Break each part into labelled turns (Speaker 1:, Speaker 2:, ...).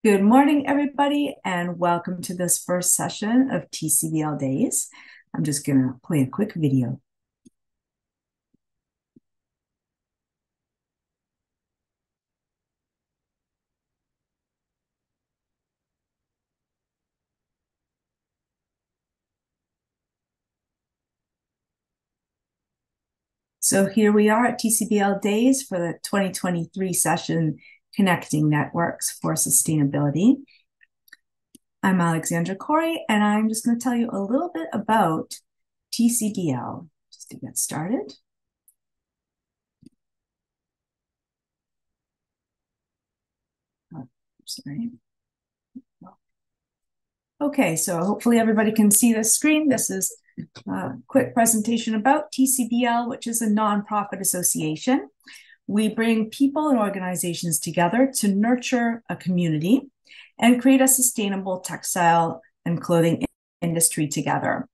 Speaker 1: Good morning, everybody, and welcome to this first session of TCBL Days. I'm just going to play a quick video. So here we are at TCBL Days for the 2023 session, Connecting Networks for Sustainability. I'm Alexandra Corey, and I'm just going to tell you a little bit about TCBL, just to get started. Oh, sorry. Okay, so hopefully everybody can see the screen. This is a quick presentation about TCBL, which is a nonprofit association. We bring people and organizations together to nurture a community and create a sustainable textile and clothing industry together.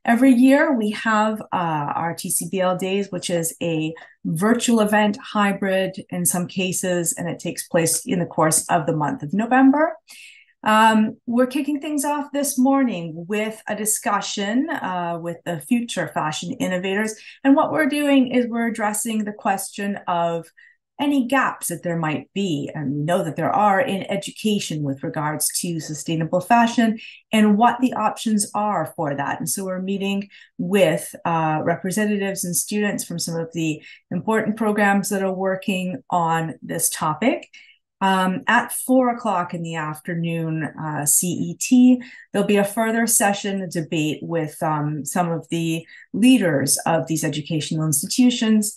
Speaker 1: Every year we have our TCBL Days, which is a virtual event, hybrid in some cases, and it takes place in the course of the month of November. We're kicking things off this morning with a discussion with the future fashion innovators. And what we're doing is we're addressing the question of any gaps that there might be, and we know that there are in education with regards to sustainable fashion and what the options are for that. And so we're meeting with representatives and students from some of the important programs that are working on this topic. At 4 o'clock in the afternoon CET, there'll be a further session, a debate with some of the leaders of these educational institutions,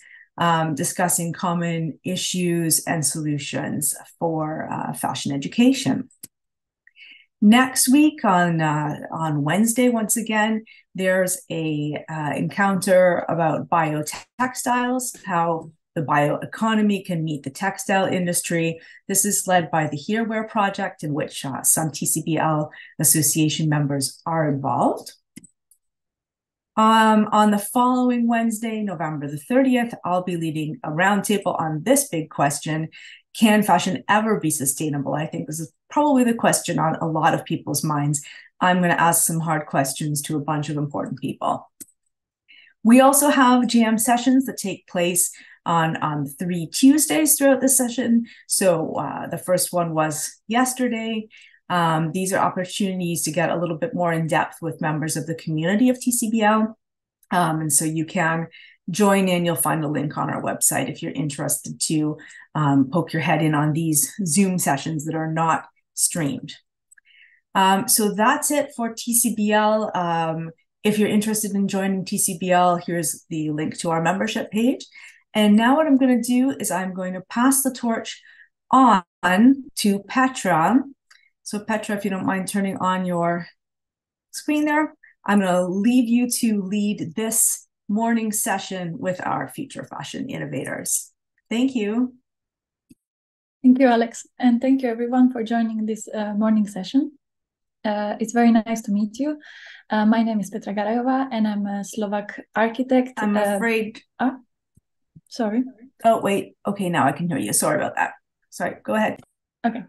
Speaker 1: discussing common issues and solutions for fashion education. Next week on Wednesday, once again, there's a encounter about biotextiles, how the bioeconomy can meet the textile industry. This is led by the HereWear project, in which some TCBL association members are involved. On the following Wednesday, November the 30th, I'll be leading a roundtable on this big question: can fashion ever be sustainable? I think this is probably the question on a lot of people's minds. I'm going to ask some hard questions to a bunch of important people. We also have jam sessions that take place on 3 Tuesdays throughout the session. So the first one was yesterday. These are opportunities to get a little bit more in depth with members of the community of TCBL. And so you can join in. You'll find a link on our website if you're interested to poke your head in on these Zoom sessions that are not streamed. So that's it for TCBL. If you're interested in joining TCBL, here's the link to our membership page. And now what I'm going to do is I'm going to pass the torch on to Petra. So Petra, if you don't mind turning on your screen there, I'm going to leave you to lead this morning session with our future fashion innovators. Thank you.
Speaker 2: Thank you, Alex. And thank you, everyone, for joining this morning session. It's very nice to meet you. My name is Petra Garajova, and I'm a Slovak architect.
Speaker 1: I'm afraid...
Speaker 2: Sorry.
Speaker 1: Oh, wait. Okay, now I can hear you. Sorry about that. Sorry, go ahead.
Speaker 2: Okay.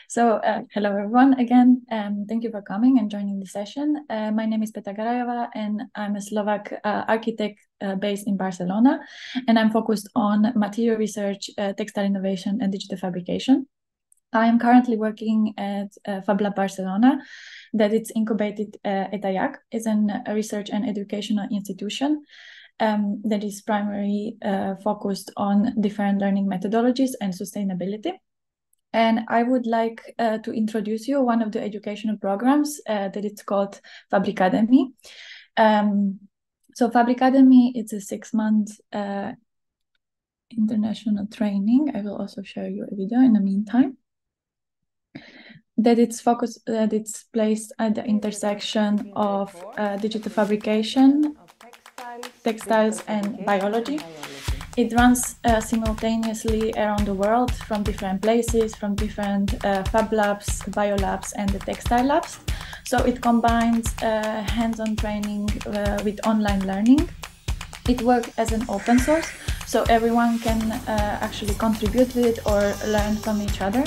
Speaker 2: So hello, everyone, again. Thank you for coming and joining the session. My name is Petra Garajova, and I'm a Slovak architect based in Barcelona. And I'm focused on material research, textile innovation, and digital fabrication. I am currently working at Fab Lab Barcelona, that it's incubated at AIAC. It's a research and educational institution that is primarily focused on different learning methodologies and sustainability. And I would like to introduce you one of the educational programs that it's called Fabricademy. So Fabricademy, it's a 6-month international training. I will also share you a video in the meantime. That it's focused, that it's placed at the intersection of digital fabrication, textiles, and biology. It runs simultaneously around the world from different places, from different fab labs, bio labs, and the textile labs. So it combines hands-on training with online learning. It works as an open source, so everyone can actually contribute with it or learn from each other.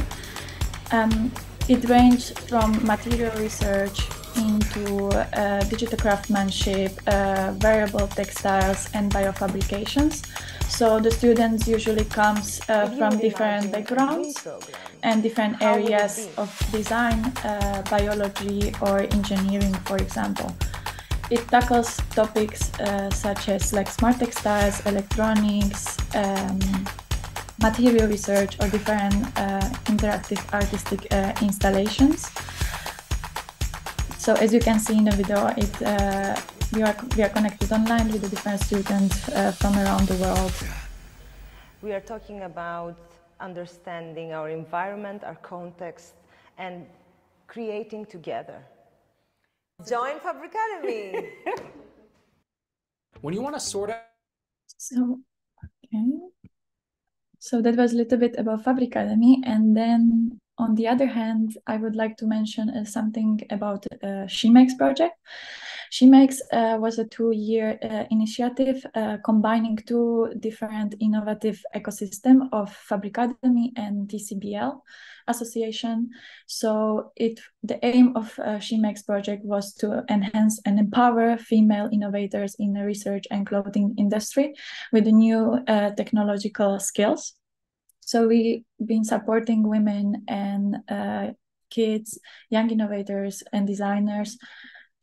Speaker 2: It ranged from material research into digital craftsmanship, variable textiles, and biofabrications. So the students usually comes from different backgrounds and different areas of design, biology, or engineering, for example. It tackles topics such as like smart textiles, electronics, material research, or different interactive artistic installations. So as you can see in the video, we are connected online with the different students from around the world.
Speaker 3: We are talking about understanding our environment, our context, and creating together. Join Fabricademy!
Speaker 4: When you want to sort out...
Speaker 2: So that was a little bit about Fabricademy, and then on the other hand, I would like to mention something about She Makes project. She Makes was a 2-year initiative combining 2 different innovative ecosystem of Fabricademy and TCBL association. So the aim of She Makes project was to enhance and empower female innovators in the research and clothing industry with the new technological skills. So we've been supporting women and kids, young innovators and designers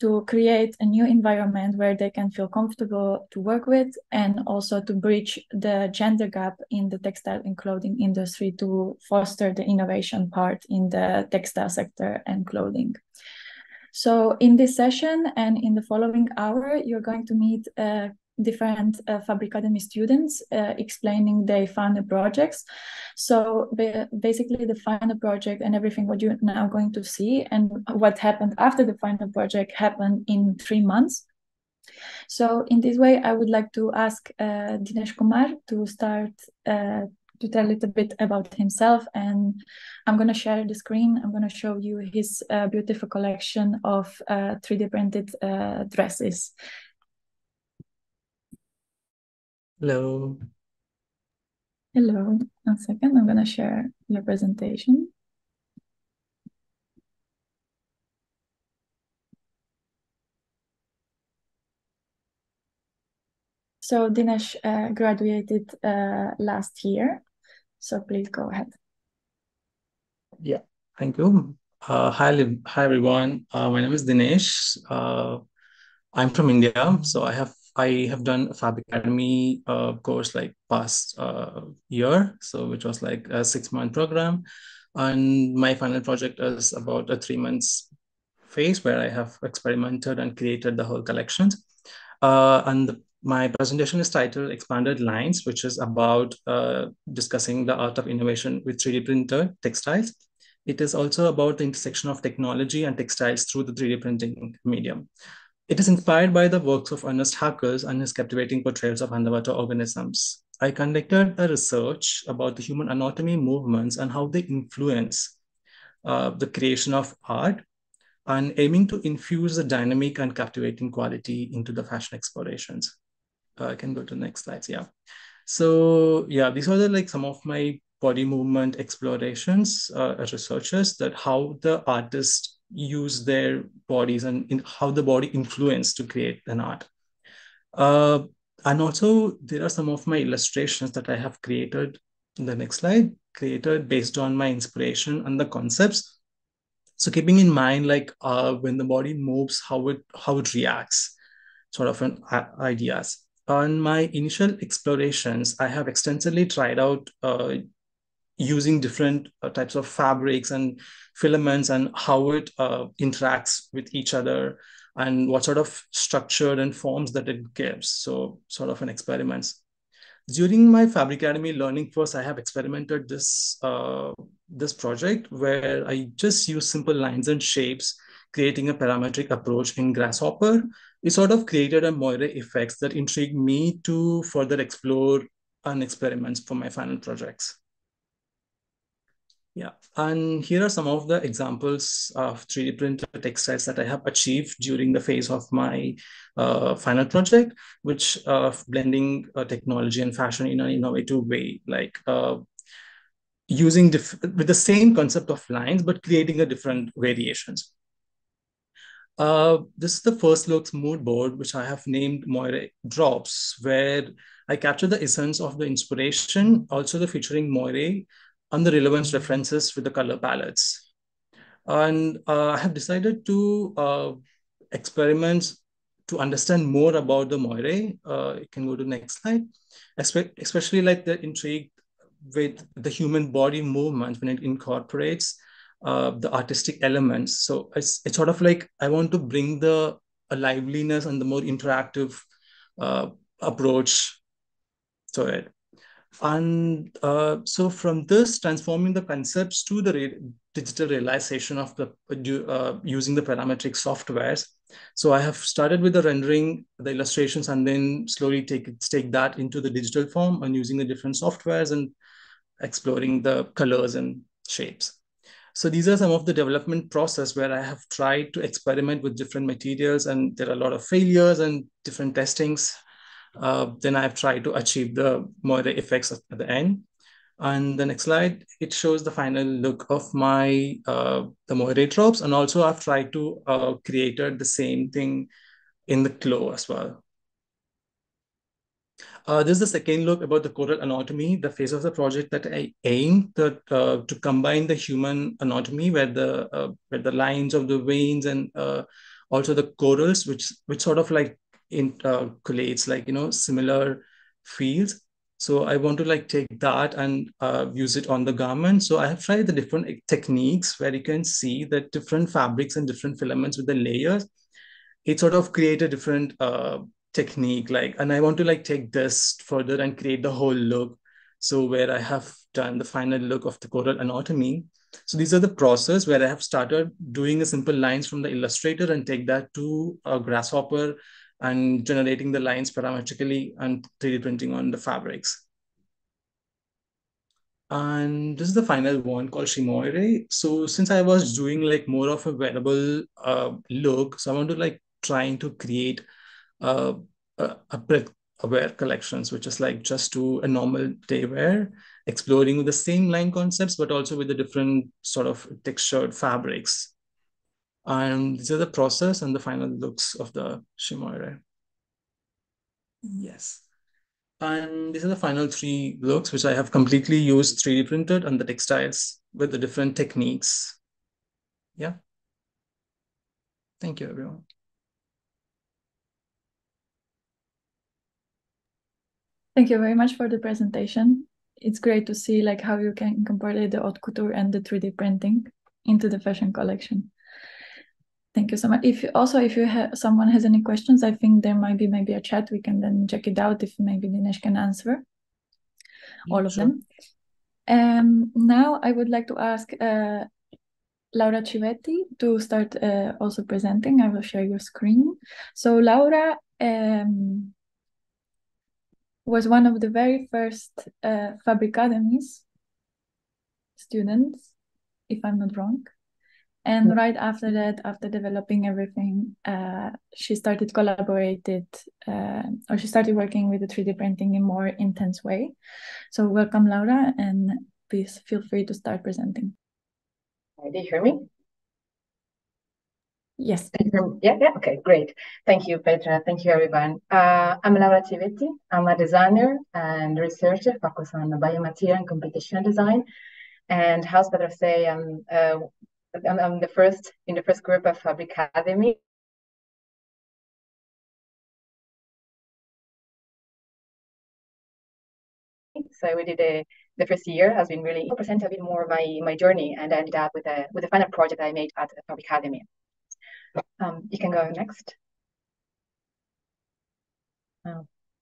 Speaker 2: to create a new environment where they can feel comfortable to work with, and also to bridge the gender gap in the textile and clothing industry to foster the innovation part in the textile sector and clothing. So in this session and in the following hour, you're going to meet different Fabricademy students explaining their final projects. So basically the final project and everything what you're now going to see and what happened after the final project happened in 3 months. So in this way, I would like to ask Dinesh Kumar to start to tell a little bit about himself, and I'm going to share the screen. I'm going to show you his beautiful collection of 3D printed dresses.
Speaker 5: Hello.
Speaker 2: Hello. 1 second. I'm going to share your presentation. So Dinesh graduated last year. So please go ahead.
Speaker 5: Yeah, thank you. Hi everyone. My name is Dinesh. I'm from India, so I have done a Fabricademy course like past year, so which was like a 6-month program, and my final project is about a 3 months phase where I have experimented and created the whole collection. My presentation is titled Expanded Lines, which is about discussing the art of innovation with 3D printed textiles. It is also about the intersection of technology and textiles through the 3D printing medium. It is inspired by the works of Ernest Hackers and his captivating portrayals of underwater organisms. I conducted a research about the human anatomy, movements, and how they influence the creation of art, and aiming to infuse the dynamic and captivating quality into the fashion explorations. I can go to the next slides. Yeah. So yeah, these are like some of my body movement explorations as researchers, that how the artists use their bodies and how the body influence to create an art. And also there are some of my illustrations that I have created in the next slide, created based on my inspiration and the concepts. So keeping in mind, like when the body moves, how it reacts, sort of an ideas. On my initial explorations, I have extensively tried out using different types of fabrics and filaments and how it interacts with each other and what sort of structure and forms that it gives. So sort of an experiments. During my Fabricademy learning course, I have experimented this project where I just use simple lines and shapes, creating a parametric approach in Grasshopper. It sort of created a Moire effects that intrigued me to further explore and experiments for my final projects. Yeah, and here are some of the examples of 3D printed textiles that I have achieved during the phase of my final project, which blending technology and fashion in an innovative way. Like using with the same concept of lines, but creating a different variations. This is the first looks mood board, which I have named Moire Drops, where I capture the essence of the inspiration, also the featuring Moire and the relevance references with the color palettes. And I have decided to experiment to understand more about the Moire. You can go to the next slide, especially like the intrigue with the human body movement when it incorporates the artistic elements. So it's sort of like I want to bring the a liveliness and the more interactive approach to it. And so from this, transforming the concepts to the digital realization of the using the parametric softwares. So I have started with the rendering, the illustrations, and then slowly take that into the digital form and using the different softwares and exploring the colors and shapes. So these are some of the development process where I have tried to experiment with different materials, and there are a lot of failures and different testings. Then I've tried to achieve the Moire effects at the end. And the next slide, it shows the final look of my the Moire drops, and also I've tried to created the same thing in the claw as well. This is the second look about the coral anatomy, the phase of the project that I aimed to combine the human anatomy, where the lines of the veins and also the corals, which sort of like collates like similar fields. So I want to like take that and use it on the garment. So I have tried the different techniques where you can see that different fabrics and different filaments with the layers. It sort of create a different technique, like, and I want to like take this further and create the whole look. So where I have done the final look of the coral anatomy. So these are the process where I have started doing the simple lines from the illustrator and take that to a grasshopper and generating the lines parametrically and 3D printing on the fabrics. And this is the final one called Shimoire. So since I was doing like more of a wearable look, so I want to like trying to create uh, a wear collections, which is like just to a normal day wear, exploring with the same line concepts, but also with the different sort of textured fabrics. And these are the process and the final looks of the Shimoire. Yes. And these are the final 3 looks, which I have completely used 3D printed on the textiles with the different techniques. Yeah. Thank you, everyone.
Speaker 2: Thank you very much for the presentation. It's great to see like how you can incorporate the haute couture and the 3D printing into the fashion collection. Thank you so much. If someone has any questions, I think there might be maybe a chat. We can then check it out if maybe Dinesh can answer all of them. Now I would like to ask Laura Civetti to start also presenting. I will share your screen. So Laura was one of the very first Fabricademy's students, if I'm not wrong. And right after that, after developing everything, she started she started working with the 3D printing in a more intense way. So welcome, Laura, and please feel free to start presenting.
Speaker 4: Do you hear me?
Speaker 2: Yes.
Speaker 4: Yeah, okay, great. Thank you, Petra. Thank you, everyone. I'm Laura Civetti. I'm a designer and researcher focused on biomaterial and computational design. And how's Petra say, I'm the first in the first group of Fabricademy. So we did the first year has been really present a bit more of my journey, and I ended up with the final project I made at Fabricademy. You can go next.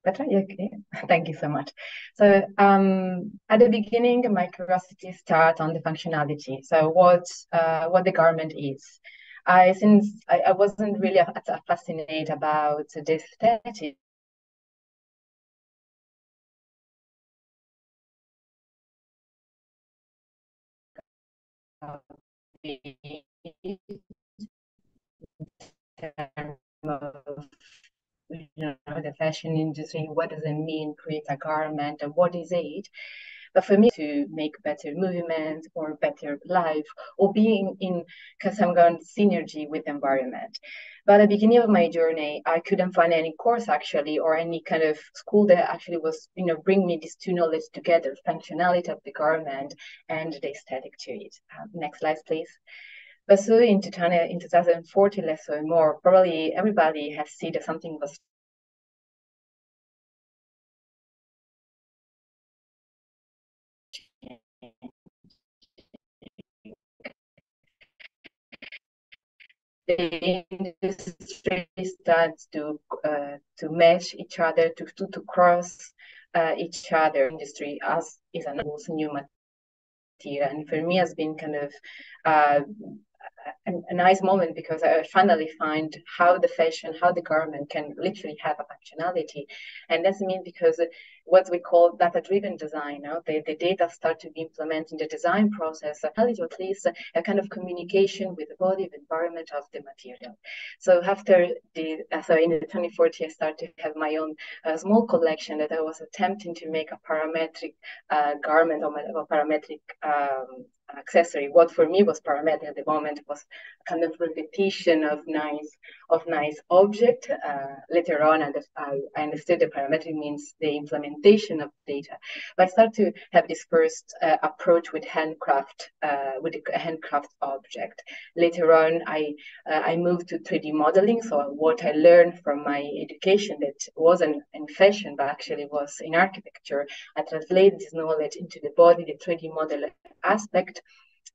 Speaker 4: Petra, okay. Thank you so much. So at the beginning, my curiosity started on the functionality. So what the garment is. Since I wasn't really fascinated about the aesthetic. Of, the fashion industry, what does it mean create a garment, and what is it? But for me, to make better movement or better life, or being in some kind of synergy with the environment. But at the beginning of my journey, I couldn't find any course actually, or any kind of school that actually was, bring me these two knowledge together, functionality of the garment and the aesthetic to it. Next slide, please. But so in 2014, less or more, probably everybody has seen that something was the industry starts to match each other, to cross each other. Industry as is a new material, and for me has been kind of a nice moment, because I finally find how the fashion, how the garment can literally have a functionality. And that's mean because what we call data-driven design, the data start to be implemented in the design process, at least a kind of communication with the body, the environment of the material. So after so in the 2014, I started to have my own small collection that I was attempting to make a parametric garment, or a parametric accessory. What for me was parametric at the moment was a kind of repetition of nice object. Later on, I understood the parametric means the implementation of data. But I started to have this first approach with handcraft, with a handcraft object. Later on, I moved to 3D modeling. So what I learned from my education that wasn't in fashion, but actually was in architecture, I translated this knowledge into the body, the 3D model aspect.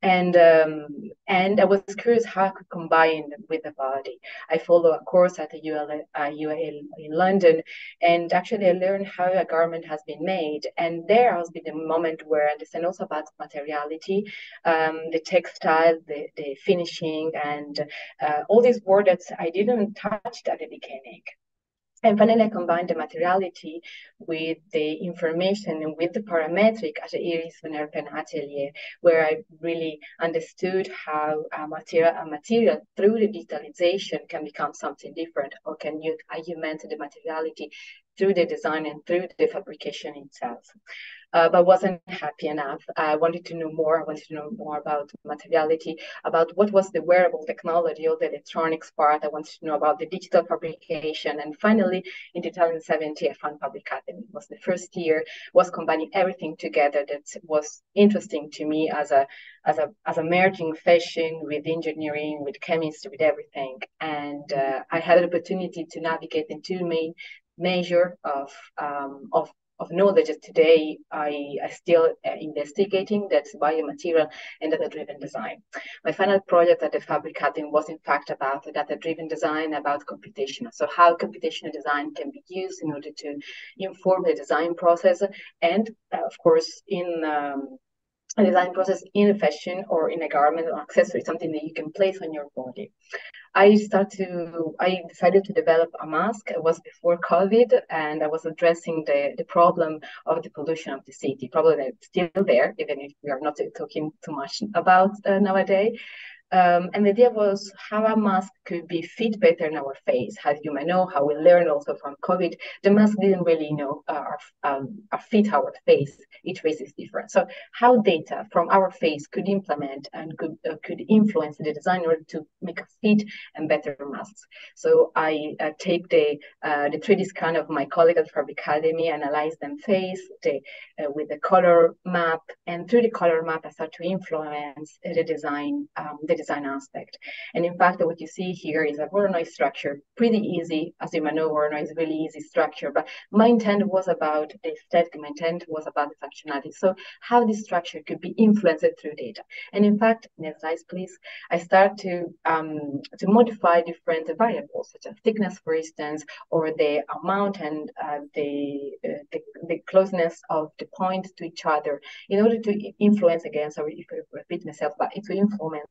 Speaker 4: And I was curious how I could combine with the body. I followed a course at the UAL in London, and actually I learned how a garment has been made. And there has been the moment where I understand also about materiality, the textile, the finishing, and all these words that I didn't touch at the beginning. And finally, I combined the materiality with the information and with the parametric at the Iris Van Herpen atelier, where I really understood how a material through the digitalization can become something different, or can you augment the materiality through the design and through the fabrication itself. But wasn't happy enough. I wanted to know more. I wanted to know more about materiality, about what was the wearable technology, all the electronics part. I wanted to know about the digital fabrication. And finally, in 2017, I found Public Academy. It was the first year, was combining everything together that was interesting to me as a merging fashion with engineering, with chemistry, with everything. And I had an opportunity to navigate in two main measure of knowledge that today I still investigating, that's biomaterial and data-driven design. My final project at the Fabric Academy was in fact about data-driven design, about computational. So how computational design can be used in order to inform the design process, and of course in a design process in a fashion or in a garment or accessory, something that you can place on your body. I decided to develop a mask. It was before COVID, and I was addressing the problem of the pollution of the city, problem that's still there, even if we are not talking too much about nowadays. And the idea was how a mask could be fit better in our face. As you may know, how we learned also from COVID, the mask didn't really fit our face. Each face is different. So how data from our face could implement and could influence the designer to make a fit and better masks. So I take the 3D scan of my colleague at Fabric Academy, analyze them face with the color map, and through the color map, I start to influence the design aspect. And in fact, what you see here is a Voronoi structure, pretty easy. As you may know, Voronoi is a really easy structure, but my intent was about the aesthetic, my intent was about the functionality. So how this structure could be influenced through data. And in fact, next slide, please, I start to modify different variables, such as thickness, for instance, or the amount and the closeness of the points to each other, in order to influence, again, sorry if I repeat myself, but to influence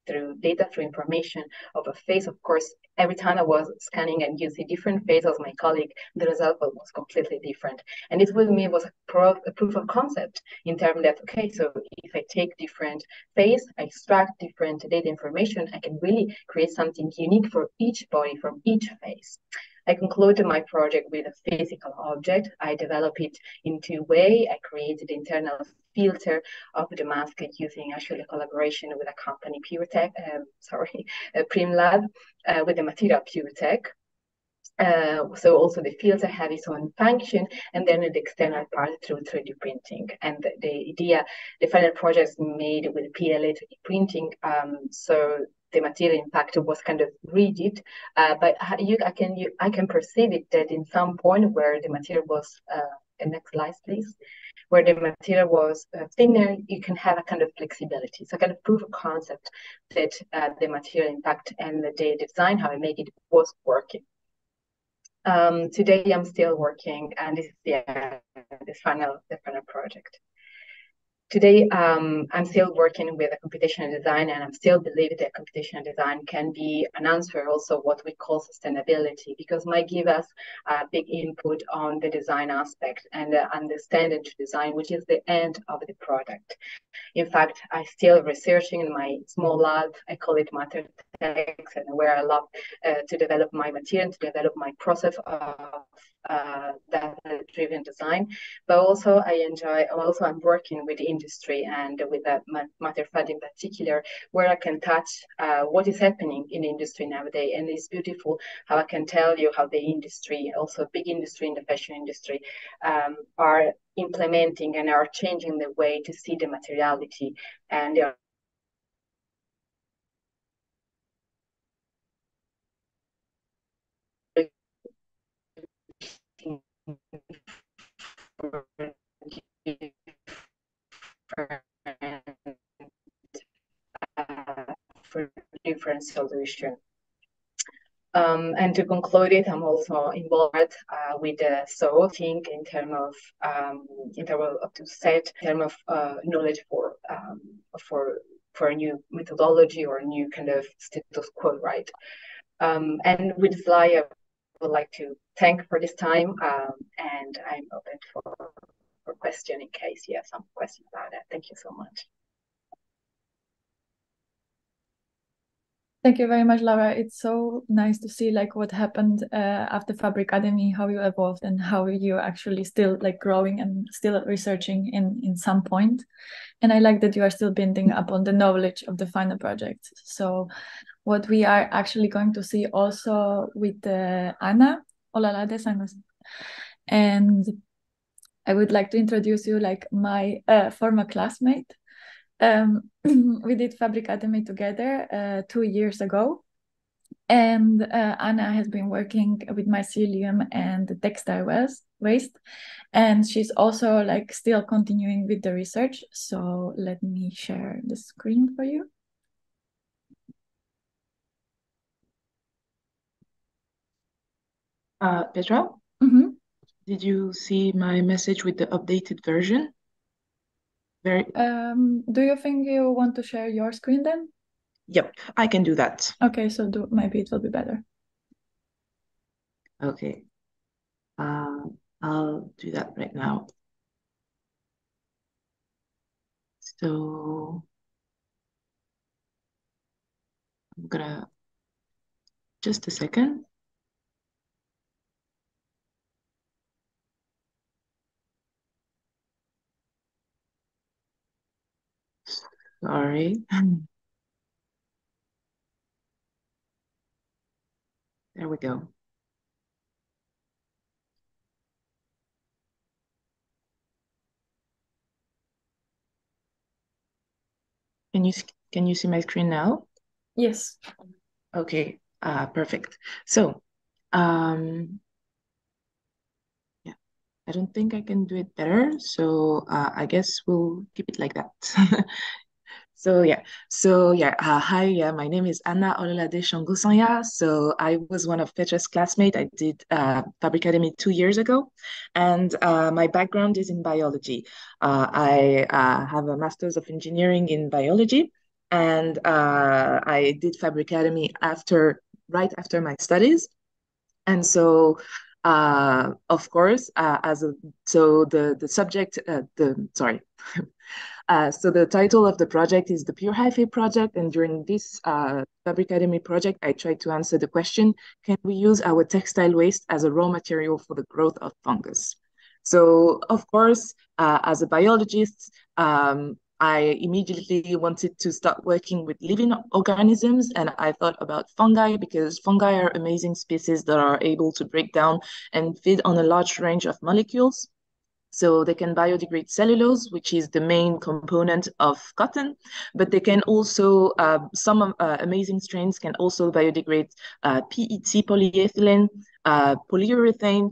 Speaker 4: through data, through information of a face. Of course, every time I was scanning and you see different face as my colleague, the result was completely different. And it with me was a proof of concept in terms that, okay, so if I take different face, I extract different data information, I can really create something unique for each body from each face. I concluded my project with a physical object. I developed it in two ways. I created the internal filter of the mask using actually a collaboration with a company, Primlab, with the material PureTech. So also the filter have its own function, and then the external part through 3D printing. And the idea, the final project is made with PLA 3D printing. So the material in fact was kind of rigid, but I can perceive it that in some point where the material was, next slide please, where the material was thinner, you can have a kind of flexibility. So kind of proof of concept that the material in fact and the design, how I make it, was working. Today I'm still working, and this is the final project. Today, I'm still working with a computational design, and I'm still believe that computational design can be an answer also what we call sustainability, because it might give us a big input on the design aspect and understanding to design, which is the end of the product. In fact, I'm still researching in my small lab. I call it Matter Text, and where I love to develop my material, to develop my process of data-driven design. But also I'm working with industry and with Matter Fund in particular, where I can touch what is happening in the industry nowadays. And it's beautiful how I can tell you how the industry, also big industry in the fashion industry, are implementing and are changing the way to see the materiality, and they are for different solutions. And to conclude it, I'm also involved with the SO think in terms of knowledge for a new methodology or a new kind of status quo, right? And with this slide, I would like to thank for this time, and I'm open for question in case you have some questions about that. Thank you so much.
Speaker 2: Thank you very much, Laura. It's so nice to see like what happened after Fabricademy, how you evolved, and how you're actually still like growing and still researching in some point. And I like that you are still building upon the knowledge of the final project. So what we are actually going to see also with Ana Olalade, and I would like to introduce you like my former classmate. We did Fabricademy together 2 years ago, and Anna has been working with mycelium and the textile waste, and she's also like still continuing with the research. So let me share the screen for you.
Speaker 6: Petra, did you see my message with the updated version?
Speaker 2: Do you think you want to share your screen then?
Speaker 6: Yep, I can do that.
Speaker 2: Okay, so maybe it will be better.
Speaker 6: Okay, I'll do that right now. So I'm gonna, just a second. Sorry. There we go. Can you see my screen now?
Speaker 2: Yes.
Speaker 6: Okay, perfect. So, yeah, I don't think I can do it better. So I guess we'll keep it like that. Hi, my name is Anna Olalade Shongusanya. So I was one of Petra's classmates. I did Fabricademy 2 years ago, and my background is in biology. I have a master's of engineering in biology, and I did Fabricademy right after my studies. And so, of course, so the subject, sorry. So the title of the project is the Pure Hyphae project, and during this Fabricademy project, I tried to answer the question, can we use our textile waste as a raw material for the growth of fungus? So, of course, as a biologist, I immediately wanted to start working with living organisms, and I thought about fungi because fungi are amazing species that are able to break down and feed on a large range of molecules. So they can biodegrade cellulose, which is the main component of cotton, but they can also, some amazing strains can also biodegrade PET, polyethylene, polyurethane,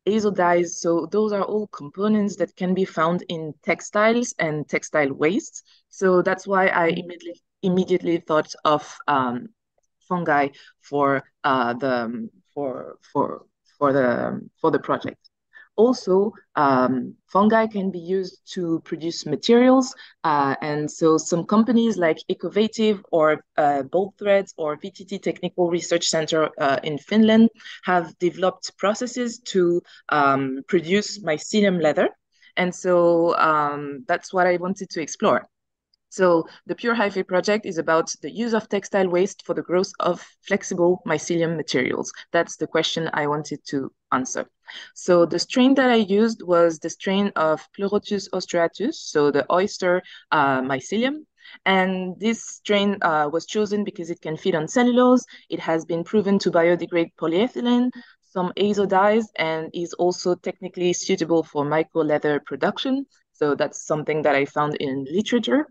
Speaker 6: azo-dyes. So those are all components that can be found in textiles and textile waste. So that's why I immediately thought of fungi for the project. Also, fungi can be used to produce materials. And so some companies like Ecovative or Bold Threads or VTT Technical Research Center in Finland have developed processes to produce mycelium leather. And so that's what I wanted to explore. So the Pure Hyphae project is about the use of textile waste for the growth of flexible mycelium materials. That's the question I wanted to answer. So the strain that I used was the strain of Pleurotus ostratus, so the oyster mycelium. And this strain was chosen because it can feed on cellulose. It has been proven to biodegrade polyethylene, some azo-dyes, and is also technically suitable for micro leather production. So that's something that I found in literature.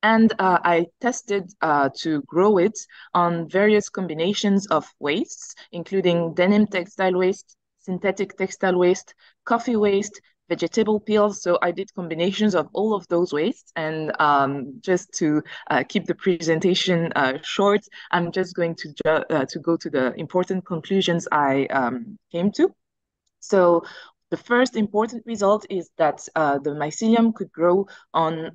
Speaker 6: And I tested to grow it on various combinations of wastes, including denim textile waste, synthetic textile waste, coffee waste, vegetable peels. So I did combinations of all of those wastes. And just to keep the presentation short, I'm just going to go to the important conclusions I came to. So the first important result is that the mycelium could grow on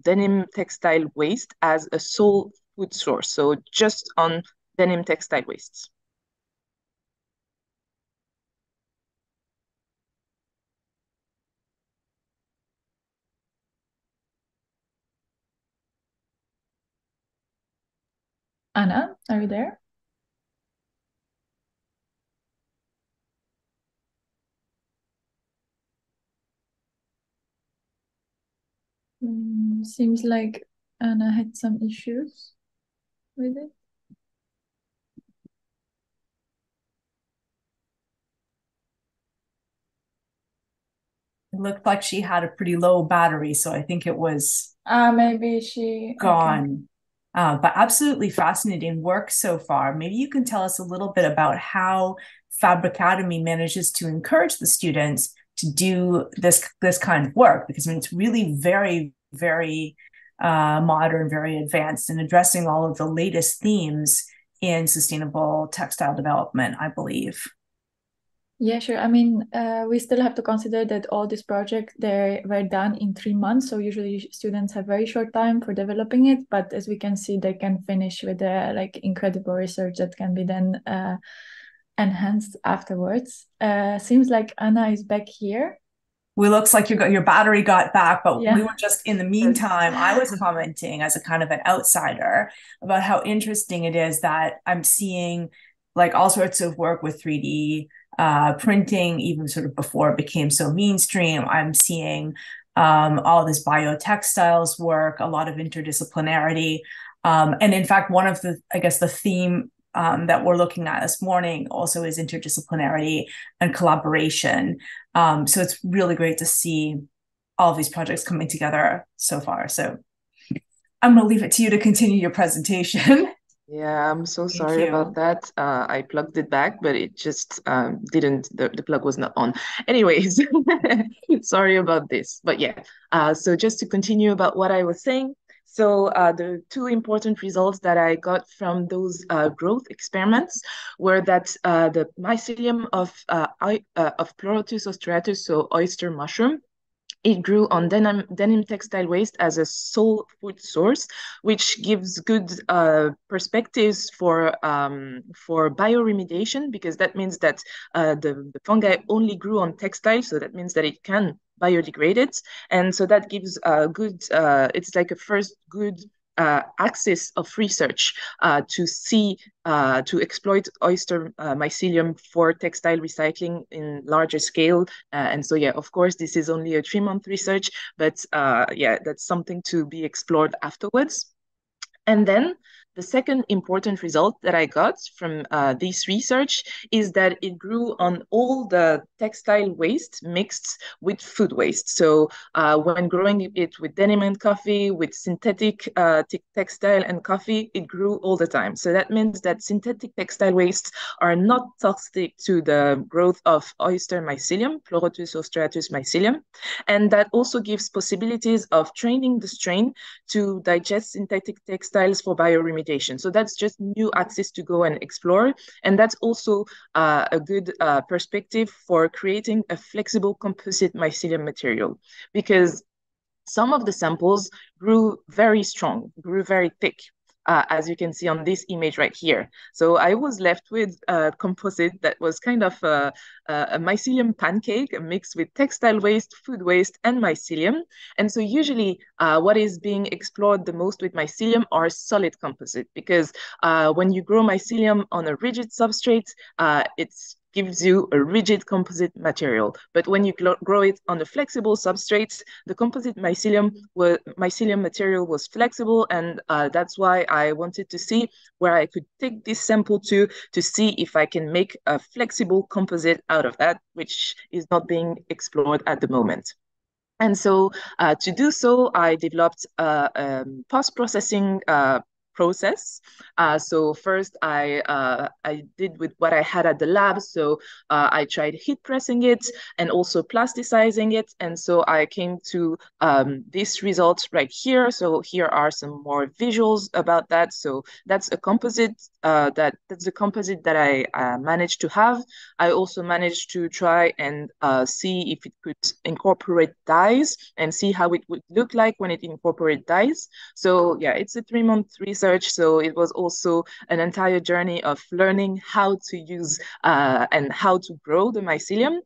Speaker 6: denim textile waste as a sole food source, so just on denim textile wastes.
Speaker 2: Anna, are you there? Seems like Anna had some issues with it.
Speaker 1: It looked like she had a pretty low battery, so I think it was
Speaker 2: maybe she
Speaker 1: gone. Okay. But absolutely fascinating work so far. Maybe you can tell us a little bit about how Fabricademy manages to encourage the students to do this kind of work, because I mean, it's really very, very modern, very advanced, and addressing all of the latest themes in sustainable textile development, I believe.
Speaker 2: Yeah, sure. I mean, we still have to consider that all these projects, they were done in 3 months. So usually students have very short time for developing it. But as we can see, they can finish with like incredible research that can be then enhanced afterwards. Seems like Anna is back here.
Speaker 1: Well, looks like your battery got back, but we were just, in the meantime, I was commenting as a kind of an outsider about how interesting it is that I'm seeing like all sorts of work with 3D printing, even sort of before it became so mainstream. I'm seeing all this biotextiles work, a lot of interdisciplinarity. And in fact, one of the, I guess, the theme that we're looking at this morning also is interdisciplinarity and collaboration. So it's really great to see all of these projects coming together so far. So I'm going to leave it to you to continue your presentation.
Speaker 6: Yeah, I'm so sorry about that. I plugged it back, but it just didn't, the plug was not on. Anyways, sorry about this. But yeah, so just to continue about what I was saying. So the two important results that I got from those growth experiments were that the mycelium of Pleurotus ostratus, so oyster mushroom, It grew on denim textile waste as a sole food source, which gives good perspectives for bioremediation, because that means that the fungi only grew on textile, so that means that it can biodegrade it. And so that gives a good, it's like a first good axis of research to see, to exploit oyster mycelium for textile recycling in larger scale. And so, yeah, of course, this is only a 3-month research, but yeah, that's something to be explored afterwards. And then the second important result that I got from this research is that it grew on all the textile waste mixed with food waste. So when growing it with denim and coffee, with synthetic textile and coffee, it grew all the time. So that means that synthetic textile wastes are not toxic to the growth of oyster mycelium, Pleurotus or Striatus mycelium. And that also gives possibilities of training the strain to digest synthetic textiles for bioremediation. So that's just new access to go and explore. And that's also a good perspective for creating a flexible composite mycelium material, because some of the samples grew very strong, grew very thick. As you can see on this image right here. So I was left with a composite that was kind of a mycelium pancake mixed with textile waste, food waste, and mycelium. And so usually what is being explored the most with mycelium are solid composite, because when you grow mycelium on a rigid substrate, it's gives you a rigid composite material. But when you grow it on a flexible substrate, the composite mycelium material was flexible, and that's why I wanted to see where I could take this sample to see if I can make a flexible composite out of that, which is not being explored at the moment. And so to do so, I developed a post-processing process. So first I did with what I had at the lab. So I tried heat pressing it and also plasticizing it. And so I came to this result right here. So here are some more visuals about that. So that's a composite, that's the composite that I managed to have. I also managed to try and see if it could incorporate dyes and see how it would look like when it incorporates dyes. So yeah, it's a 3-month research. So it was also an entire journey of learning how to use and how to grow the mycelium.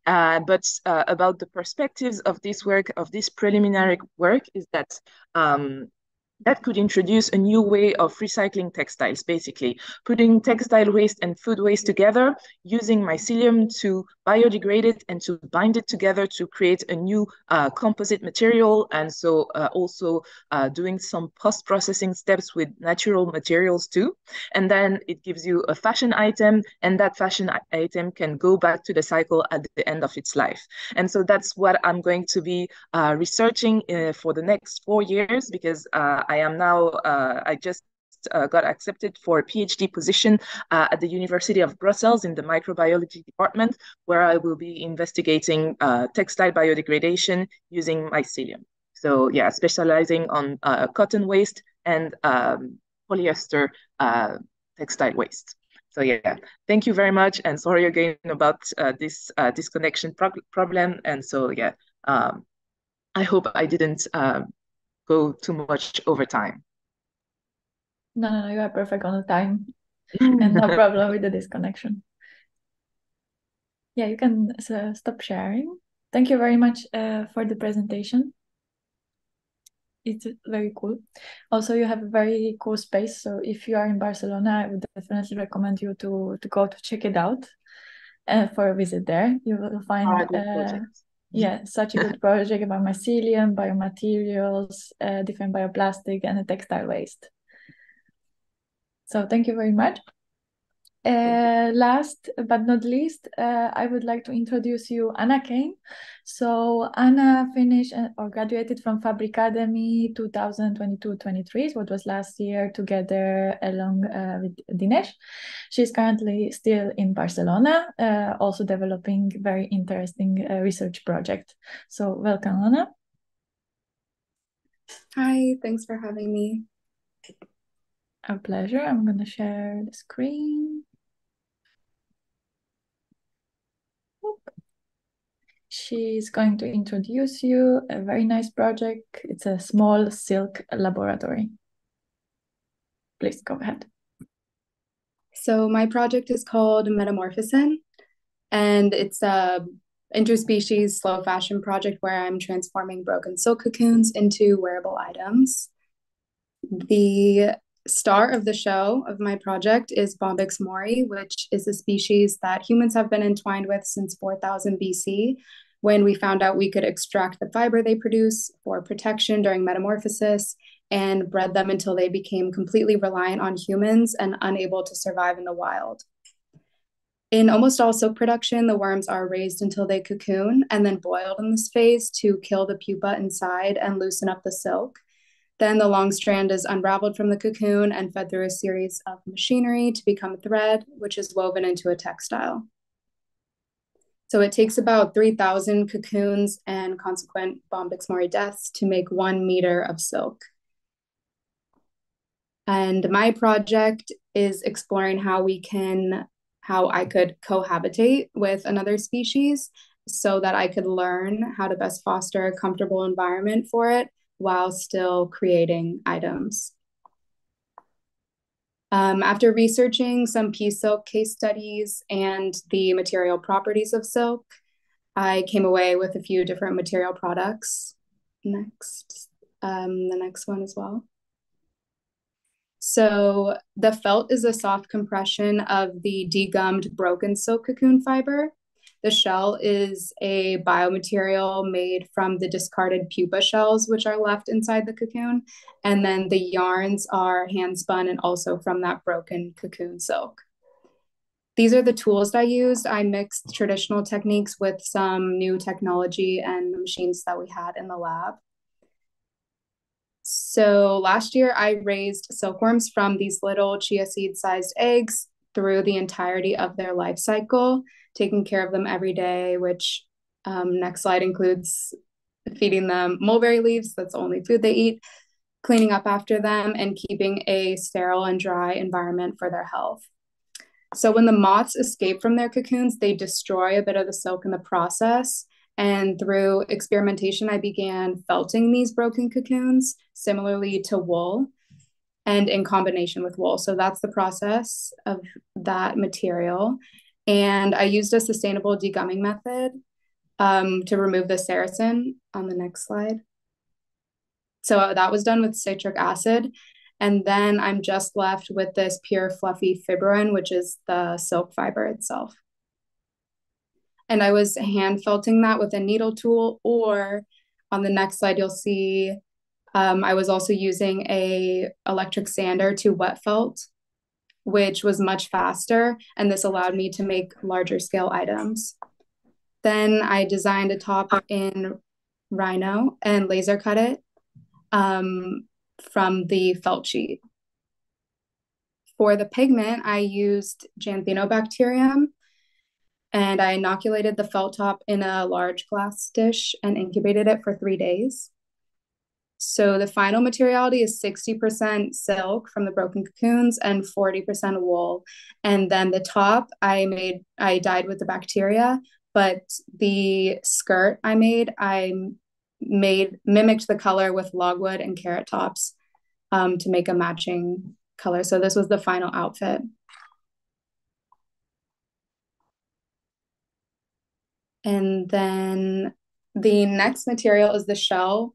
Speaker 6: But about the perspectives of this work, of this preliminary work, is that that could introduce a new way of recycling textiles, basically putting textile waste and food waste together, using mycelium to biodegrade it and to bind it together to create a new composite material. And so also doing some post-processing steps with natural materials too. And then it gives you a fashion item, and that fashion item can go back to the cycle at the end of its life. And so that's what I'm going to be researching for the next 4 years, because I am now, I just got accepted for a PhD position at the University of Brussels in the microbiology department, where I will be investigating textile biodegradation using mycelium. So yeah, specializing on cotton waste and polyester textile waste. So yeah, thank you very much, and sorry again about this disconnection problem. And so yeah, I hope I didn't go too much over time.
Speaker 2: No, you are perfect on the time, and no problem with the disconnection. Yeah, you can stop sharing. Thank you very much for the presentation. It's very cool. Also, you have a very cool space. So if you are in Barcelona, I would definitely recommend you to go to check it out for a visit there. You will find yeah, such a good project about mycelium, biomaterials, different bioplastic, and the textile waste. So thank you very much. Last but not least, I would like to introduce you Anna Kane. So Anna finished or graduated from Fabricademy 2022-23, what was last year, together along with Dinesh. She's currently still in Barcelona, also developing very interesting research project. So welcome, Anna.
Speaker 7: Hi, thanks for having me.
Speaker 2: Our pleasure. I'm going to share the screen. She's going to introduce you a very nice project. It's a small silk laboratory. Please go ahead.
Speaker 7: So my project is called Metamorphosin, and it's a interspecies slow fashion project where I'm transforming broken silk cocoons into wearable items. The star of the show of my project is Bombyx mori, which is a species that humans have been entwined with since 4000 BC, when we found out we could extract the fiber they produce for protection during metamorphosis and bred them until they became completely reliant on humans and unable to survive in the wild. In almost all silk production, the worms are raised until they cocoon and then boiled in this phase to kill the pupa inside and loosen up the silk. Then the long strand is unraveled from the cocoon and fed through a series of machinery to become a thread, which is woven into a textile. So it takes about 3,000 cocoons and consequent Bombyx mori deaths to make 1 meter of silk. And my project is exploring how I could cohabitate with another species so that I could learn how to best foster a comfortable environment for it while still creating items. After researching some pea silk case studies and the material properties of silk, I came away with a few different material products. Next, the next one as well. So the felt is a soft compression of the degummed broken silk cocoon fiber. The shell is a biomaterial made from the discarded pupa shells, which are left inside the cocoon. And then the yarns are hand spun and also from that broken cocoon silk. These are the tools I used. I mixed traditional techniques with some new technology and machines that we had in the lab. So last year I raised silkworms from these little chia seed sized eggs through the entirety of their life cycle, taking care of them every day, which next slide includes feeding them mulberry leaves. That's the only food they eat, cleaning up after them, and keeping a sterile and dry environment for their health. So when the moths escape from their cocoons, they destroy a bit of the silk in the process. And through experimentation, I began felting these broken cocoons similarly to wool and in combination with wool. So that's the process of that material. And I used a sustainable degumming method to remove the sericin on the next slide. So that was done with citric acid. And then I'm just left with this pure fluffy fibrin, which is the silk fiber itself. And I was hand felting that with a needle tool, or on the next slide, you'll see I was also using a electric sander to wet felt, which was much faster. And this allowed me to make larger scale items. Then I designed a top in Rhino and laser cut it from the felt sheet. For the pigment, I used Xanthinobacterium, and I inoculated the felt top in a large glass dish and incubated it for 3 days. So the final materiality is 60% silk from the broken cocoons and 40% wool. And then the top I dyed with the bacteria, but the skirt I mimicked the color with logwood and carrot tops to make a matching color. So this was the final outfit. And then the next material is the shell,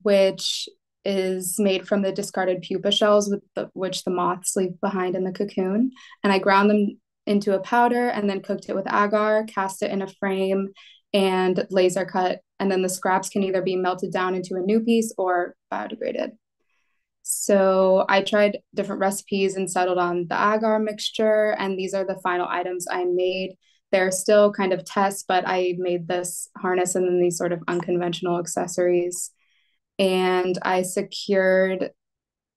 Speaker 7: which is made from the discarded pupa shells which the moths leave behind in the cocoon. And I ground them into a powder and then cooked it with agar, cast it in a frame, and laser cut. And then the scraps can either be melted down into a new piece or biodegraded. So I tried different recipes and settled on the agar mixture. And these are the final items I made. They're still kind of tests, but I made this harness and then these sort of unconventional accessories. And I secured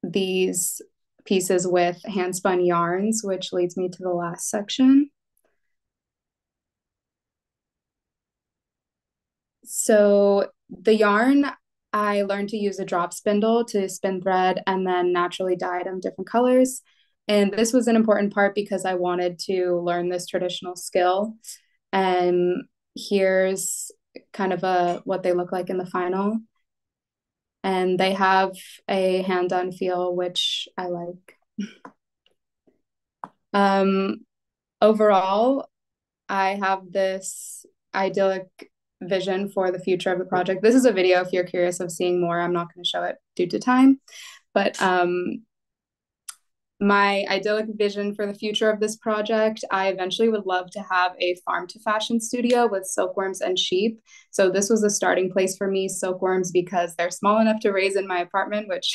Speaker 7: these pieces with hand spun yarns, which leads me to the last section. So the yarn, I learned to use a drop spindle to spin thread and then naturally dye them different colors. And this was an important part because I wanted to learn this traditional skill. And here's kind of what they look like in the final. And they have a hand-on feel, which I like. Overall, I have this idyllic vision for the future of the project. This is a video if you're curious of seeing more. I'm not going to show it due to time, but my idyllic vision for the future of this project, I eventually would love to have a farm to fashion studio with silkworms and sheep. So this was a starting place for me, silkworms, because they're small enough to raise in my apartment, which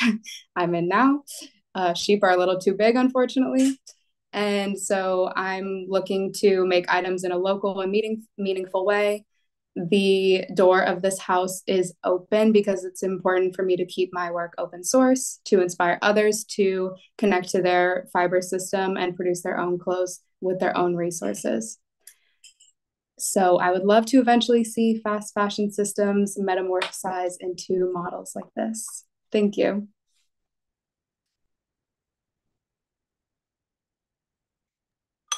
Speaker 7: I'm in now. Sheep are a little too big, unfortunately. And so I'm looking to make items in a local and meaningful way. The door of this house is open because it's important for me to keep my work open source, to inspire others to connect to their fiber system and produce their own clothes with their own resources. So I would love to eventually see fast fashion systems metamorphosize into models like this. Thank you.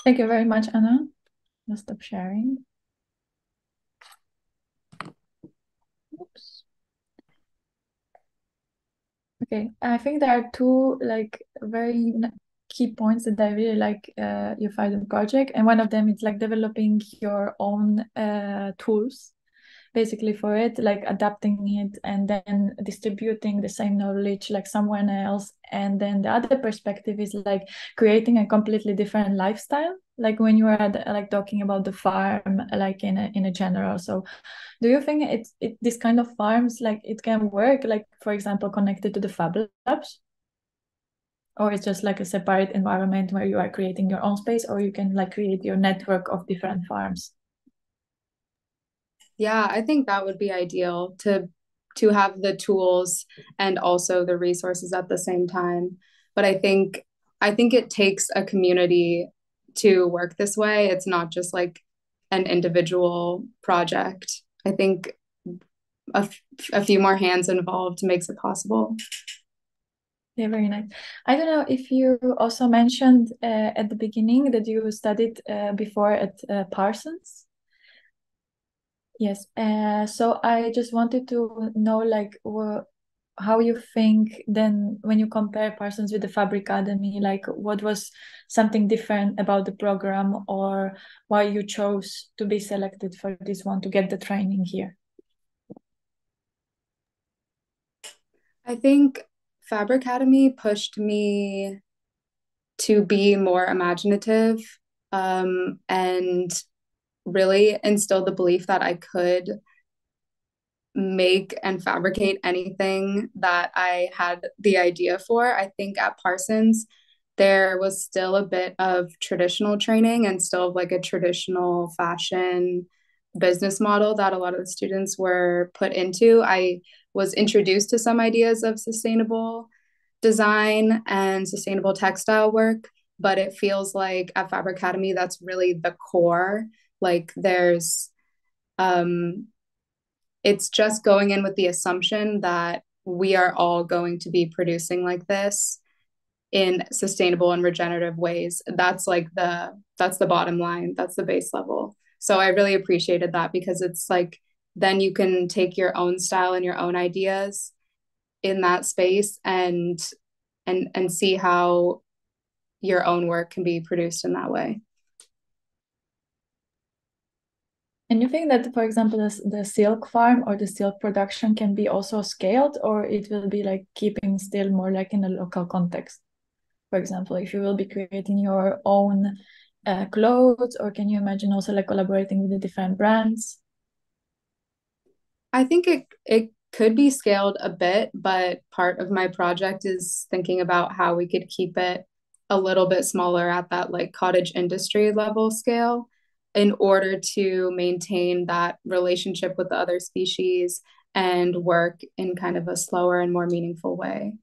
Speaker 2: Thank you very much, Anna. I'll stop sharing. Oops. Okay, I think there are two very key points that I really like you find in the project, and one of them is like developing your own tools basically for it, like adapting it and then distributing the same knowledge like someone else. And then the other perspective is like creating a completely different lifestyle, like when you are like talking about the farm, like in a general. So do you think this kind of farms, like it can work, like for example connected to the Fab Labs, or it's just like a separate environment where you are creating your own space, or you can like create your network of different farms?
Speaker 7: Yeah, I think that would be ideal to have the tools and also the resources at the same time. But I think it takes a community to work this way. It's not just like an individual project. I think a few more hands involved makes it possible.
Speaker 2: Yeah, very nice. I don't know if you also mentioned at the beginning that you studied before at Parsons. Yes. So I just wanted to know, like, how you think then when you compare Parsons with the Fabricademy, like, what was something different about the program, or why you chose to be selected for this one to get the training here?
Speaker 7: I think Fabricademy pushed me to be more imaginative, and really instilled the belief that I could make and fabricate anything that I had the idea for. I think at Parsons, there was still a bit of traditional training and still like a traditional fashion business model that a lot of the students were put into. I was introduced to some ideas of sustainable design and sustainable textile work, but it feels like at Fabricademy, that's really the core. Like there's it's just going in with the assumption that we are all going to be producing like this in sustainable and regenerative ways. That's the bottom line. That's the base level. So I really appreciated that, because it's like, then you can take your own style and your own ideas in that space and see how your own work can be produced in that way.
Speaker 2: And you think that, for example, the silk farm or the silk production can be also scaled, or it will be like keeping still more like in a local context? For example, if you will be creating your own clothes, or can you imagine also like collaborating with the different brands?
Speaker 7: I think it could be scaled a bit, but part of my project is thinking about how we could keep it a little bit smaller at that like cottage industry level scale, in order to maintain that relationship with the other species and work in kind of a slower and more meaningful way.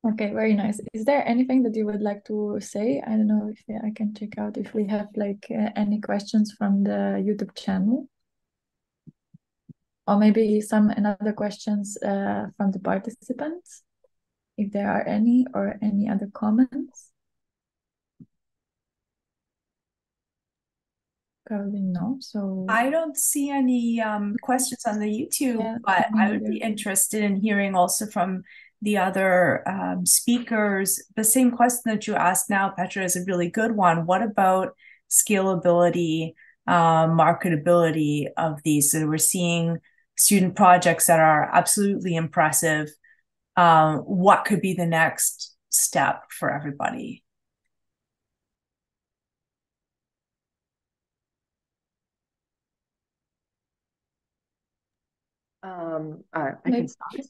Speaker 2: Okay, very nice. Is there anything that you would like to say? I don't know if I can check out if we have like any questions from the YouTube channel, or maybe some another questions from the participants, if there are any, or any other comments. Probably no. So
Speaker 1: I don't see any questions on the YouTube, but I would be interested in hearing also from the other speakers. The same question that you asked now, Petra, is a really good one. What about scalability, marketability of these? So we're seeing student projects that are absolutely impressive. What could be the next step for everybody?
Speaker 6: I can start.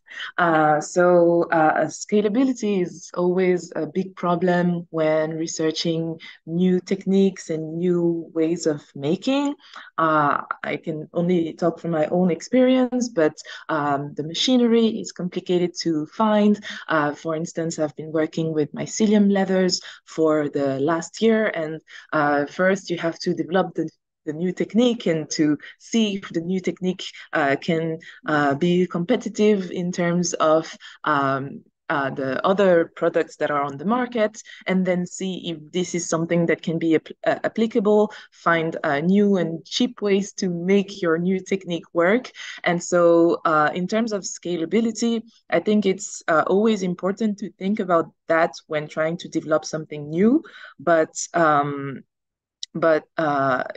Speaker 6: Scalability is always a big problem when researching new techniques and new ways of making. I can only talk from my own experience, but the machinery is complicated to find. For instance, I've been working with mycelium leathers for the last year, and first you have to develop the new technique and to see if the new technique can be competitive in terms of the other products that are on the market, and then see if this is something that can be applicable, find new and cheap ways to make your new technique work. And so in terms of scalability, I think it's always important to think about that when trying to develop something new, but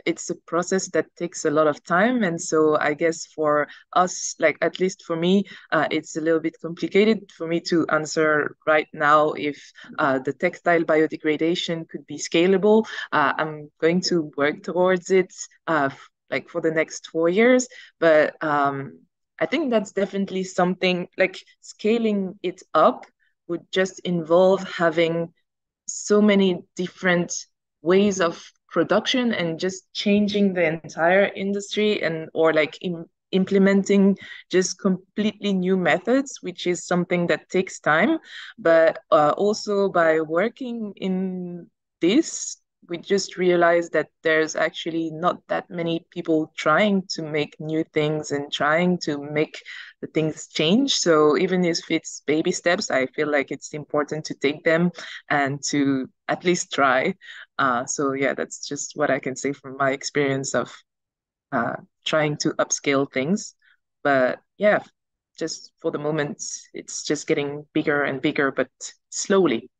Speaker 6: it's a process that takes a lot of time. And so I guess for us, like at least for me, it's a little bit complicated for me to answer right now if the textile biodegradation could be scalable. I'm going to work towards it like for the next 4 years, but I think that's definitely something like scaling it up would just involve having so many different ways of production and just changing the entire industry, and or like implementing just completely new methods, which is something that takes time. But also by working in this, we just realized that there's actually not that many people trying to make new things and trying to make the things change. So even if it's baby steps, I feel like it's important to take them and to at least try. So yeah, that's just what I can say from my experience of trying to upscale things. But yeah, just for the moment, it's just getting bigger and bigger, but slowly.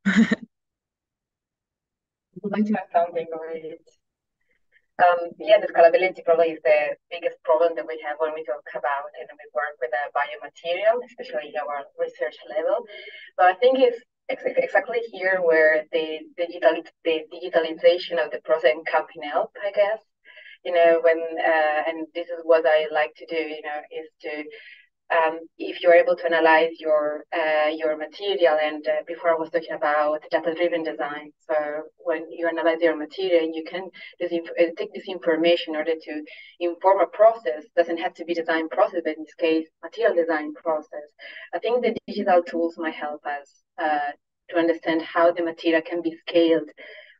Speaker 4: Would like to add something on it. Yeah, the scalability probably is the biggest problem that we have when we talk about and we work with a biomaterial, especially at our research level. But I think it's exactly here where the digitalization of the process can help, I guess. When and this is what I like to do, is to if you're able to analyze your material, and before I was talking about data-driven design. So when you analyze your material, you can take this information in order to inform a process. Doesn't have to be design process, but in this case, material design process. I think the digital tools might help us to understand how the material can be scaled.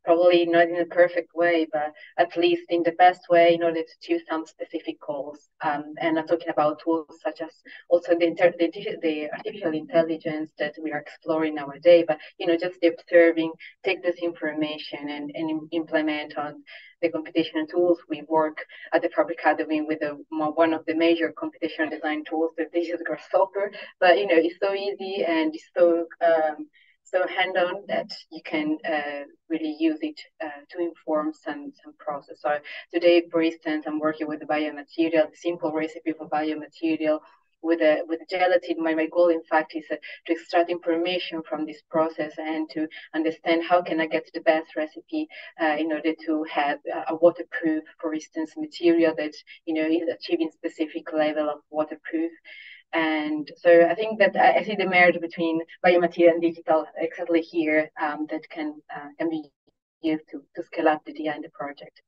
Speaker 4: Probably not in a perfect way, but at least in the best way in order to achieve some specific goals. And I'm talking about tools such as also the artificial intelligence that we are exploring nowadays, but just the observing, take this information and implement on the computational tools. We work at the Fabric Academy with one of the major computational design tools, this is Grasshopper, but it's so easy and it's so hand-on that you can really use it to inform some process. So today, for instance, I'm working with a biomaterial, the simple recipe for biomaterial with gelatin. My goal, in fact, is to extract information from this process and to understand how can I get the best recipe in order to have a waterproof, for instance, material that is achieving specific level of waterproof. And so I think that I see the marriage between biomaterial and digital exactly here that can be used to scale up the DI in the project.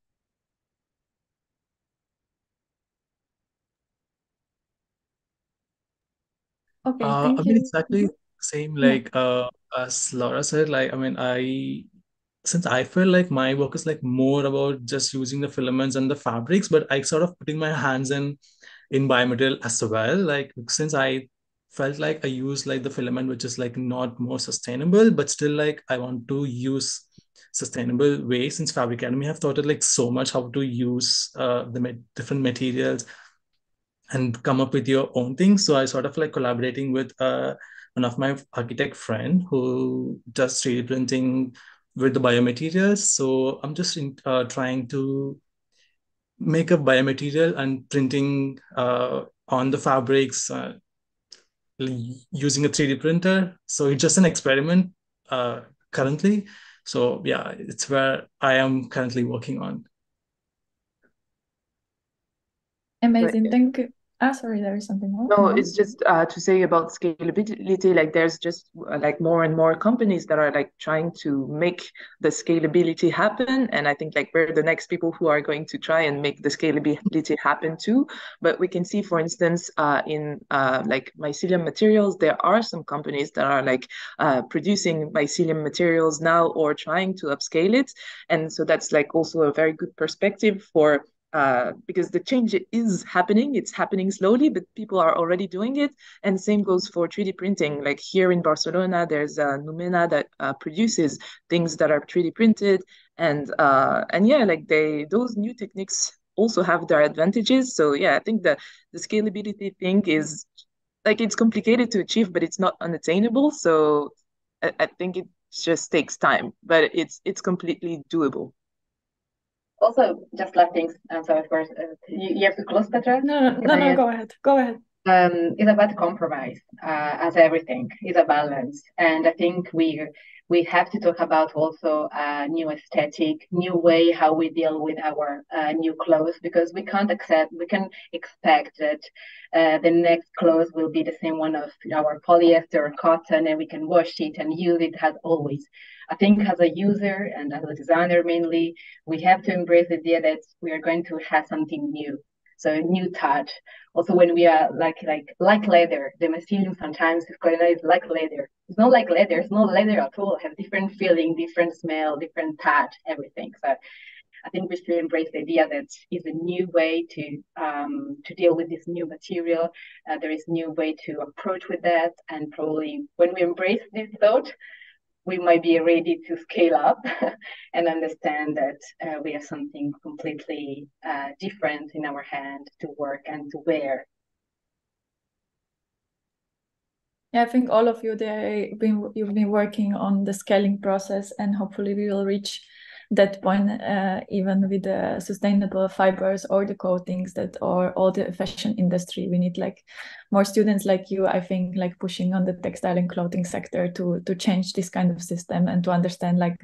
Speaker 2: Okay, thank you.
Speaker 5: Exactly the same, like as Laura said, like since I feel like my work is like more about just using the filaments and the fabrics, but I sort of putting my hands in biomaterial as well. Like since I felt like I use like the filament, which is like not more sustainable, but still like I want to use sustainable way. Since Fabric Academy have taught it like so much how to use the different materials and come up with your own things. So I sort of like collaborating with one of my architect friend who does 3D printing with the biomaterials. So I'm just trying to make a biomaterial and printing on the fabrics using a 3D printer. So it's just an experiment currently. So yeah, it's where I am currently working on.
Speaker 2: Amazing. Thank you. Sorry, there is something more.
Speaker 6: No, it's just to say about scalability, like there's just like more and more companies that are like trying to make the scalability happen. And I think like we're the next people who are going to try and make the scalability happen too. But we can see, for instance, in like mycelium materials, there are some companies that are like producing mycelium materials now or trying to upscale it. And so that's like also a very good perspective for because the change is happening. It's happening slowly, but people are already doing it. And same goes for 3D printing. Like here in Barcelona, there's Numena that produces things that are 3D printed. And yeah, like those new techniques also have their advantages. So yeah, I think the scalability thing is like it's complicated to achieve, but it's not unattainable. So I think it just takes time, but it's completely doable.
Speaker 4: Also, just last things. So of course, you have to close, Petra.
Speaker 2: No, go ahead. Go ahead.
Speaker 4: It's about compromise, as everything is a balance, and I think we have to talk about also a new aesthetic, new way how we deal with our new clothes, because we can expect that the next clothes will be the same one of our polyester or cotton, and we can wash it and use it as always. I think as a user and as a designer mainly, we have to embrace the idea that we are going to have something new. So a new touch. Also, when we are like leather, the mycelium sometimes is like leather. It's not like leather. It's not leather at all. It has different feeling, different smell, different touch, everything. So I think we should embrace the idea that it's a new way to deal with this new material. There is new way to approach with that, and probably when we embrace this thought, we might be ready to scale up and understand that we have something completely different in our hand to work and to wear.
Speaker 2: Yeah, I think all of you you've been working on the scaling process, and hopefully we will reach that point even with the sustainable fibers or the coatings that or all the fashion industry. We need like more students like you, I think, like pushing on the textile and clothing sector to change this kind of system and to understand like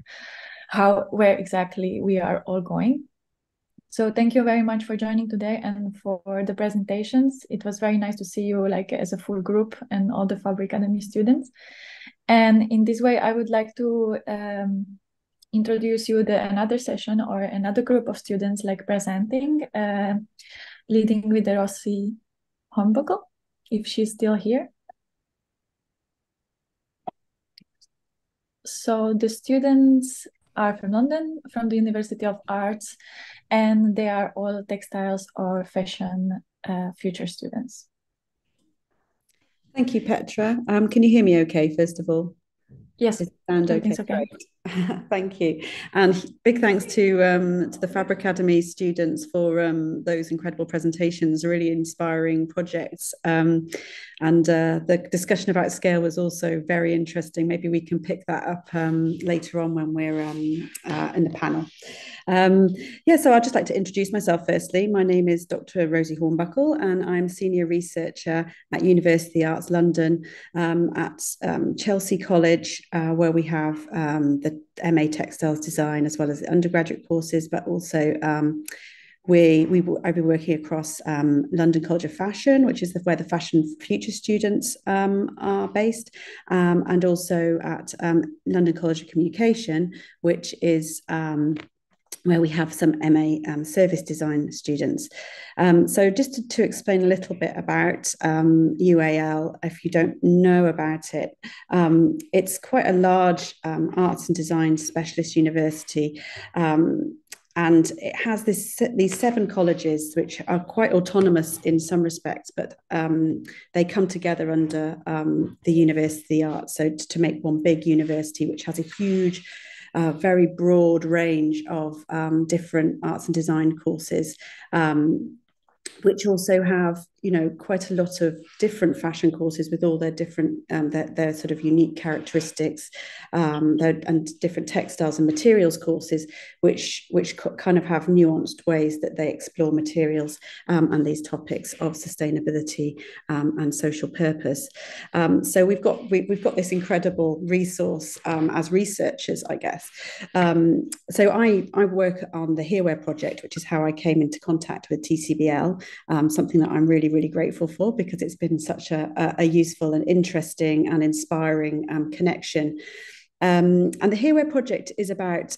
Speaker 2: where exactly we are all going. So thank you very much for joining today and for the presentations. It was very nice to see you like as a full group and all the Fabric Academy students. And in this way, I would like to introduce you another session or another group of students like presenting, leading with the Rossi Hornbuckle, if she's still here. So the students are from London, from the University of Arts, and they are all textiles or fashion future students.
Speaker 8: Thank you, Petra. Can you hear me okay, first of all?
Speaker 2: Yes,
Speaker 8: okay. Thank you, and big thanks to the Fabric Academy students for those incredible presentations, really inspiring projects, and the discussion about scale was also very interesting. Maybe we can pick that up later on when we're in the panel. So I'd just like to introduce myself firstly. My name is Dr. Rosie Hornbuckle, and I'm Senior Researcher at University Arts London at Chelsea College, where we have the MA Textiles Design as well as the undergraduate courses, but also I've been working across London College of Fashion, which is where the Fashion Future students are based, and also at London College of Communication, which is where we have some MA service design students. So just to explain a little bit about UAL, if you don't know about it, it's quite a large arts and design specialist university. and it has these 7 colleges, which are quite autonomous in some respects, but they come together under the University of the Arts, so to make one big university, which has a huge, very broad range of different arts and design courses, which also have, quite a lot of different fashion courses with all their different, their sort of unique characteristics, and different textiles and materials courses, which kind of have nuanced ways that they explore materials and these topics of sustainability and social purpose. So we've got this incredible resource as researchers, I guess. So I work on the Hereware project, which is how I came into contact with TCBL, something that I'm really grateful for, because it's been such a useful and interesting and inspiring connection. And the Hereware project is about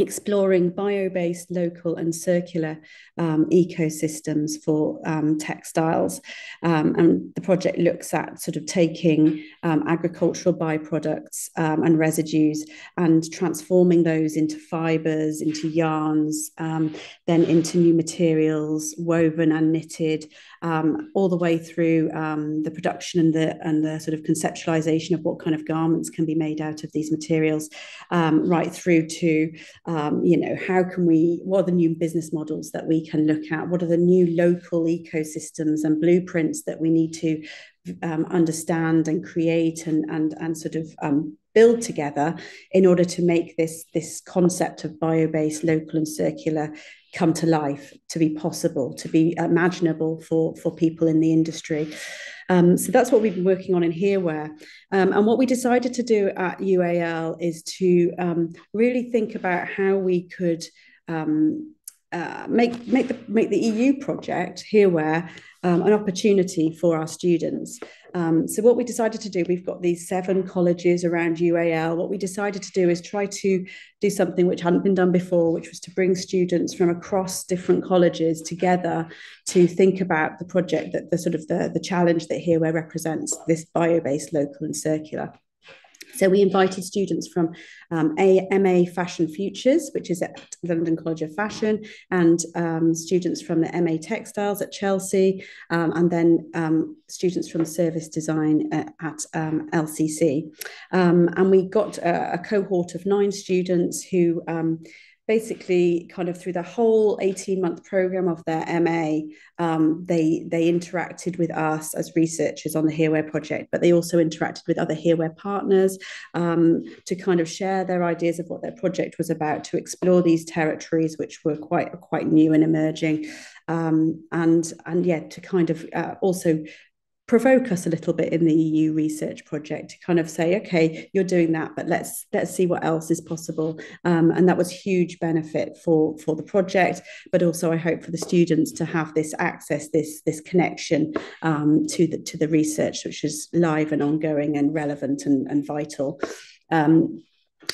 Speaker 8: exploring bio-based, local and circular ecosystems for textiles. And the project looks at sort of taking agricultural byproducts and residues and transforming those into fibres, into yarns, then into new materials, woven and knitted, all the way through the production and the sort of conceptualization of what kind of garments can be made out of these materials, right through to what are the new business models that we can look at? What are the new local ecosystems and blueprints that we need to understand and create and sort of build together in order to make this concept of bio-based, local and circular come to life, to be possible, to be imaginable for people in the industry. So that's what we've been working on in Hereware. And what we decided to do at UAL is to really think about how we could make the EU project, Hereware, an opportunity for our students. So what we decided to do, we've got these 7 colleges around UAL. What we decided to do is try to do something which hadn't been done before, which was to bring students from across different colleges together to think about the project, that the challenge that Hereware represents, this bio-based, local and circular. So we invited students from MA Fashion Futures, which is at London College of Fashion, and students from the MA Textiles at Chelsea, and then students from Service Design at LCC. And we got a cohort of 9 students who basically kind of through the whole 18-month program of their MA, they interacted with us as researchers on the Hereware project, but they also interacted with other Hereware partners to kind of share their ideas of what their project was about, to explore these territories which were quite new and emerging, and yet to kind of also provoke us a little bit in the EU research project, to kind of say, okay, you're doing that, but let's see what else is possible. And that was huge benefit for the project, but also I hope for the students to have this access, this connection to the research, which is live and ongoing and relevant and vital.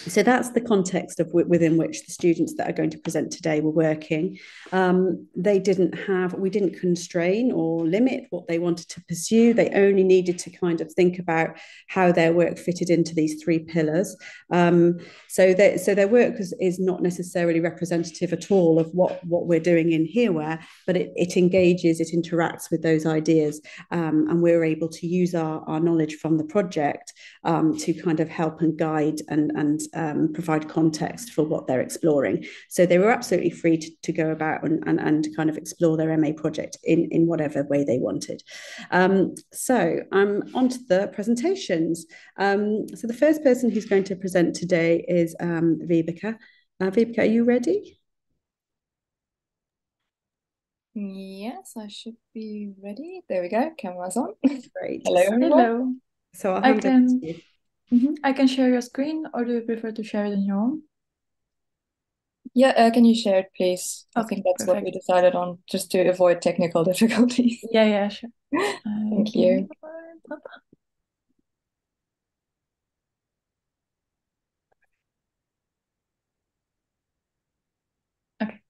Speaker 8: So that's the context within which the students that are going to present today were working. We didn't constrain or limit what they wanted to pursue. They only needed to kind of think about how their work fitted into these 3 pillars. So their work is not necessarily representative at all of what we're doing in Hereware, but it engages, it interacts with those ideas, and we're able to use our knowledge from the project to kind of help and guide and provide context for what they're exploring. So they were absolutely free to go about and kind of explore their MA project in whatever way they wanted. So I'm on to the presentations. So the first person who's going to present today is Vibeke. Vibeke, are you ready?
Speaker 9: Yes, I should be ready. There we go. Camera's on.
Speaker 8: Great.
Speaker 9: Hello, everyone.
Speaker 2: Hello.
Speaker 8: So I'll hand over to you.
Speaker 2: I can share your screen, or do you prefer to share it on your own?
Speaker 9: Yeah, can you share it, please?
Speaker 2: Okay,
Speaker 9: I think that's
Speaker 2: perfect.
Speaker 9: what we decided on, just to avoid technical difficulties.
Speaker 2: Yeah, sure.
Speaker 9: Thank you.
Speaker 2: Okay.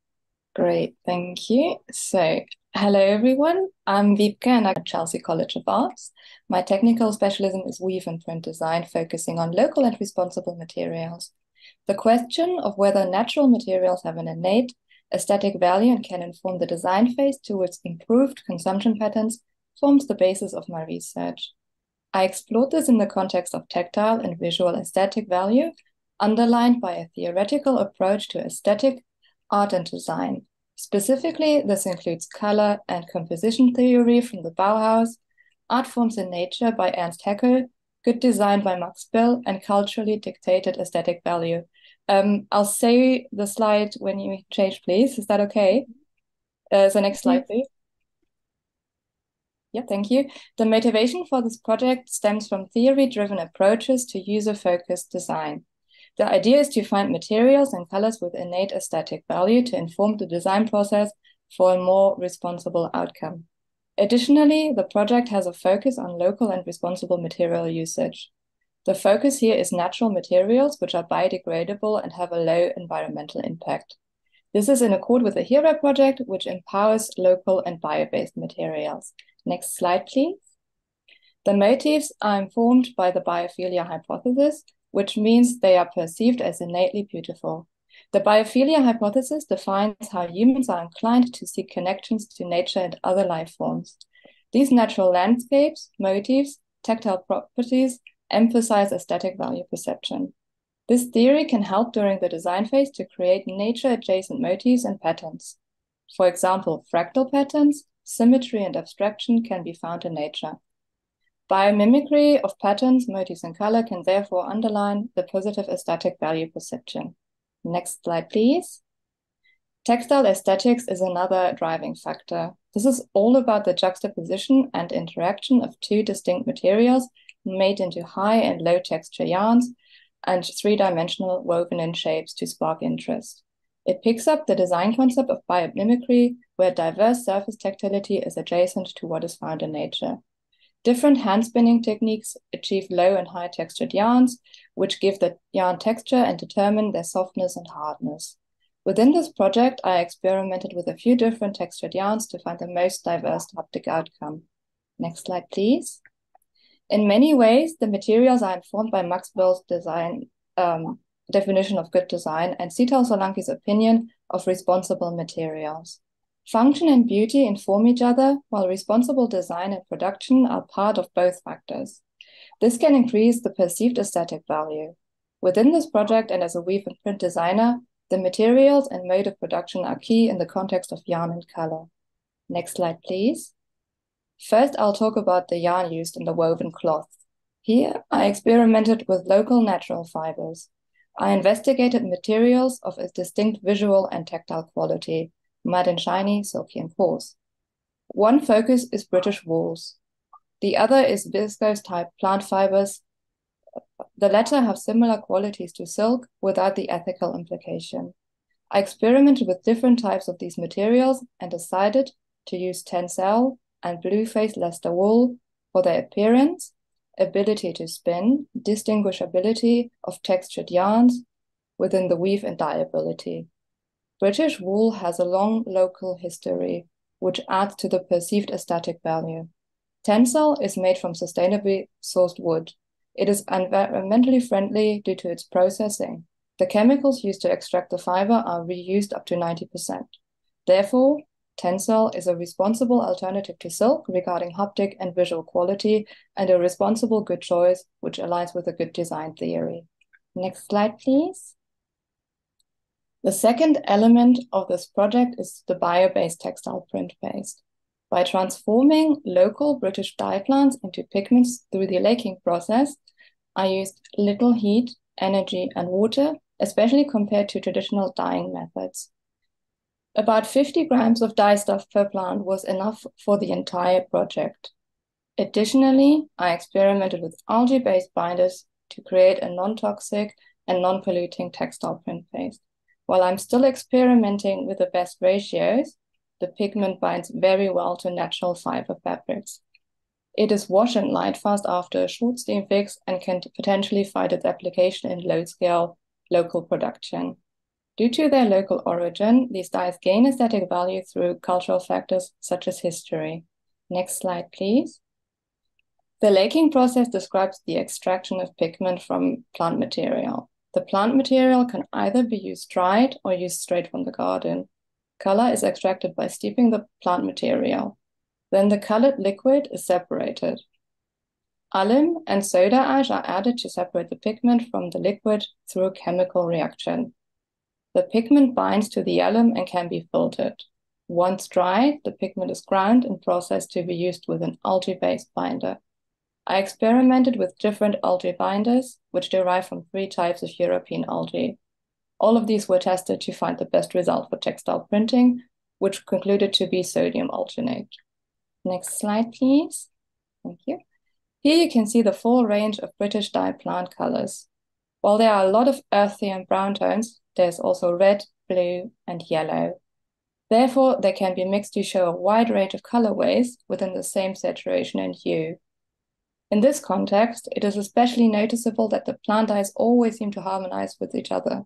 Speaker 9: Great, thank you. So, hello everyone. I'm Vibeke and I'm at Chelsea College of Arts. My technical specialism is weave and print design, focusing on local and responsible materials. The question of whether natural materials have an innate aesthetic value and can inform the design phase towards improved consumption patterns forms the basis of my research. I explored this in the context of tactile and visual aesthetic value, underlined by a theoretical approach to aesthetic art and design. Specifically, this includes color and composition theory from the Bauhaus, art forms in nature by Ernst Haeckel, good design by Max Bill, and culturally dictated aesthetic value. I'll say the slide when you change, please. Is that okay? So next slide, please. Yeah, thank you. The motivation for this project stems from theory-driven approaches to user-focused design. The idea is to find materials and colors with innate aesthetic value to inform the design process for a more responsible outcome. Additionally, the project has a focus on local and responsible material usage. The focus here is natural materials, which are biodegradable and have a low environmental impact. This is in accord with the HERA project, which empowers local and bio-based materials. Next slide, please. The motifs are informed by the biophilia hypothesis, which means they are perceived as innately beautiful. The biophilia hypothesis defines how humans are inclined to seek connections to nature and other life forms. These natural landscapes, motifs, tactile properties emphasize aesthetic value perception. This theory can help during the design phase to create nature-adjacent motifs and patterns. For example, fractal patterns, symmetry, and abstraction can be found in nature. Biomimicry of patterns, motifs, and color can therefore underline the positive aesthetic value perception. Next slide, please. Textile aesthetics is another driving factor. This is all about the juxtaposition and interaction of two distinct materials made into high and low texture yarns and three-dimensional woven-in shapes to spark interest. It picks up the design concept of biomimicry, where diverse surface tactility is adjacent to what is found in nature. Different hand spinning techniques achieve low and high textured yarns, which give the yarn texture and determine their softness and hardness. Within this project, I experimented with a few different textured yarns to find the most diverse haptic outcome. Next slide, please. In many ways, the materials are informed by Max Bill's design definition of good design and Sital Solanki's opinion of responsible materials. Function and beauty inform each other, while responsible design and production are part of both factors. This can increase the perceived aesthetic value. Within this project and as a weave and print designer, the materials and mode of production are key in the context of yarn and color. Next slide, please. First, I'll talk about the yarn used in the woven cloth. Here, I experimented with local natural fibers. I investigated materials of a distinct visual and tactile quality, mud and shiny, silky and coarse. One focus is British wools. The other is viscose-type plant fibers. The latter have similar qualities to silk without the ethical implication. I experimented with different types of these materials and decided to use tencel and blue-faced Leicester wool for their appearance, ability to spin, distinguishability of textured yarns within the weave and dye ability. British wool has a long local history, which adds to the perceived aesthetic value. Tencel is made from sustainably sourced wood. It is environmentally friendly due to its processing. The chemicals used to extract the fiber are reused up to 90%. Therefore, Tencel is a responsible alternative to silk regarding haptic and visual quality and a responsible good choice, which aligns with a good design theory. Next slide, please. The second element of this project is the bio-based textile print paste. By transforming local British dye plants into pigments through the laking process, I used little heat, energy, and water, especially compared to traditional dyeing methods. About 50 grams of dye stuff per plant was enough for the entire project. Additionally, I experimented with algae-based binders to create a non-toxic and non-polluting textile print paste. While I'm still experimenting with the best ratios, the pigment binds very well to natural fiber fabrics. It is wash and light fast after a short steam fix and can potentially find its application in low-scale local production. Due to their local origin, these dyes gain aesthetic value through cultural factors such as history. Next slide, please. The laking process describes the extraction of pigment from plant material. The plant material can either be used dried or used straight from the garden. Color is extracted by steeping the plant material. Then the colored liquid is separated. Alum and soda ash are added to separate the pigment from the liquid through a chemical reaction. The pigment binds to the alum and can be filtered. Once dried, the pigment is ground and processed to be used with an algae-based binder. I experimented with different algae binders, which derive from 3 types of European algae. All of these were tested to find the best result for textile printing, which concluded to be sodium alginate. Next slide, please. Thank you. Here you can see the full range of British dye plant colors. While there are a lot of earthy and brown tones, there's also red, blue, and yellow. Therefore, they can be mixed to show a wide range of colorways within the same saturation and hue. In this context, it is especially noticeable that the plant dyes always seem to harmonize with each other.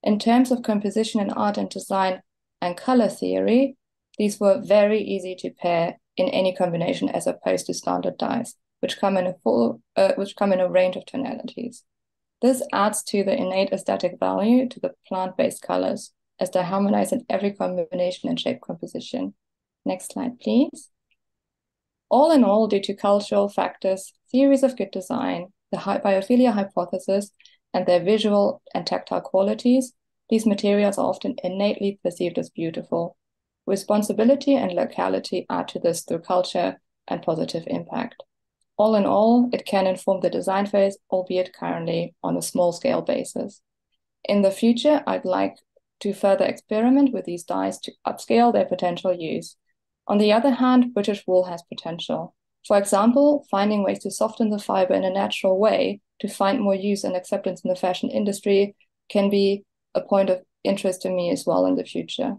Speaker 9: In terms of composition in art and design and color theory, these were very easy to pair in any combination as opposed to standard dyes, which come in a range of tonalities. This adds to the innate aesthetic value to the plant-based colors, as they harmonize in every combination and shape composition. Next slide, please. All in all, due to cultural factors, theories of good design, the biophilia hypothesis, and their visual and tactile qualities, these materials are often innately perceived as beautiful. Responsibility and locality add to this through culture and positive impact. All in all, it can inform the design phase, albeit currently on a small-scale basis. In the future, I'd like to further experiment with these dyes to upscale their potential use. On the other hand, British wool has potential. For example, finding ways to soften the fiber in a natural way to find more use and acceptance in the fashion industry can be a point of interest to me as well in the future.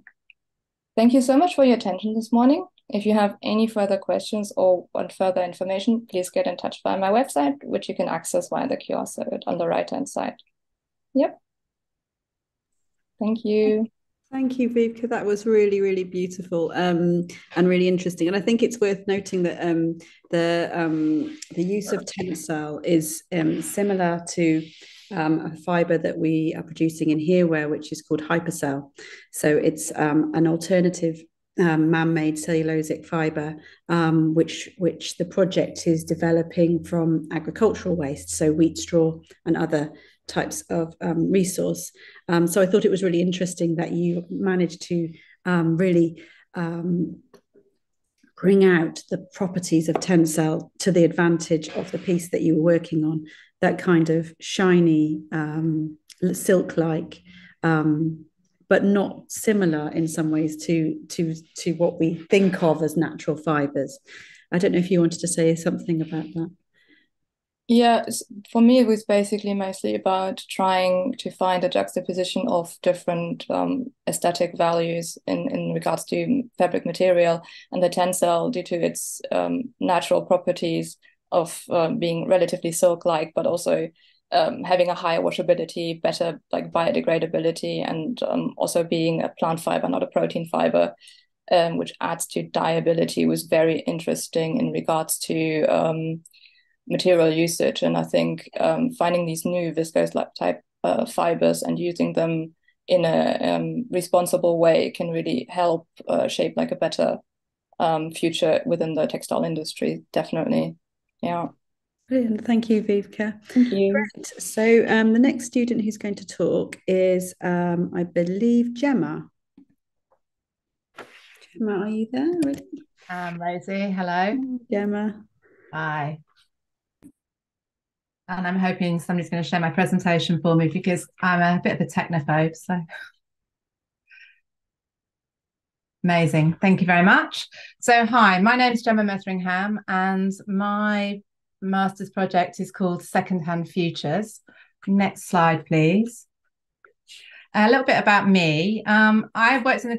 Speaker 9: Thank you so much for your attention this morning. If you have any further questions or want further information, please get in touch via my website, which you can access via the QR code on the right-hand side. Yep. Thank you.
Speaker 8: Thank you, Vivka. That was really, really beautiful and really interesting. And I think it's worth noting that the use of tencel is similar to a fibre that we are producing in Hereware, which is called hypercell. So it's an alternative man-made cellulosic fibre, which the project is developing from agricultural waste, so wheat straw and other types of resource. So I thought it was really interesting that you managed to really bring out the properties of tencel to the advantage of the piece that you were working on, that kind of shiny, silk-like, but not similar in some ways to what we think of as natural fibres. I don't know if you wanted to say something about that.
Speaker 9: Yeah, for me, it was basically mostly about trying to find a juxtaposition of different aesthetic values in regards to fabric material, and the tencel, due to its natural properties of being relatively silk-like, but also having a higher washability, better like biodegradability, and also being a plant fiber, not a protein fiber, which adds to dyeability, was very interesting in regards to material usage. And I think finding these new viscose type fibers and using them in a responsible way can really help shape like a better future within the textile industry, definitely. Yeah.
Speaker 8: Brilliant. Thank you, Vivka.
Speaker 9: Thank you.
Speaker 8: Right. So the next student who's going to talk is, I believe, Gemma. Gemma, are you there already?
Speaker 10: Rosie, hello.
Speaker 8: Gemma.
Speaker 10: Hi. And I'm hoping somebody's going to share my presentation for me because I'm a bit of a technophobe. So amazing. Thank you very much. So hi, my name is Gemma Metheringham and my master's project is called Secondhand Futures. Next slide, please. A little bit about me. I've worked in the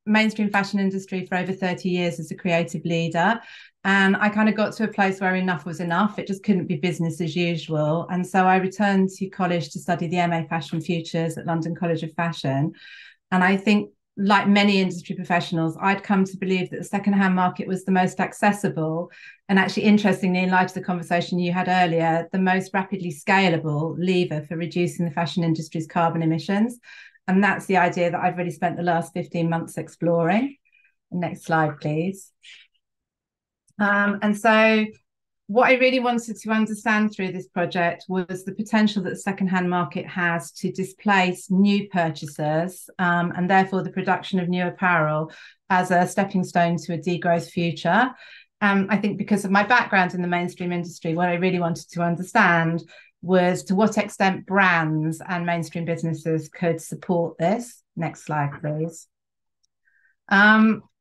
Speaker 10: mainstream fashion industry for over 30 years as a creative leader. And I kind of got to a place where enough was enough. It just couldn't be business as usual. And so I returned to college to study the MA Fashion Futures at London College of Fashion. And I think like many industry professionals, I'd come to believe that the secondhand market was the most accessible and actually, interestingly, in light of the conversation you had earlier, the most rapidly scalable lever for reducing the fashion industry's carbon emissions. And that's the idea that I've really spent the last 15 months exploring. Next slide, please. And so what I really wanted to understand through this project was the potential that the secondhand market has to displace new purchasers, and therefore the production of new apparel as a stepping stone to a degrowth future. I think because of my background in the mainstream industry, what I really wanted to understand was to what extent brands and mainstream businesses could support this. Next slide, please.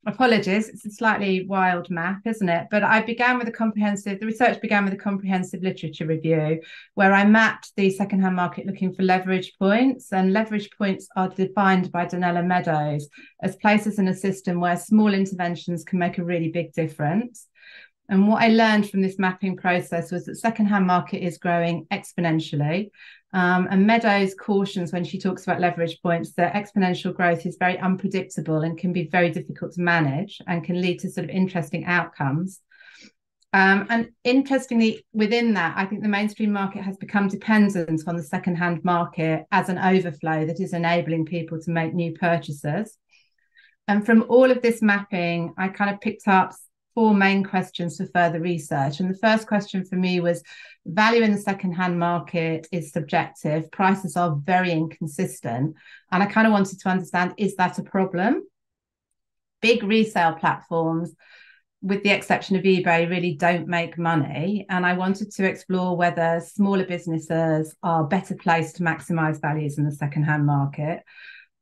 Speaker 10: Apologies, it's a slightly wild map, isn't it? But the research began with a comprehensive literature review where I mapped the secondhand market looking for leverage points, and leverage points are defined by Donella Meadows as places in a system where small interventions can make a really big difference. And what I learned from this mapping process was that secondhand market is growing exponentially. And Meadows cautions when she talks about leverage points that exponential growth is very unpredictable and can be very difficult to manage and can lead to sort of interesting outcomes. And interestingly, within that, I think the mainstream market has become dependent on the secondhand market as an overflow that is enabling people to make new purchases. And from all of this mapping, I kind of picked up 4 main questions for further research. And the first question for me was, value in the secondhand market is subjective. Prices are very inconsistent. And I kind of wanted to understand, is that a problem? Big resale platforms, with the exception of eBay, really don't make money. And I wanted to explore whether smaller businesses are better placed to maximize values in the secondhand market.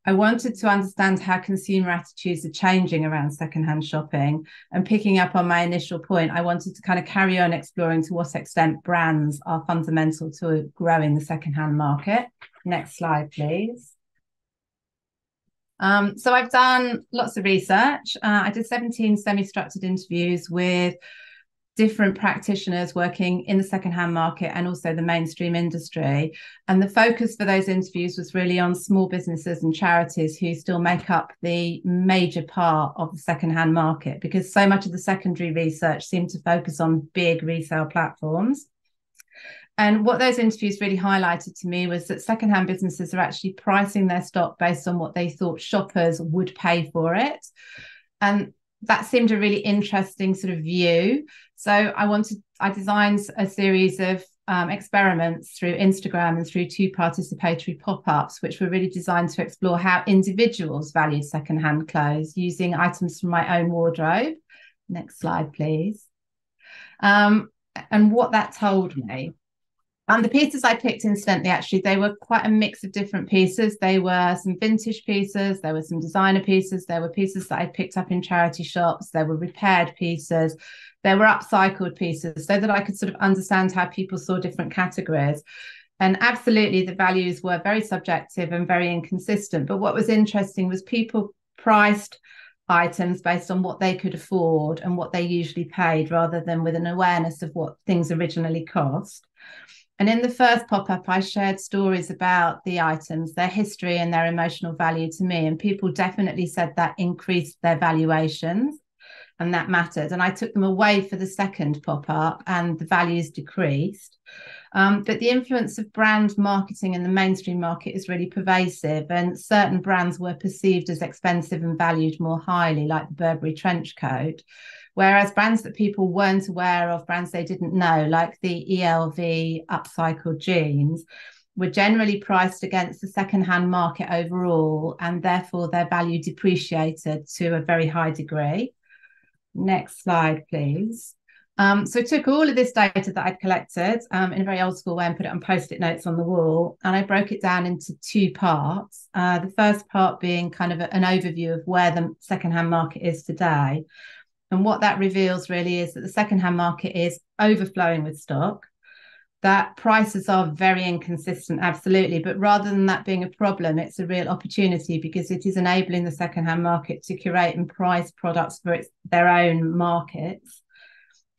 Speaker 10: I wanted to understand how consumer attitudes are changing around secondhand shopping, and picking up on my initial point, I wanted to kind of carry on exploring to what extent brands are fundamental to growing the secondhand market. Next slide, please. So I've done lots of research. I did 17 semi-structured interviews with different practitioners working in the secondhand market and also the mainstream industry. And the focus for those interviews was really on small businesses and charities who still make up the major part of the secondhand market, because so much of the secondary research seemed to focus on big resale platforms. And what those interviews really highlighted to me was that secondhand businesses are actually pricing their stock based on what they thought shoppers would pay for it. And that seemed a really interesting sort of view. So I designed a series of experiments through Instagram and through 2 participatory pop-ups, which were really designed to explore how individuals valued secondhand clothes using items from my own wardrobe. Next slide, please. And what that told me. And the pieces I picked, incidentally, actually, they were quite a mix of different pieces. They were some vintage pieces, there were some designer pieces, there were pieces that I picked up in charity shops, there were repaired pieces, there were upcycled pieces, so that I could sort of understand how people saw different categories. And absolutely, the values were very subjective and very inconsistent. But what was interesting was people priced items based on what they could afford and what they usually paid, rather than with an awareness of what things originally cost. And in the first pop-up, I shared stories about the items, their history and their emotional value to me. And people definitely said that increased their valuations and that mattered. And I took them away for the second pop-up and the values decreased. But the influence of brand marketing in the mainstream market is really pervasive, and certain brands were perceived as expensive and valued more highly, like the Burberry trench coat. Whereas brands that people weren't aware of, brands they didn't know, like the ELV upcycled jeans, were generally priced against the secondhand market overall, and therefore their value depreciated to a very high degree. Next slide, please. So I took all of this data that I'd collected in a very old school way and put it on Post-it notes on the wall, and I broke it down into 2 parts. The first part being kind of an overview of where the secondhand market is today. And what that reveals really is that the secondhand market is overflowing with stock, that prices are very inconsistent, absolutely. But rather than that being a problem, it's a real opportunity, because it is enabling the secondhand market to curate and price products for their own markets.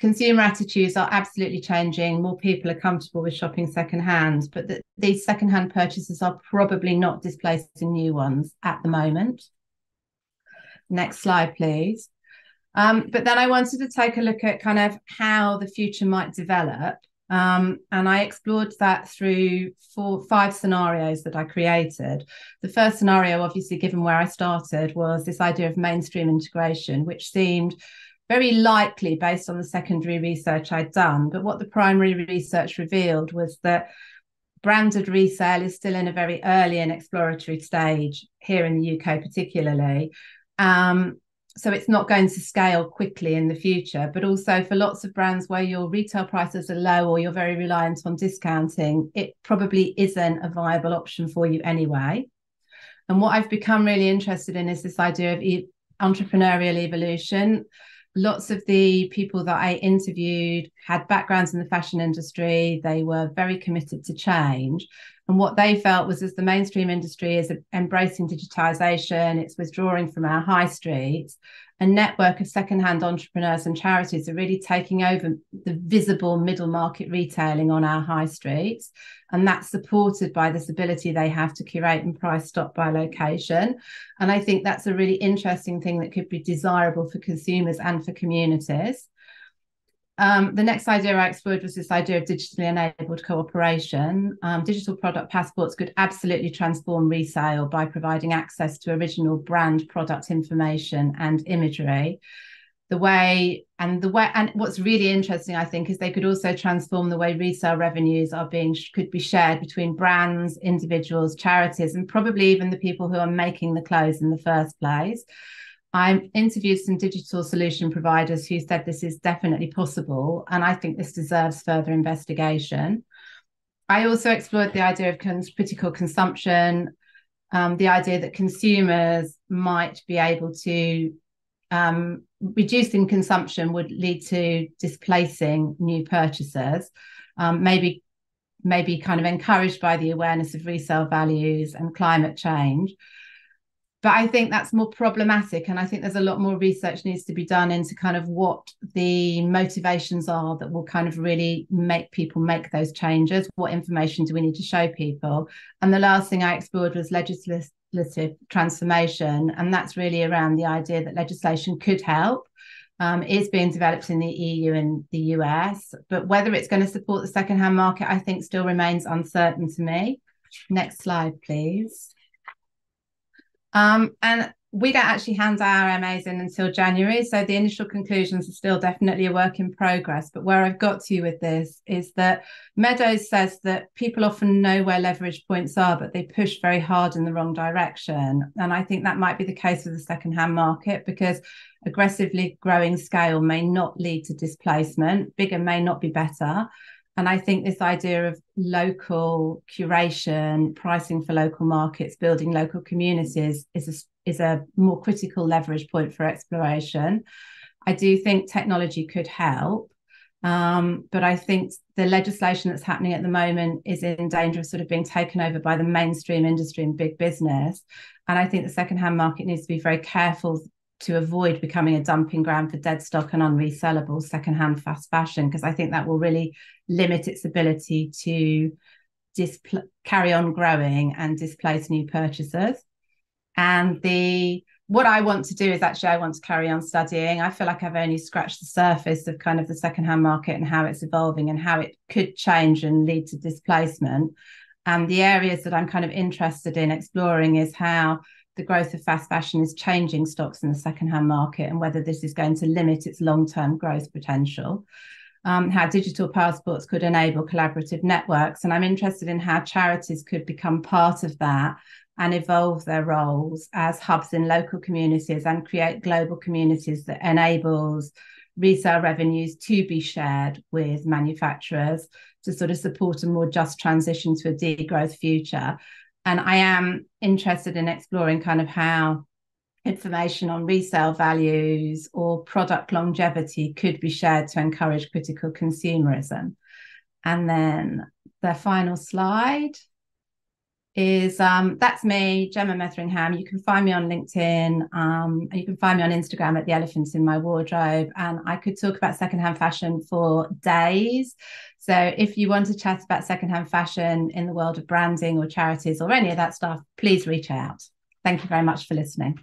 Speaker 10: Consumer attitudes are absolutely changing. More people are comfortable with shopping secondhand, but these secondhand purchases are probably not displacing new ones at the moment. Next slide, please. But then I wanted to take a look at kind of how the future might develop. And I explored that through 5 scenarios that I created. The first scenario, obviously, given where I started, was this idea of mainstream integration, which seemed very likely based on the secondary research I'd done. But what the primary research revealed was that branded resale is still in a very early and exploratory stage here in the UK, particularly. So it's not going to scale quickly in the future, but also for lots of brands where your retail prices are low or you're very reliant on discounting, it probably isn't a viable option for you anyway. And what I've become really interested in is this idea of entrepreneurial evolution. Lots of the people that I interviewed had backgrounds in the fashion industry. They were very committed to change. And what they felt was, as the mainstream industry is embracing digitization, it's withdrawing from our high streets, a network of secondhand entrepreneurs and charities are really taking over the visible middle market retailing on our high streets. And that's supported by this ability they have to curate and price stock by location. And I think that's a really interesting thing that could be desirable for consumers and for communities. The next idea I explored was this idea of digitally enabled cooperation. Digital product passports could absolutely transform resale by providing access to original brand product information and imagery. And what's really interesting, I think, is they could also transform the way resale revenues could be shared between brands, individuals, charities, and probably even the people who are making the clothes in the first place. I interviewed some digital solution providers who said this is definitely possible, and I think this deserves further investigation. I also explored the idea of critical consumption, the idea that consumers might be able to reducing consumption would lead to displacing new purchasers, maybe kind of encouraged by the awareness of resale values and climate change. But I think that's more problematic. And I think there's a lot more research needs to be done into kind of what the motivations are that will kind of really make people make those changes. What information do we need to show people? And the last thing I explored was legislative transformation. And that's really around the idea that legislation could help. Is being developed in the EU and the US. But whether it's going to support the secondhand market, I think still remains uncertain to me. Next slide, please. And we don't actually hand our MAs in until January, so the initial conclusions are still definitely a work in progress. But where I've got to with this is that Meadows says that people often know where leverage points are, but they push very hard in the wrong direction. And I think that might be the case with the secondhand market, because aggressively growing scale may not lead to displacement, bigger may not be better. And I think this idea of local curation, pricing for local markets, building local communities is a more critical leverage point for exploration. I do think technology could help, but I think the legislation that's happening at the moment is in danger of sort of being taken over by the mainstream industry and big business. And I think the secondhand market needs to be very careful to avoid becoming a dumping ground for dead stock and unresellable secondhand fast fashion, because I think that will really limit its ability to carry on growing and displace new purchasers. And what I want to do is actually I want to carry on studying. I feel like I've only scratched the surface of kind of the secondhand market and how it's evolving and how it could change and lead to displacement. And the areas that I'm kind of interested in exploring is how the growth of fast fashion is changing stocks in the secondhand market and whether this is going to limit its long-term growth potential. How digital passports could enable collaborative networks. And I'm interested in how charities could become part of that and evolve their roles as hubs in local communities and create global communities that enables resale revenues to be shared with manufacturers to sort of support a more just transition to a degrowth future. And I am interested in exploring kind of how information on resale values or product longevity could be shared to encourage critical consumerism. And then the final slide is that's me, Gemma Metheringham. You can find me on LinkedIn. You can find me on Instagram at The Elephants in My Wardrobe. And I could talk about secondhand fashion for days. So if you want to chat about secondhand fashion in the world of branding or charities or any of that stuff, please reach out. Thank you very much for listening.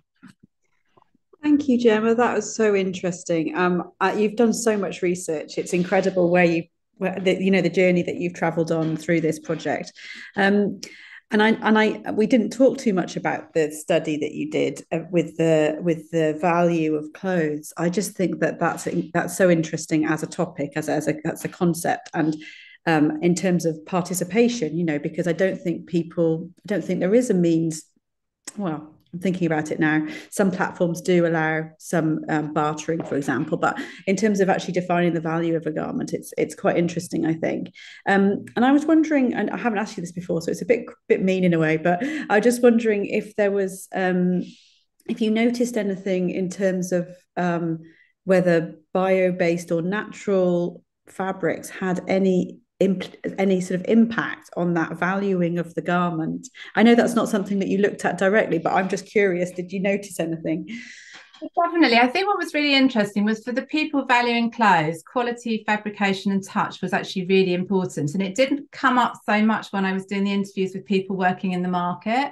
Speaker 8: Thank you, Gemma. That was so interesting. You've done so much research. It's incredible the journey that you've travelled on through this project. We didn't talk too much about the study that you did with the value of clothes. I just think that's so interesting as a topic, as a concept, and in terms of participation, because I don't think there is a means. Well, I'm thinking about it now. Some platforms do allow some bartering, for example, but in terms of actually defining the value of a garment, it's quite interesting, I think. And I was wondering, and I haven't asked you this before, so it's a bit mean in a way, but I was just wondering if there was, if you noticed anything in terms of whether bio-based or natural fabrics had any sort of impact on that valuing of the garment. I know that's not something that you looked at directly, but I'm just curious, did you notice anything?
Speaker 10: Definitely. I think what was really interesting was for the people valuing clothes, quality, fabrication and touch was actually really important. And it didn't come up so much when I was doing the interviews with people working in the market.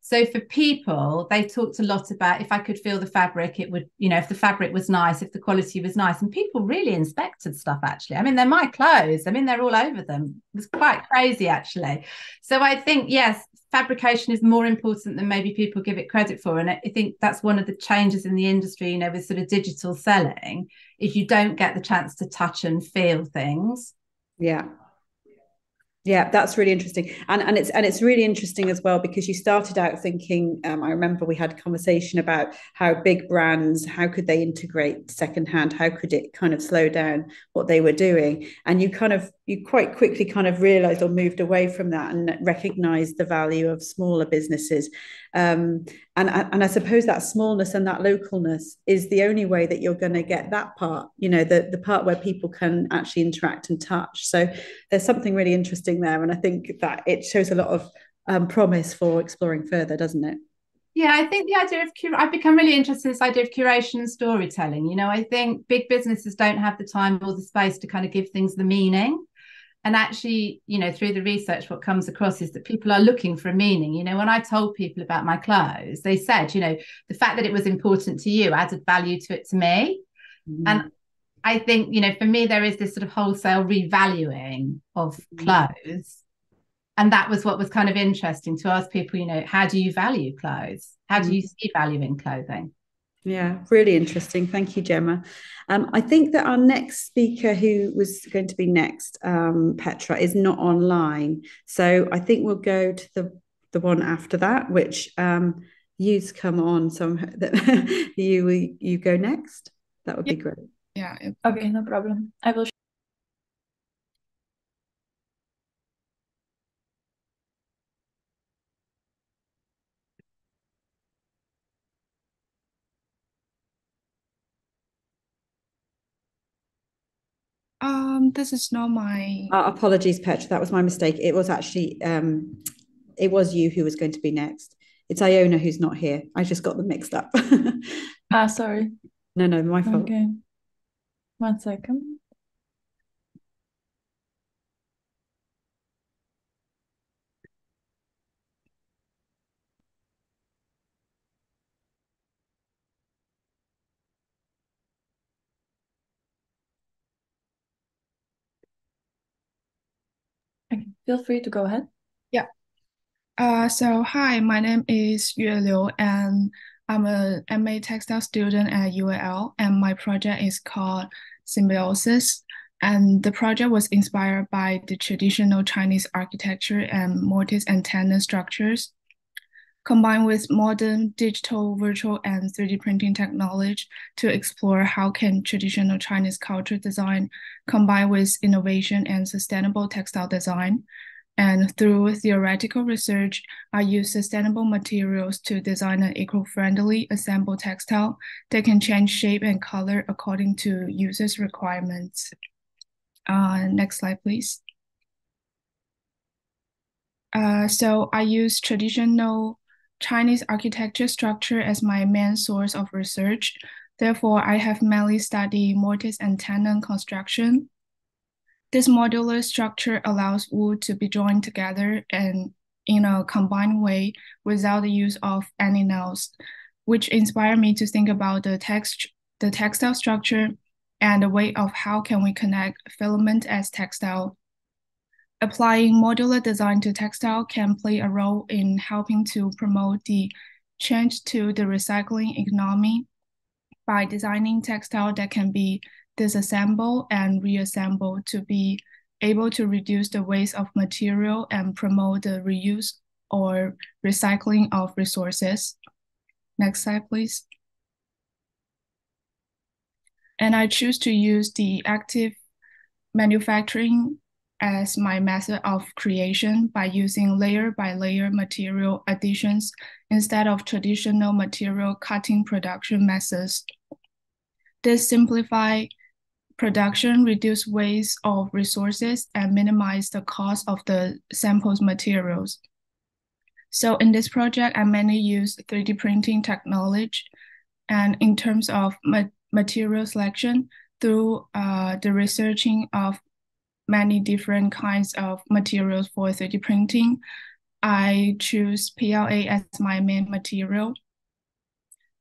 Speaker 10: So for people, they talked a lot about if I could feel the fabric, it would, if the fabric was nice, if the quality was nice. And people really inspected stuff, actually. I mean, they're my clothes. I mean, they're all over them. It was quite crazy, actually. So I think, yes, fabrication is more important than maybe people give it credit for. And I think that's one of the changes in the industry, with sort of digital selling, is you don't get the chance to touch and feel things.
Speaker 8: Yeah, that's really interesting, and it's really interesting as well because you started out thinking. I remember we had a conversation about how big brands, how could they integrate secondhand, how could it kind of slow down what they were doing, and you quite quickly kind of realized or moved away from that and recognized the value of smaller businesses. And I suppose that smallness and that localness is the only way that you're going to get that part, the part where people can actually interact and touch. So there's something really interesting there. And I think that it shows a lot of promise for exploring further, doesn't it?
Speaker 10: Yeah, I think the idea of I've become really interested in this idea of curation and storytelling. I think big businesses don't have the time or the space to kind of give things the meaning. And actually, through the research, what comes across is that people are looking for a meaning. When I told people about my clothes, they said, the fact that it was important to you added value to it to me. Mm. And I think, for me, there is this sort of wholesale revaluing of clothes. And that was what was kind of interesting to ask people, how do you value clothes? How do you see value in clothing?
Speaker 8: Yeah, really interesting. Thank you, Gemma. I think that our next speaker who was going to be next, Petra, is not online. So I think we'll go to the one after that, which you's come on. So you go next. That would be great.
Speaker 2: Yeah. Okay, no problem. I will.
Speaker 11: This is not my.
Speaker 8: Apologies, Petra. That was my mistake. It was actually, it was you who was going to be next. It's Iona who's not here. I just got them mixed up.
Speaker 2: Sorry.
Speaker 8: No, my fault.
Speaker 2: Okay. 1 second. Okay, feel free to go ahead.
Speaker 11: Yeah. So hi, my name is Yue Liu, and I'm a MA textile student at UAL, and my project is called Symbiosis. And the project was inspired by the traditional Chinese architecture and mortise and tenon structures, combined with modern digital, virtual, and 3D printing technology to explore how can traditional Chinese culture design combine with innovation and sustainable textile design. And through theoretical research, I use sustainable materials to design an eco-friendly assembled textile that can change shape and color according to users' requirements. Next slide, please. So I use traditional Chinese architecture structure as my main source of research. Therefore, I have mainly studied mortise and tenon construction. This modular structure allows wood to be joined together and in a combined way without the use of any nails. which inspired me to think about the textile structure and the way of how can we connect filament as textile. Applying modular design to textile can play a role in helping to promote the change to the recycling economy by designing textile that can be disassembled and reassembled to be able to reduce the waste of material and promote the reuse or recycling of resources. Next slide, please. And I choose to use the active manufacturing as my method of creation by using layer by layer material additions instead of traditional material cutting production methods. This simplifies production, reduce waste of resources, and minimize the cost of the samples materials. So in this project, I mainly use 3D printing technology. And in terms of material selection, through the researching of many different kinds of materials for 3D printing, I choose PLA as my main material.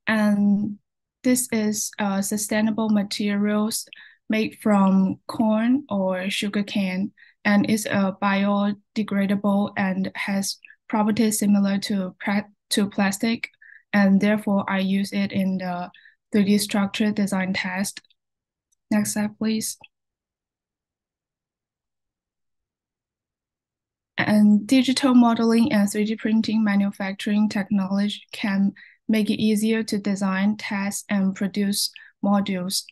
Speaker 11: And this is sustainable materials made from corn or sugarcane, and is biodegradable and has properties similar to plastic, and therefore I use it in the 3D structure design test. Next slide, please. And digital modeling and 3D printing manufacturing technology can make it easier to design, test, and produce modules.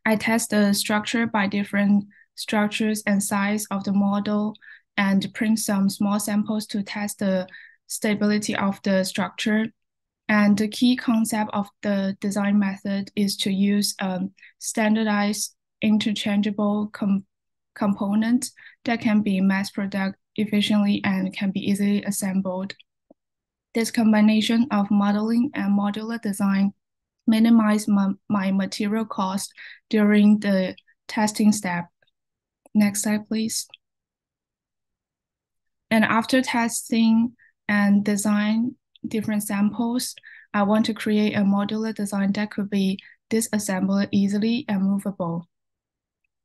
Speaker 11: I test the structure by different structures and size of the model and print some small samples to test the stability of the structure. And the key concept of the design method is to use standardized interchangeable components that can be mass produced efficiently and can be easily assembled. This combination of modeling and modular design minimize my material cost during the testing step. Next slide, please. And after testing and design different samples, I want to create a modular design that could be disassembled easily and movable.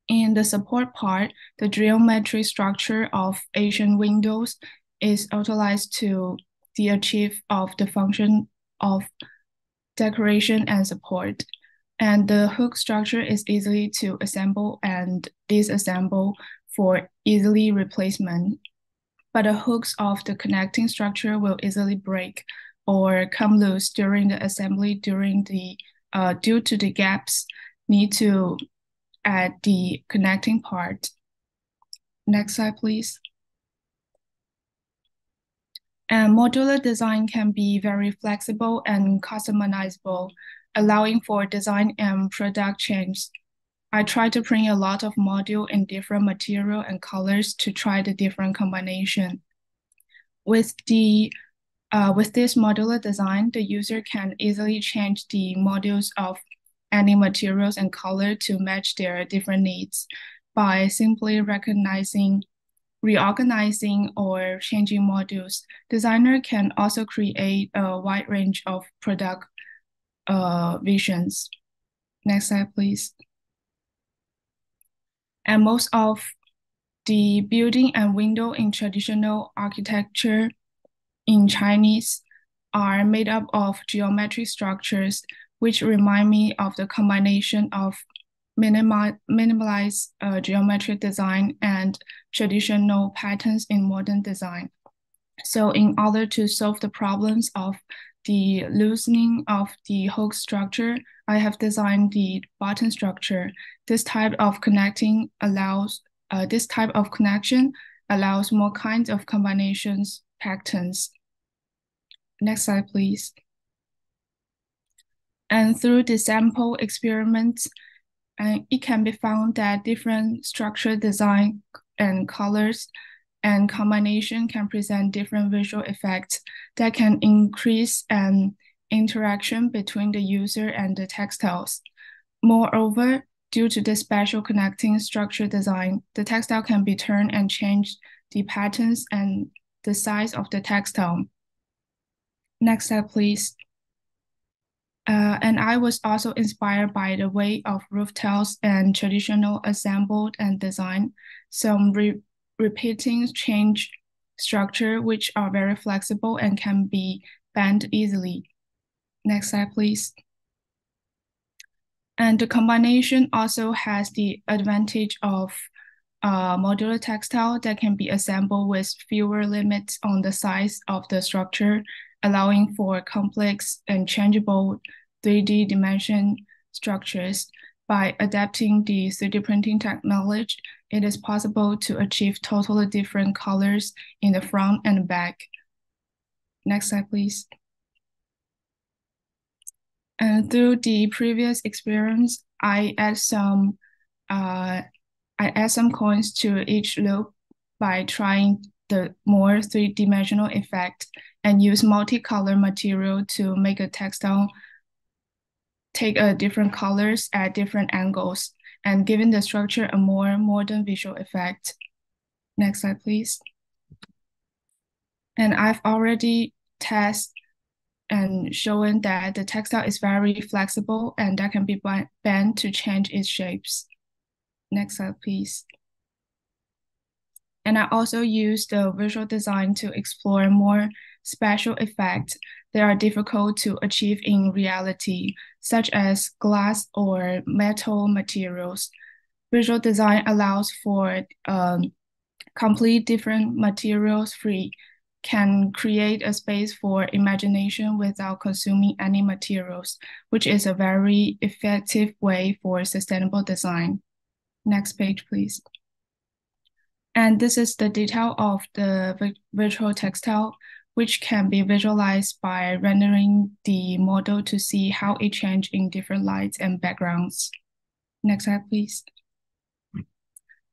Speaker 11: In the support part, the geometry structure of Asian windows is utilized to the achieve of the function of decoration and support. And the hook structure is easily to assemble and disassemble for easily replacement. But the hooks of the connecting structure will easily break or come loose during the assembly due to the gaps need to add the connecting part. Next slide, please. And modular design can be very flexible and customizable, allowing for design and product change. I try to print a lot of module in different material and colors to try the different combination. With this modular design, the user can easily change the modules of any materials and color to match their different needs by simply reorganizing or changing modules. Designer can also create a wide range of product visions. Next slide, please. And most of the building and window in traditional architecture in Chinese are made up of geometric structures, which remind me of the combination of minimalized geometric design and traditional patterns in modern design. So in order to solve the problems of the loosening of the hook structure, I have designed the button structure. This type of connection allows more kinds of combinations patterns. Next slide, please. And through the sample experiments, it can be found that different structure design and colors and combination can present different visual effects that can increase an interaction between the user and the textiles. Moreover, due to the special connecting structure design, the textile can be turned and changed the patterns and the size of the textile. Next slide, please. And I was also inspired by the way of roof tiles and traditional assembled and design, some repeating change structure, which are very flexible and can be bent easily. Next slide, please. And the combination also has the advantage of modular textile that can be assembled with fewer limits on the size of the structure, allowing for complex and changeable 3D dimension structures. By adapting the 3D printing technology, it is possible to achieve totally different colors in the front and back. Next slide, please. And through the previous experience, I add some coins to each loop by trying the more three-dimensional effect and use multicolor material to make a textile take different colors at different angles and giving the structure a more modern visual effect. Next slide, please. And I've already tested and shown that the textile is very flexible and that can be bent to change its shapes. Next slide, please. And I also use the visual design to explore more special effects that are difficult to achieve in reality, such as glass or metal materials. Visual design allows for complete different materials free, can create a space for imagination without consuming any materials, which is a very effective way for sustainable design. Next page, please. And this is the detail of the virtual textile, which can be visualized by rendering the model to see how it changes in different lights and backgrounds. Next slide, please.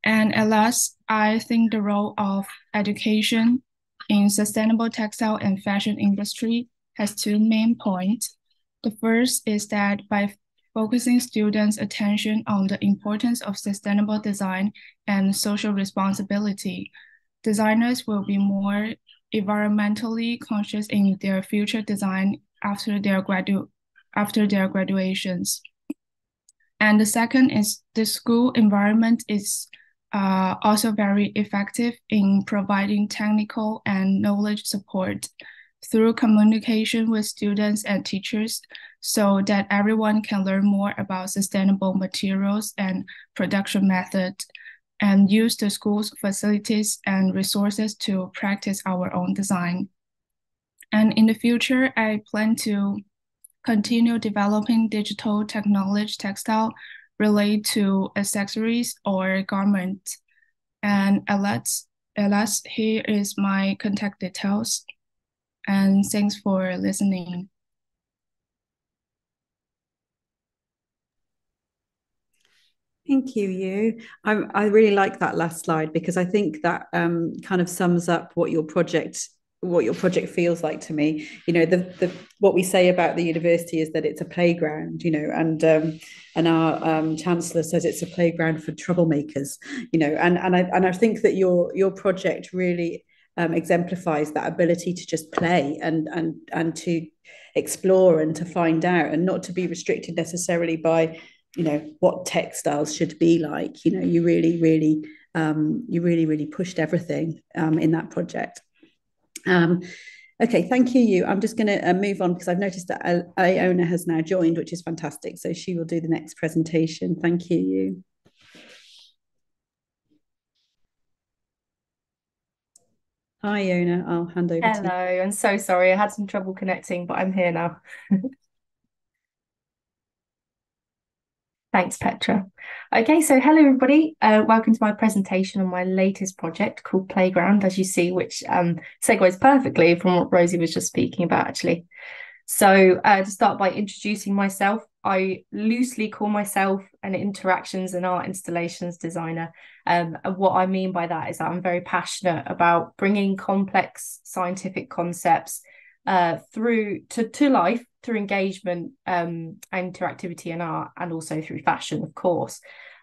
Speaker 11: And at last, I think the role of education in sustainable textile and fashion industry has two main points. The first is that by focusing students' attention on the importance of sustainable design and social responsibility, designers will be more environmentally conscious in their future design after their graduations. And the second is the school environment is also very effective in providing technical and knowledge support through communication with students and teachers so that everyone can learn more about sustainable materials and production methods and use the school's facilities and resources to practice our own design. And in the future, I plan to continue developing digital technology textile related to accessories or garments. And alas, here is my contact details. And thanks for listening.
Speaker 8: Thank you, Yu. I really like that last slide because I think that kind of sums up what your project feels like to me. You know, the what we say about the university is that it's a playground, you know, and our chancellor says it's a playground for troublemakers, you know, and I think that your project really exemplifies that ability to just play and to explore and to find out and not to be restricted necessarily by, you know, what textiles should be like. You know, you really pushed everything in that project. Okay, thank you, Yu. I'm just going to move on because I've noticed that Iona has now joined, which is fantastic. So she will do the next presentation. Thank you, Yu. Hi, Iona. I'll hand over to you.
Speaker 12: Hello, I'm so sorry. I had some trouble connecting, but I'm here now. Thanks, Petra. Okay, so hello, everybody. Welcome to my presentation on my latest project called Playground, as you see, which segues perfectly from what Rosie was just speaking about, actually. So to start by introducing myself, I loosely call myself an interactions and art installations designer. And what I mean by that is that I'm very passionate about bringing complex scientific concepts through to life through engagement, interactivity and art, and also through fashion, of course.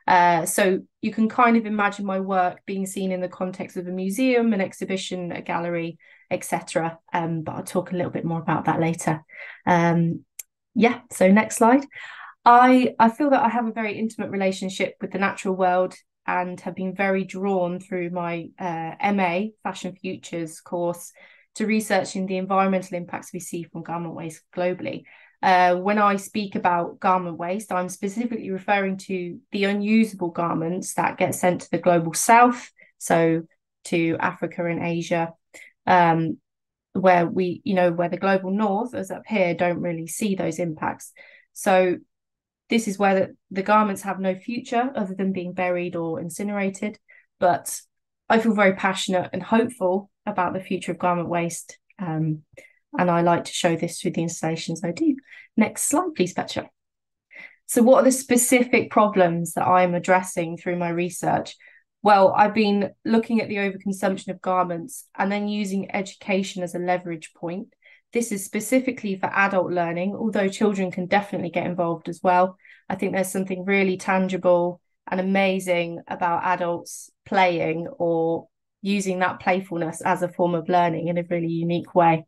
Speaker 12: So you can kind of imagine my work being seen in the context of a museum, an exhibition, a gallery, etc. But I'll talk a little bit more about that later. Yeah, so next slide. I feel that I have a very intimate relationship with the natural world and have been very drawn through my MA Fashion Futures course to researching the environmental impacts we see from garment waste globally. When I speak about garment waste, I'm specifically referring to the unusable garments that get sent to the global south, so to Africa and Asia, where where the global north, as up here, don't really see those impacts. So this is where the garments have no future other than being buried or incinerated. But I feel very passionate and hopeful about the future of garment waste. And I like to show this through the installations I do. Next slide, please, Petra. So what are the specific problems that I'm addressing through my research? Well, I've been looking at the overconsumption of garments and then using education as a leverage point. This is specifically for adult learning, although children can definitely get involved as well. I think there's something really tangible and amazing about adults playing or using that playfulness as a form of learning in a really unique way.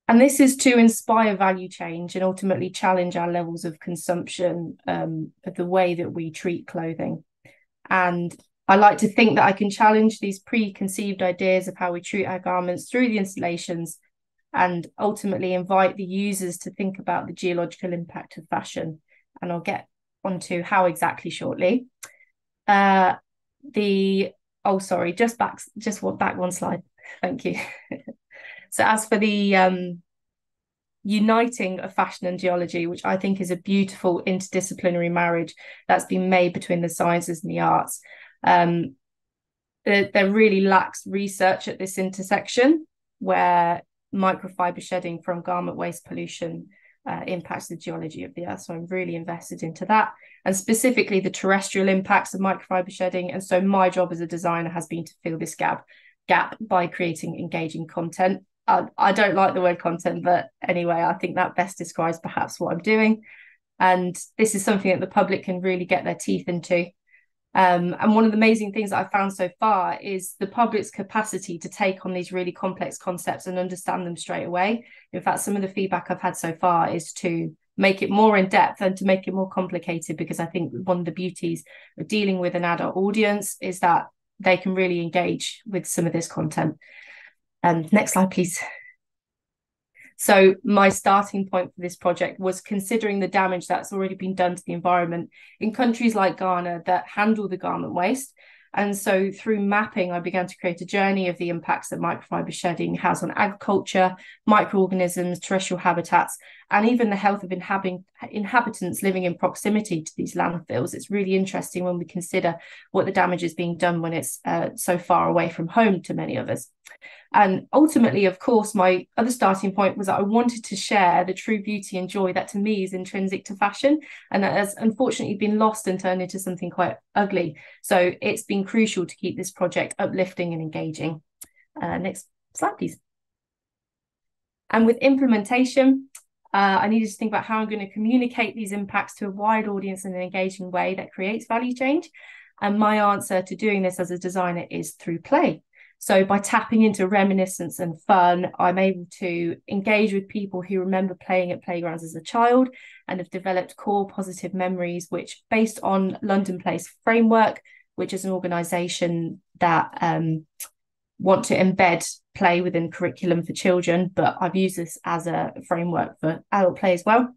Speaker 12: And this is to inspire value change and ultimately challenge our levels of consumption of the way that we treat clothing. And I like to think that I can challenge these preconceived ideas of how we treat our garments through the installations and ultimately invite the users to think about the geological impact of fashion. And I'll get onto how exactly shortly. Just back one slide. Thank you. So as for the uniting of fashion and geology, which I think is a beautiful interdisciplinary marriage that's been made between the sciences and the arts, there really lacks research at this intersection where microfiber shedding from garment waste pollution impacts the geology of the earth. So I'm really invested into that, and specifically the terrestrial impacts of microfiber shedding. And so my job as a designer has been to fill this gap by creating engaging content. I don't like the word content, but anyway, I think that best describes perhaps what I'm doing. And this is something that the public can really get their teeth into. And one of the amazing things that I've found so far is the public's capacity to take on these really complex concepts and understand them straight away. In fact, some of the feedback I've had so far is to make it more in depth and to make it more complicated, because I think one of the beauties of dealing with an adult audience is that they can really engage with some of this content. Next slide, please. So my starting point for this project was considering the damage that's already been done to the environment in countries like Ghana that handle the garment waste. And so through mapping, I began to create a journey of the impacts that microfiber shedding has on agriculture, microorganisms, terrestrial habitats, and even the health of inhabitants living in proximity to these landfills. It's really interesting when we consider what the damage is being done when it's so far away from home to many of us. And ultimately, of course, my other starting point was that I wanted to share the true beauty and joy that to me is intrinsic to fashion, and that has unfortunately been lost and turned into something quite ugly. So it's been crucial to keep this project uplifting and engaging. Next slide, please. And with implementation, I needed to think about how I'm going to communicate these impacts to a wide audience in an engaging way that creates value change. And my answer to doing this as a designer is through play. So by tapping into reminiscence and fun, I'm able to engage with people who remember playing at playgrounds as a child and have developed core positive memories, which, based on London Place Framework, which is an organisation that want to embed play within curriculum for children, but I've used this as a framework for adult play as well.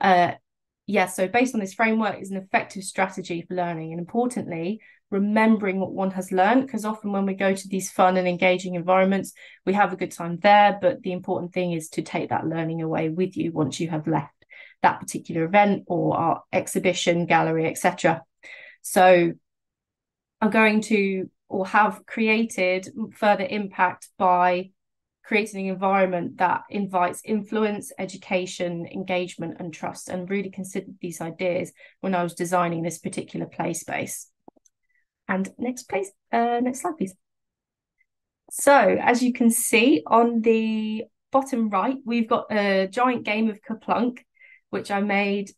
Speaker 12: So based on this framework is an effective strategy for learning, and importantly, remembering what one has learned, because often when we go to these fun and engaging environments, we have a good time there, but the important thing is to take that learning away with you once you have left that particular event or our exhibition, gallery, etc. So I'm going to, or have created, further impact by creating an environment that invites influence, education, engagement, and trust, and really considered these ideas when I was designing this particular play space. And next slide, please. So as you can see on the bottom right, we've got a giant game of Kaplunk, which I made.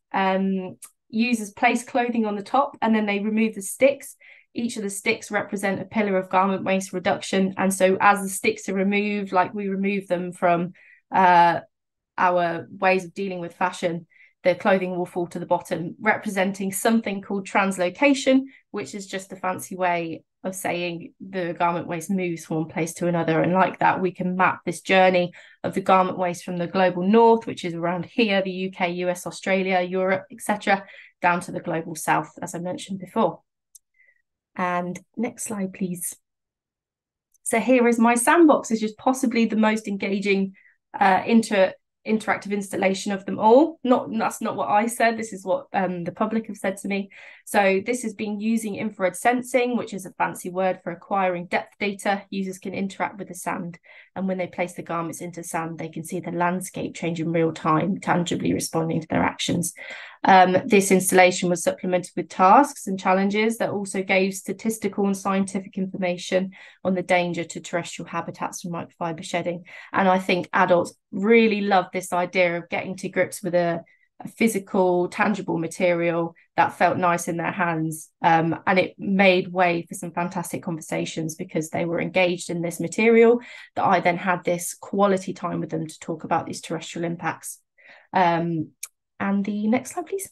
Speaker 12: Users place clothing on the top and then they remove the sticks. Each of the sticks represent a pillar of garment waste reduction. And so as the sticks are removed, like we remove them from our ways of dealing with fashion, the clothing will fall to the bottom, representing something called translocation, which is just a fancy way of saying the garment waste moves from one place to another. And like that, we can map this journey of the garment waste from the global north, which is around here, the UK, US, Australia, Europe, etc., down to the global south, as I mentioned before. And next slide, please. So here is my sandbox. It's just possibly the most engaging interactive installation of them all. That's not what I said. This is what the public have said to me. So this has been using infrared sensing, which is a fancy word for acquiring depth data. Users can interact with the sand, and when they place the garments into sand, they can see the landscape change in real time, tangibly responding to their actions. This installation was supplemented with tasks and challenges that also gave statistical and scientific information on the danger to terrestrial habitats from microfiber shedding. And I think adults really love this idea of getting to grips with a physical, tangible material that felt nice in their hands. And it made way for some fantastic conversations because they were engaged in this material that I then had this quality time with them to talk about these terrestrial impacts. And the next slide, please.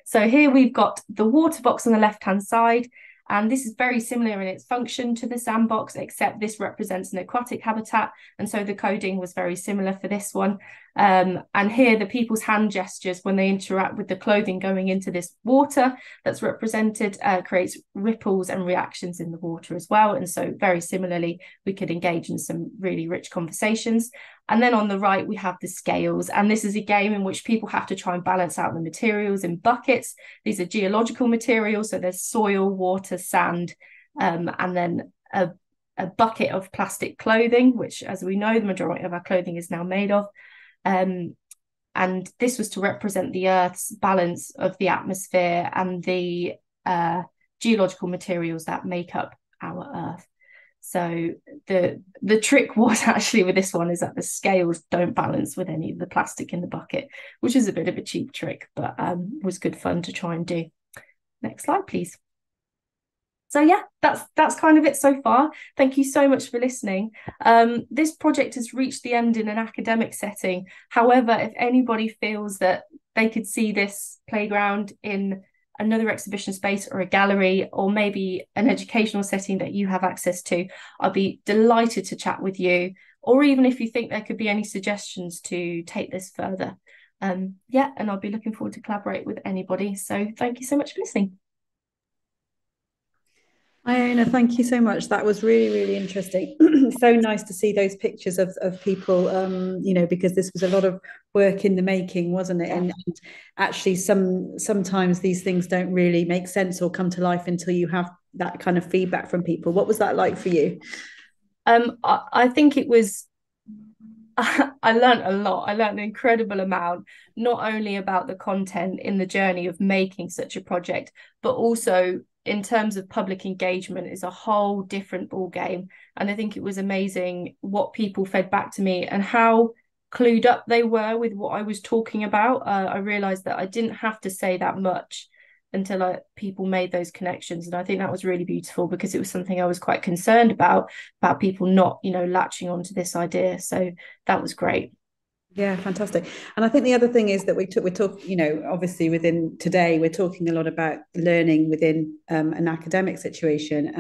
Speaker 12: So here we've got the water box on the left-hand side, and this is very similar in its function to the sandbox, except this represents an aquatic habitat, and so the coding was very similar for this one. And here the people's hand gestures when they interact with the clothing going into this water that's represented creates ripples and reactions in the water as well. And so very similarly, we could engage in some really rich conversations. And then on the right, we have the scales. And this is a game in which people have to try and balance out the materials in buckets. These are geological materials. So there's soil, water, sand, and then a bucket of plastic clothing, which, as we know, the majority of our clothing is now made of. And this was to represent the Earth's balance of the atmosphere and the geological materials that make up our Earth. So the trick was actually with this one is that the scales don't balance with any of the plastic in the bucket, which is a bit of a cheap trick, but was good fun to try and do. Next slide, please. So yeah, that's kind of it so far. Thank you so much for listening. This project has reached the end in an academic setting. However, if anybody feels that they could see this playground in another exhibition space or a gallery, or maybe an educational setting that you have access to, I'll be delighted to chat with you, or even if you think there could be any suggestions to take this further. Yeah, and I'll be looking forward to collaborate with anybody. So thank you so much for listening.
Speaker 8: Iona, thank you so much. That was really, really interesting. So nice to see those pictures of people, you know, because this was a lot of work in the making, wasn't it? And actually sometimes these things don't really make sense or come to life until you have that kind of feedback from people. What was that like for you?
Speaker 12: I think it was, I learned a lot. I learned an incredible amount, not only about the content in the journey of making such a project, but also in terms of public engagement is a whole different ball game. And I think it was amazing what people fed back to me and how clued up they were with what I was talking about. I realized that I didn't have to say that much until people made those connections. And I think that was really beautiful because it was something I was quite concerned about people not, you know, latching onto this idea. So that was great.
Speaker 8: Yeah, fantastic. And I think the other thing is that we talk, you know, obviously within today, we're talking a lot about learning within an academic situation.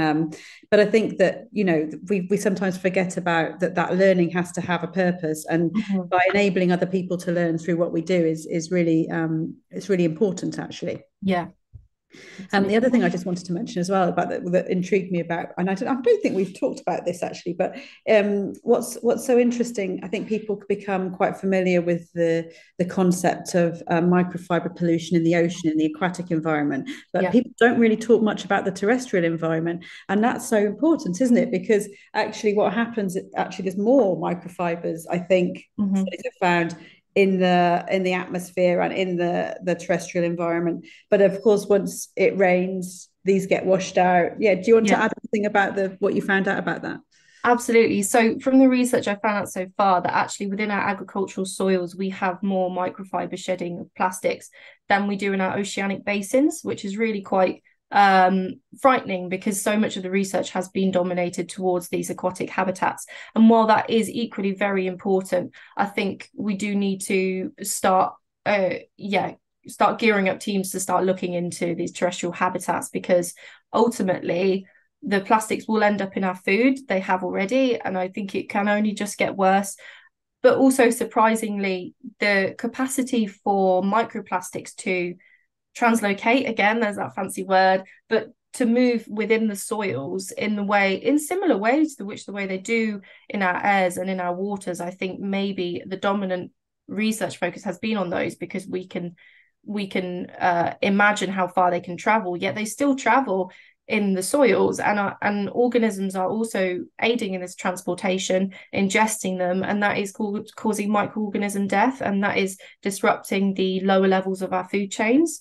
Speaker 8: But I think that, you know, we sometimes forget about that learning has to have a purpose. And by enabling other people to learn through what we do is really, it's really important, actually.
Speaker 12: Yeah.
Speaker 8: And the other thing I just wanted to mention as well about that intrigued me about, and I don't think we've talked about this actually, but what's so interesting, I think people become quite familiar with the concept of microfiber pollution in the ocean, in the aquatic environment, but people don't really talk much about the terrestrial environment, and that's so important, isn't it? Because actually, what happens, actually, there's more microfibers, I think, studies have found in the atmosphere and in the terrestrial environment. But of course, once it rains, these get washed out. Yeah, do you want to add anything about what you found out about that?
Speaker 12: Absolutely. So from the research I found out so far that actually within our agricultural soils, we have more microfiber shedding of plastics than we do in our oceanic basins, which is really quite frightening, because so much of the research has been dominated towards these aquatic habitats. And while that is equally very important, I think we do need to start gearing up teams to start looking into these terrestrial habitats, because ultimately the plastics will end up in our food. They have already, and I think it can only just get worse. But also, surprisingly, the capacity for microplastics to translocate, again, there's that fancy word, but to move within the soils in similar ways to the way they do in our airs and in our waters. I think maybe the dominant research focus has been on those, because we can imagine how far they can travel, yet they still travel in the soils, and organisms are also aiding in this transportation, ingesting them, and that is causing microorganism death, and that is disrupting the lower levels of our food chains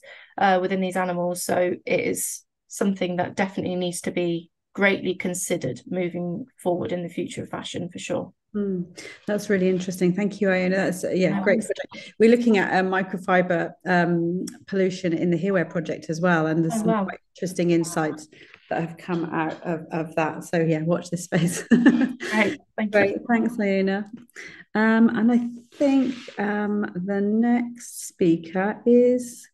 Speaker 12: within these animals. So it is something that definitely needs to be greatly considered moving forward in the future of fashion, for sure.
Speaker 8: That's really interesting. Thank you, Iona. That's great project. We're looking at microfiber pollution in the Hearware project as well, and there's some quite interesting insights that have come out of that. So yeah, watch this space.
Speaker 12: Great,
Speaker 8: great. Thanks, Iona. And I think the next speaker is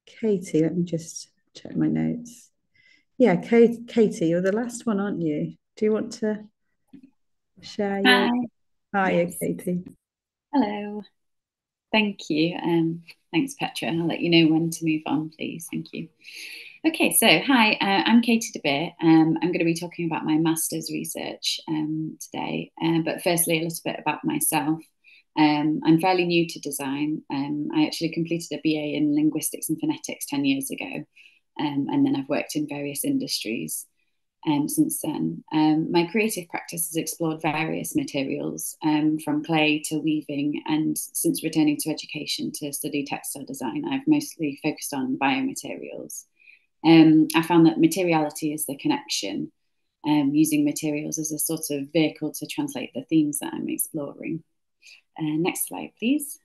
Speaker 8: Katie. Let me just check my notes. Yeah, Katie, you're the last one, aren't you? Do you want to share your... Hi, yes. Katie.
Speaker 13: Hello. Thank you. Thanks, Petra. I'll let you know when to move on, please. Thank you. Okay, so hi, I'm Katie De Beer. I'm going to be talking about my master's research today. But firstly, a little bit about myself. I'm fairly new to design. I actually completed a BA in linguistics and phonetics 10 years ago. And then I've worked in various industries since then. My creative practice has explored various materials, from clay to weaving, and since returning to education to study textile design, I've mostly focused on biomaterials. I found that materiality is the connection, using materials as a sort of vehicle to translate the themes that I'm exploring. Next slide, please.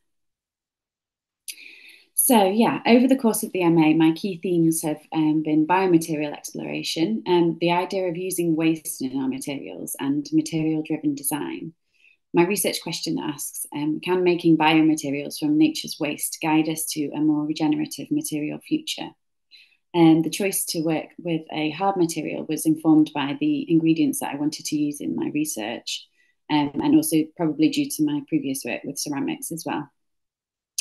Speaker 13: So yeah, over the course of the MA, my key themes have been biomaterial exploration, the idea of using waste in our materials, and material-driven design. My research question asks, can making biomaterials from nature's waste guide us to a more regenerative material future? And the choice to work with a hard material was informed by the ingredients that I wanted to use in my research, and also probably due to my previous work with ceramics as well.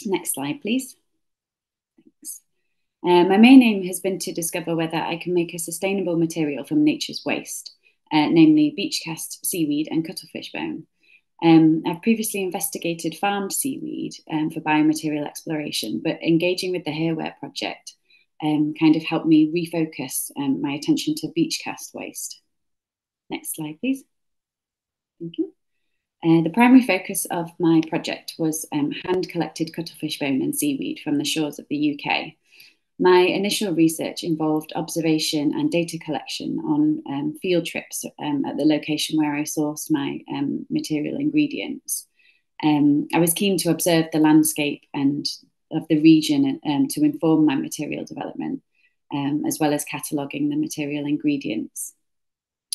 Speaker 13: Next slide, please. My main aim has been to discover whether I can make a sustainable material from nature's waste, namely beach cast, seaweed and cuttlefish bone. I've previously investigated farmed seaweed for biomaterial exploration, but engaging with the Hearware project kind of helped me refocus my attention to beach cast waste. Next slide, please. Thank you. The primary focus of my project was hand-collected cuttlefish bone and seaweed from the shores of the UK. My initial research involved observation and data collection on field trips at the location where I sourced my material ingredients. I was keen to observe the landscape and of the region to inform my material development, as well as cataloguing the material ingredients.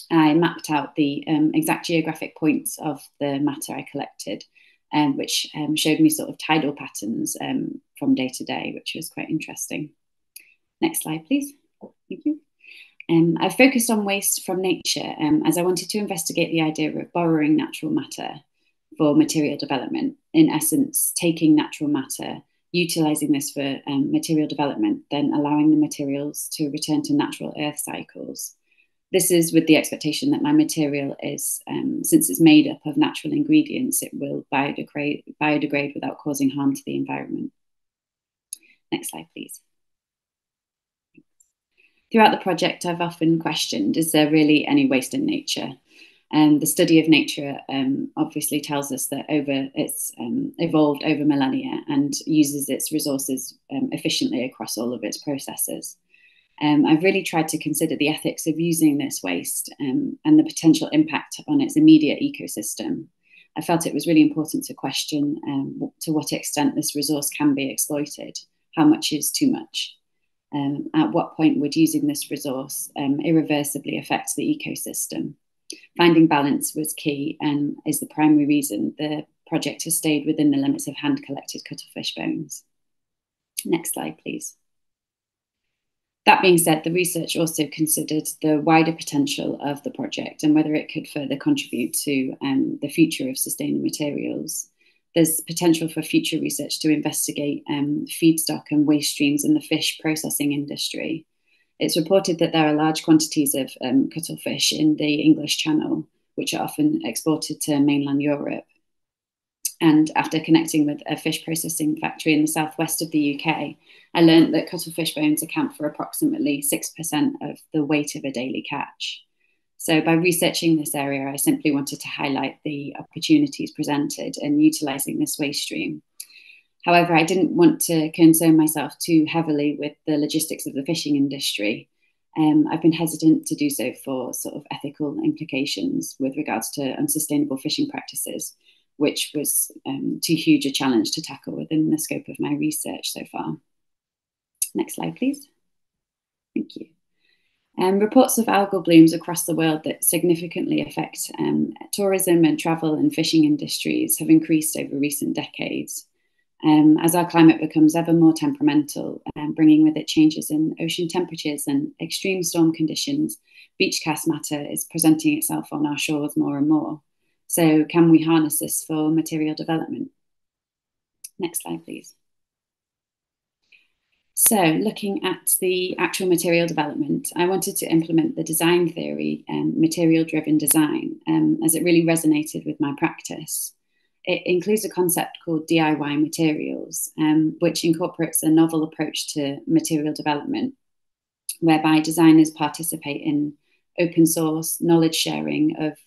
Speaker 13: I mapped out the exact geographic points of the matter I collected, which showed me sort of tidal patterns from day to day, which was quite interesting. Next slide, please. Thank you. I've focused on waste from nature as I wanted to investigate the idea of borrowing natural matter for material development. In essence, taking natural matter, utilising this for material development, then allowing the materials to return to natural earth cycles. This is with the expectation that my material is, since it's made up of natural ingredients, it will biodegrade without causing harm to the environment. Next slide, please. Throughout the project, I've often questioned, is there really any waste in nature? The study of nature obviously tells us that it's evolved over millennia and uses its resources efficiently across all of its processes. I've really tried to consider the ethics of using this waste and the potential impact on its immediate ecosystem. I felt it was really important to question to what extent this resource can be exploited, how much is too much. At what point would using this resource irreversibly affect the ecosystem? Finding balance was key and is the primary reason the project has stayed within the limits of hand-collected cuttlefish bones. Next slide, please. That being said, the research also considered the wider potential of the project and whether it could further contribute to the future of sustainable materials. There's potential for future research to investigate feedstock and waste streams in the fish processing industry. It's reported that there are large quantities of cuttlefish in the English Channel, which are often exported to mainland Europe. And after connecting with a fish processing factory in the southwest of the UK, I learned that cuttlefish bones account for approximately 6% of the weight of a daily catch. So by researching this area, I simply wanted to highlight the opportunities presented in utilising this waste stream. However, I didn't want to concern myself too heavily with the logistics of the fishing industry. I've been hesitant to do so for sort of ethical implications with regards to unsustainable fishing practices, which was too huge a challenge to tackle within the scope of my research so far. Next slide, please. Thank you. Reports of algal blooms across the world that significantly affect tourism and travel and fishing industries have increased over recent decades. As our climate becomes ever more temperamental, bringing with it changes in ocean temperatures and extreme storm conditions, beach cast matter is presenting itself on our shores more and more. So can we harness this for material development? Next slide, please. So looking at the actual material development, I wanted to implement the design theory and material-driven design as it really resonated with my practice. It includes a concept called DIY materials, which incorporates a novel approach to material development, whereby designers participate in open source knowledge sharing of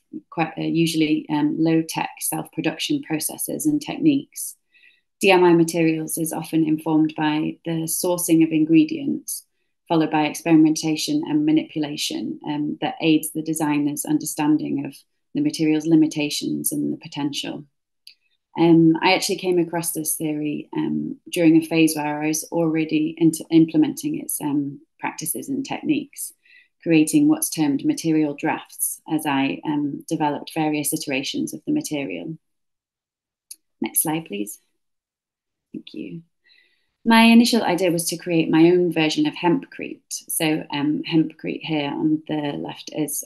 Speaker 13: usually low-tech self-production processes and techniques. DIY materials is often informed by the sourcing of ingredients, followed by experimentation and manipulation that aids the designer's understanding of the material's limitations and the potential. I actually came across this theory during a phase where I was already implementing its practices and techniques, creating what's termed material drafts as I developed various iterations of the material. Next slide, please. Thank you. My initial idea was to create my own version of hempcrete. So hempcrete here on the left is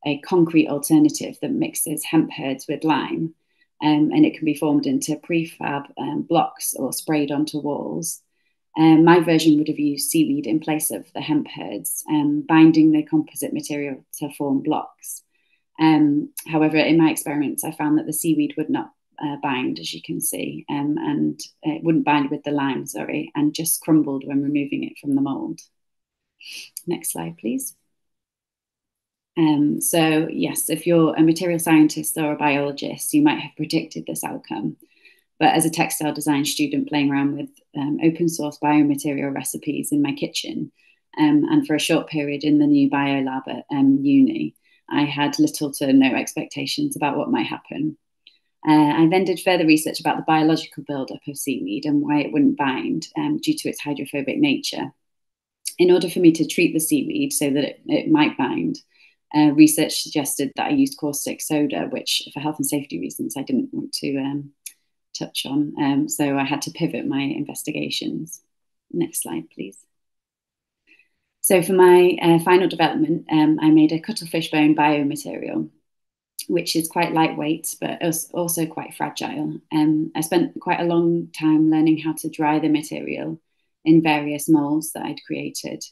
Speaker 13: a concrete alternative that mixes hemp herds with lime. And it can be formed into prefab blocks or sprayed onto walls. My version would have used seaweed in place of the hemp herds, binding the composite material to form blocks. However, in my experiments, I found that the seaweed would not bind, as you can see, and it wouldn't bind with the lime, sorry, and just crumbled when removing it from the mold. Next slide, please. So yes, if you're a material scientist or a biologist, you might have predicted this outcome. But as a textile design student playing around with open source biomaterial recipes in my kitchen, and for a short period in the new bio lab at uni, I had little to no expectations about what might happen. I then did further research about the biological buildup of seaweed and why it wouldn't bind due to its hydrophobic nature. In order for me to treat the seaweed so that it might bind, research suggested that I used caustic soda, which for health and safety reasons I didn't want to touch on. So I had to pivot my investigations. Next slide, please. So for my final development, I made a cuttlefish bone biomaterial, which is quite lightweight, but also quite fragile. I spent quite a long time learning how to dry the material in various molds that I'd created.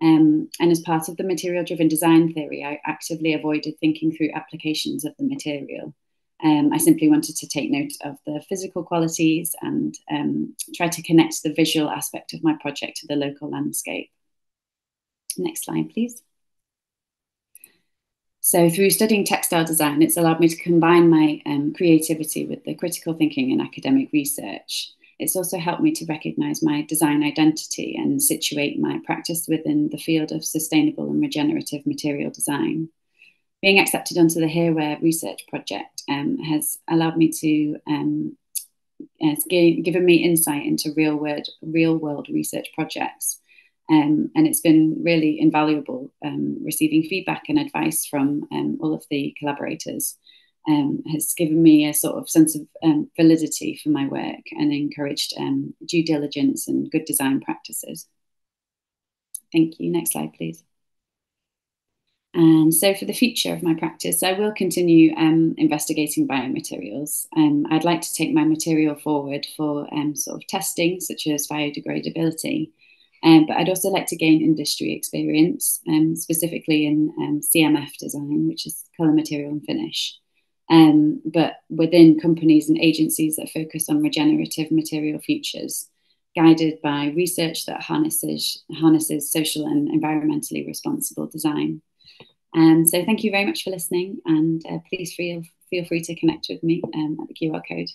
Speaker 13: And as part of the material-driven design theory, I actively avoided thinking through applications of the material. I simply wanted to take note of the physical qualities and try to connect the visual aspect of my project to the local landscape. Next slide, please. So through studying textile design, it's allowed me to combine my creativity with the critical thinking and academic research. It's also helped me to recognise my design identity and situate my practice within the field of sustainable and regenerative material design. Being accepted onto the Hereware research project has allowed me to, given me insight into real world research projects And it's been really invaluable receiving feedback and advice from all of the collaborators. Has given me a sort of sense of validity for my work and encouraged due diligence and good design practices. Thank you. Next slide, please. And so for the future of my practice, I will continue investigating biomaterials. I'd like to take my material forward for sort of testing, such as biodegradability. But I'd also like to gain industry experience, specifically in CMF design, which is colour, material and finish. But within companies and agencies that focus on regenerative material futures, guided by research that harnesses social and environmentally responsible design. So thank you very much for listening, and please feel free to connect with me at the QR code.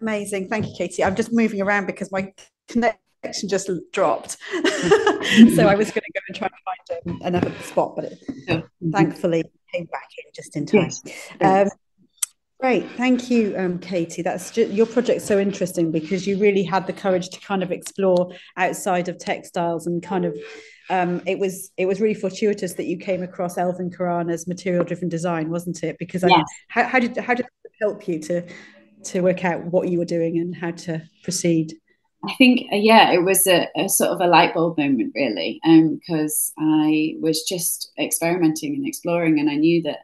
Speaker 8: Amazing. Thank you, Katie. I'm just moving around because my connection just dropped. So I was going to go and try and find another spot, but thankfully came back in just in time. Yes. Great. Thank you, Katie. That's just, your project's so interesting because you really had the courage to kind of explore outside of textiles and kind of it was really fortuitous that you came across Elvin Karana's material-driven design, wasn't it? Because yes. How did it help you to work out what you were doing and how to proceed?
Speaker 13: I think, yeah, it was a sort of a light bulb moment, really, because I was just experimenting and exploring, and I knew that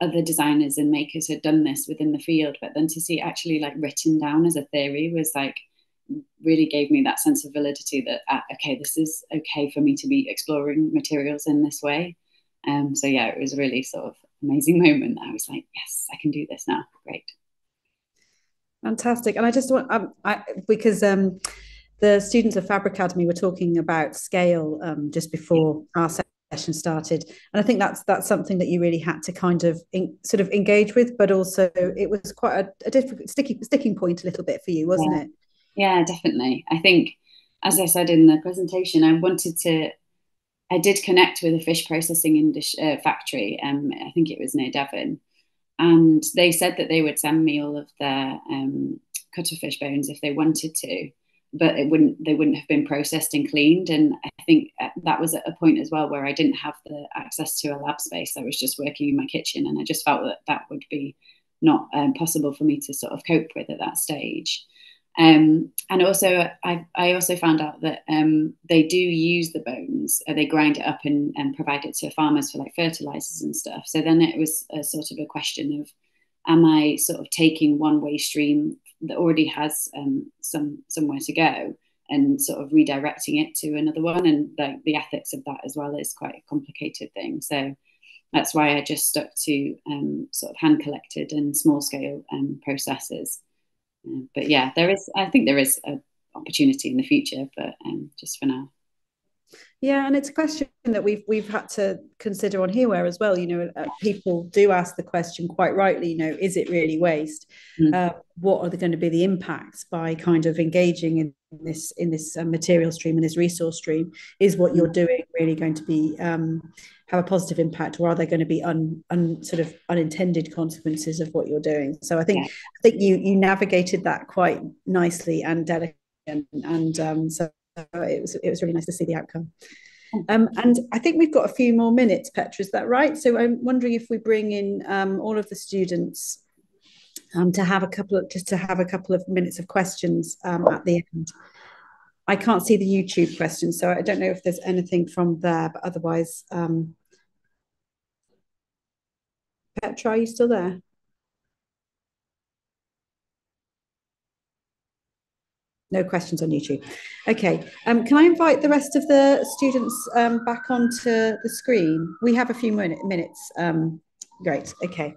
Speaker 13: other designers and makers had done this within the field, but then to see it actually like written down as a theory was like really gave me that sense of validity that okay, this is okay for me to be exploring materials in this way. So yeah, it was a really sort of amazing moment. I was like, yes, I can do this now. Great.
Speaker 8: Fantastic. And I just want because the students of Fab Academy were talking about scale just before our session started, and I think that's something that you really had to kind of sort of engage with, but also it was quite a difficult sticking point a little bit for you, wasn't it?
Speaker 13: Yeah, definitely. I think, as I said in the presentation, I did connect with a fish processing factory. I think it was near Devon, and they said that they would send me all of their cuttlefish bones if they wanted to, but they wouldn't have been processed and cleaned. And I think that was at a point as well where I didn't have the access to a lab space. I was just working in my kitchen, and I just felt that would be not possible for me to sort of cope with at that stage. And also, I also found out that they do use the bones, they grind it up and provide it to farmers for like fertilizers and stuff. So then it was a sort of a question of, am I sort of taking one waste stream that already has somewhere to go and sort of redirecting it to another one? And the ethics of that as well is quite a complicated thing. So that's why I just stuck to sort of hand collected and small scale processes. But yeah, I think there is an opportunity in the future, but just for now.
Speaker 8: Yeah, and it's a question that we've had to consider on here as well. You know, people do ask the question quite rightly. You know, is it really waste? What are going to be the impacts by kind of engaging in this material stream and this resource stream? Is what you're doing really going to be have a positive impact, or are there going to be sort of unintended consequences of what you're doing? So I think you navigated that quite nicely and delicately, and so it was really nice to see the outcome. And I think we've got a few more minutes, Petra, is that right? So I'm wondering if we bring in all of the students to have a couple of minutes of questions at the end. I can't see the YouTube questions, so I don't know if there's anything from there, but otherwise, Petra, are you still there? No questions on YouTube. Okay, can I invite the rest of the students back onto the screen? We have a few minutes. Great, okay.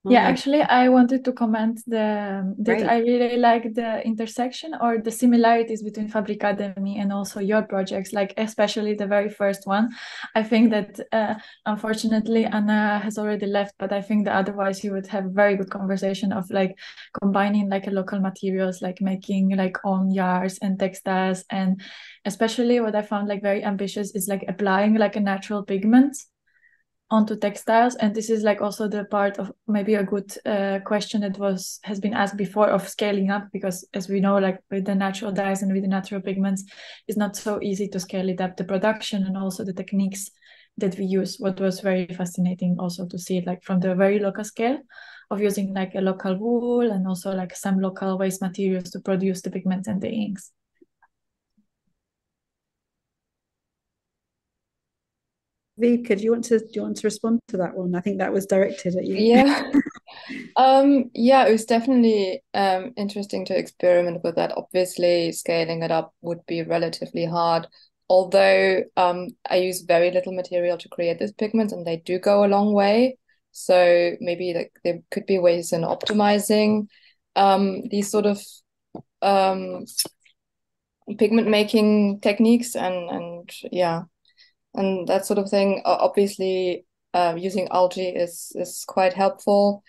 Speaker 2: Yeah, actually, I wanted to comment that I really like the intersection or the similarities between Fab Academy and also your projects, like especially the very first one. I think that unfortunately Anna has already left, but I think that otherwise you would have a very good conversation of like combining like local materials, like making like own yarns and textiles, and especially what I found like very ambitious is like applying like a natural pigment onto textiles. And this is like also the part of maybe a good question that has been asked before of scaling up, because as we know, like with the natural dyes and with the natural pigments, it's not so easy to scale it up, the production and also the techniques that we use. What was very fascinating also to see like from the very local scale of using like a local wool and also like some local waste materials to produce the pigments and the inks.
Speaker 8: Vika, do you want to respond to that one? I think that was directed at you.
Speaker 9: Yeah. Yeah, it was definitely interesting to experiment with that. Obviously, scaling it up would be relatively hard, although I use very little material to create these pigments, and they do go a long way. So maybe like there could be ways in optimizing these sort of pigment making techniques and yeah, and that sort of thing. Obviously, using algae is quite helpful.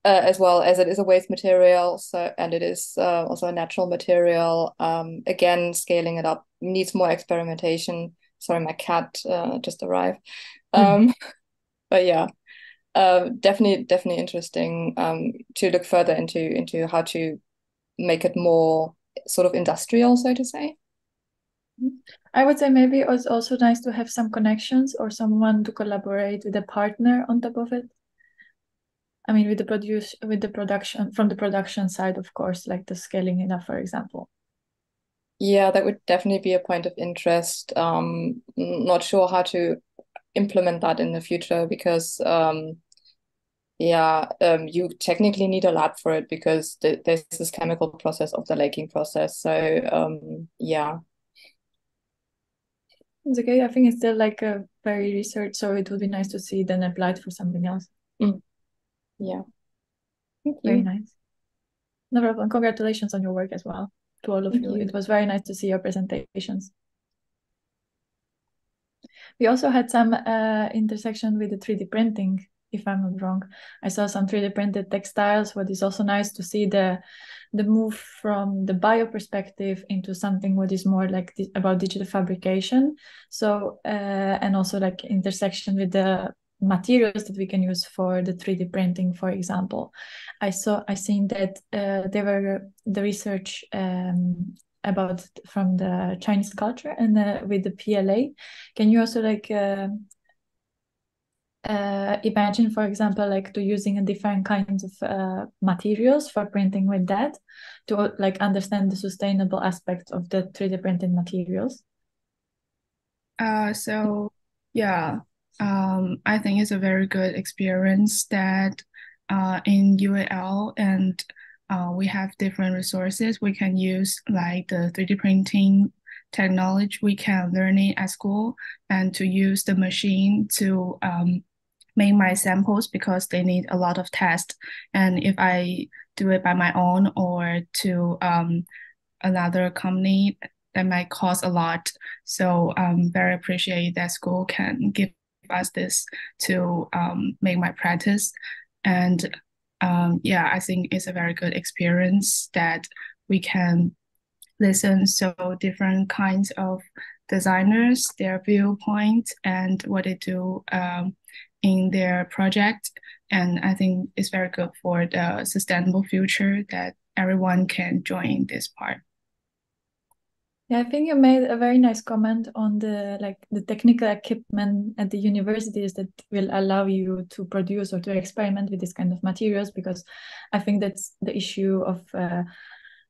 Speaker 9: As well as it is a waste material, and it is also a natural material. Again, scaling it up needs more experimentation. Sorry, my cat just arrived. But yeah, definitely interesting to look further into how to make it more sort of industrial, so to say.
Speaker 2: I would say maybe it's also nice to have some connections or someone to collaborate with a partner on top of it. I mean, with the production, from the production side, of course, like the scaling it up, for example.
Speaker 9: Yeah, that would definitely be a point of interest. Not sure how to implement that in the future because, you technically need a lab for it because there's this chemical process of the laking process. So, yeah.
Speaker 2: It's okay. I think it's still like a very research, so it would be nice to see then applied for something else.
Speaker 9: Yeah. Thank you.
Speaker 2: Very nice. No problem. Congratulations on your work as well to all of you. It was very nice to see your presentations. We also had some intersection with the 3D printing, if I'm not wrong. I saw some 3D printed textiles. What is also nice to see the move from the bio perspective into something what is more like about digital fabrication. So and also like intersection with the materials that we can use for the 3D printing, for example. I seen that there were the research about from the Chinese culture and with the PLA. Can you also like imagine, for example, like to using a different kinds of materials for printing with that to like understand the sustainable aspects of the 3D printed materials?
Speaker 11: I think it's a very good experience that in UAL and we have different resources we can use, like the 3D printing technology. We can learn it at school and to use the machine to make my samples because they need a lot of tests. And if I do it by my own or to another company, that might cost a lot. So very appreciate that school can give us this to make my practice. And I think it's a very good experience that we can listen so different kinds of designers, their viewpoint and what they do in their project. And I think it's very good for the sustainable future that everyone can join this part.
Speaker 2: Yeah, I think you made a very nice comment on the technical equipment at the universities that will allow you to produce or to experiment with this kind of materials, because I think that's the issue of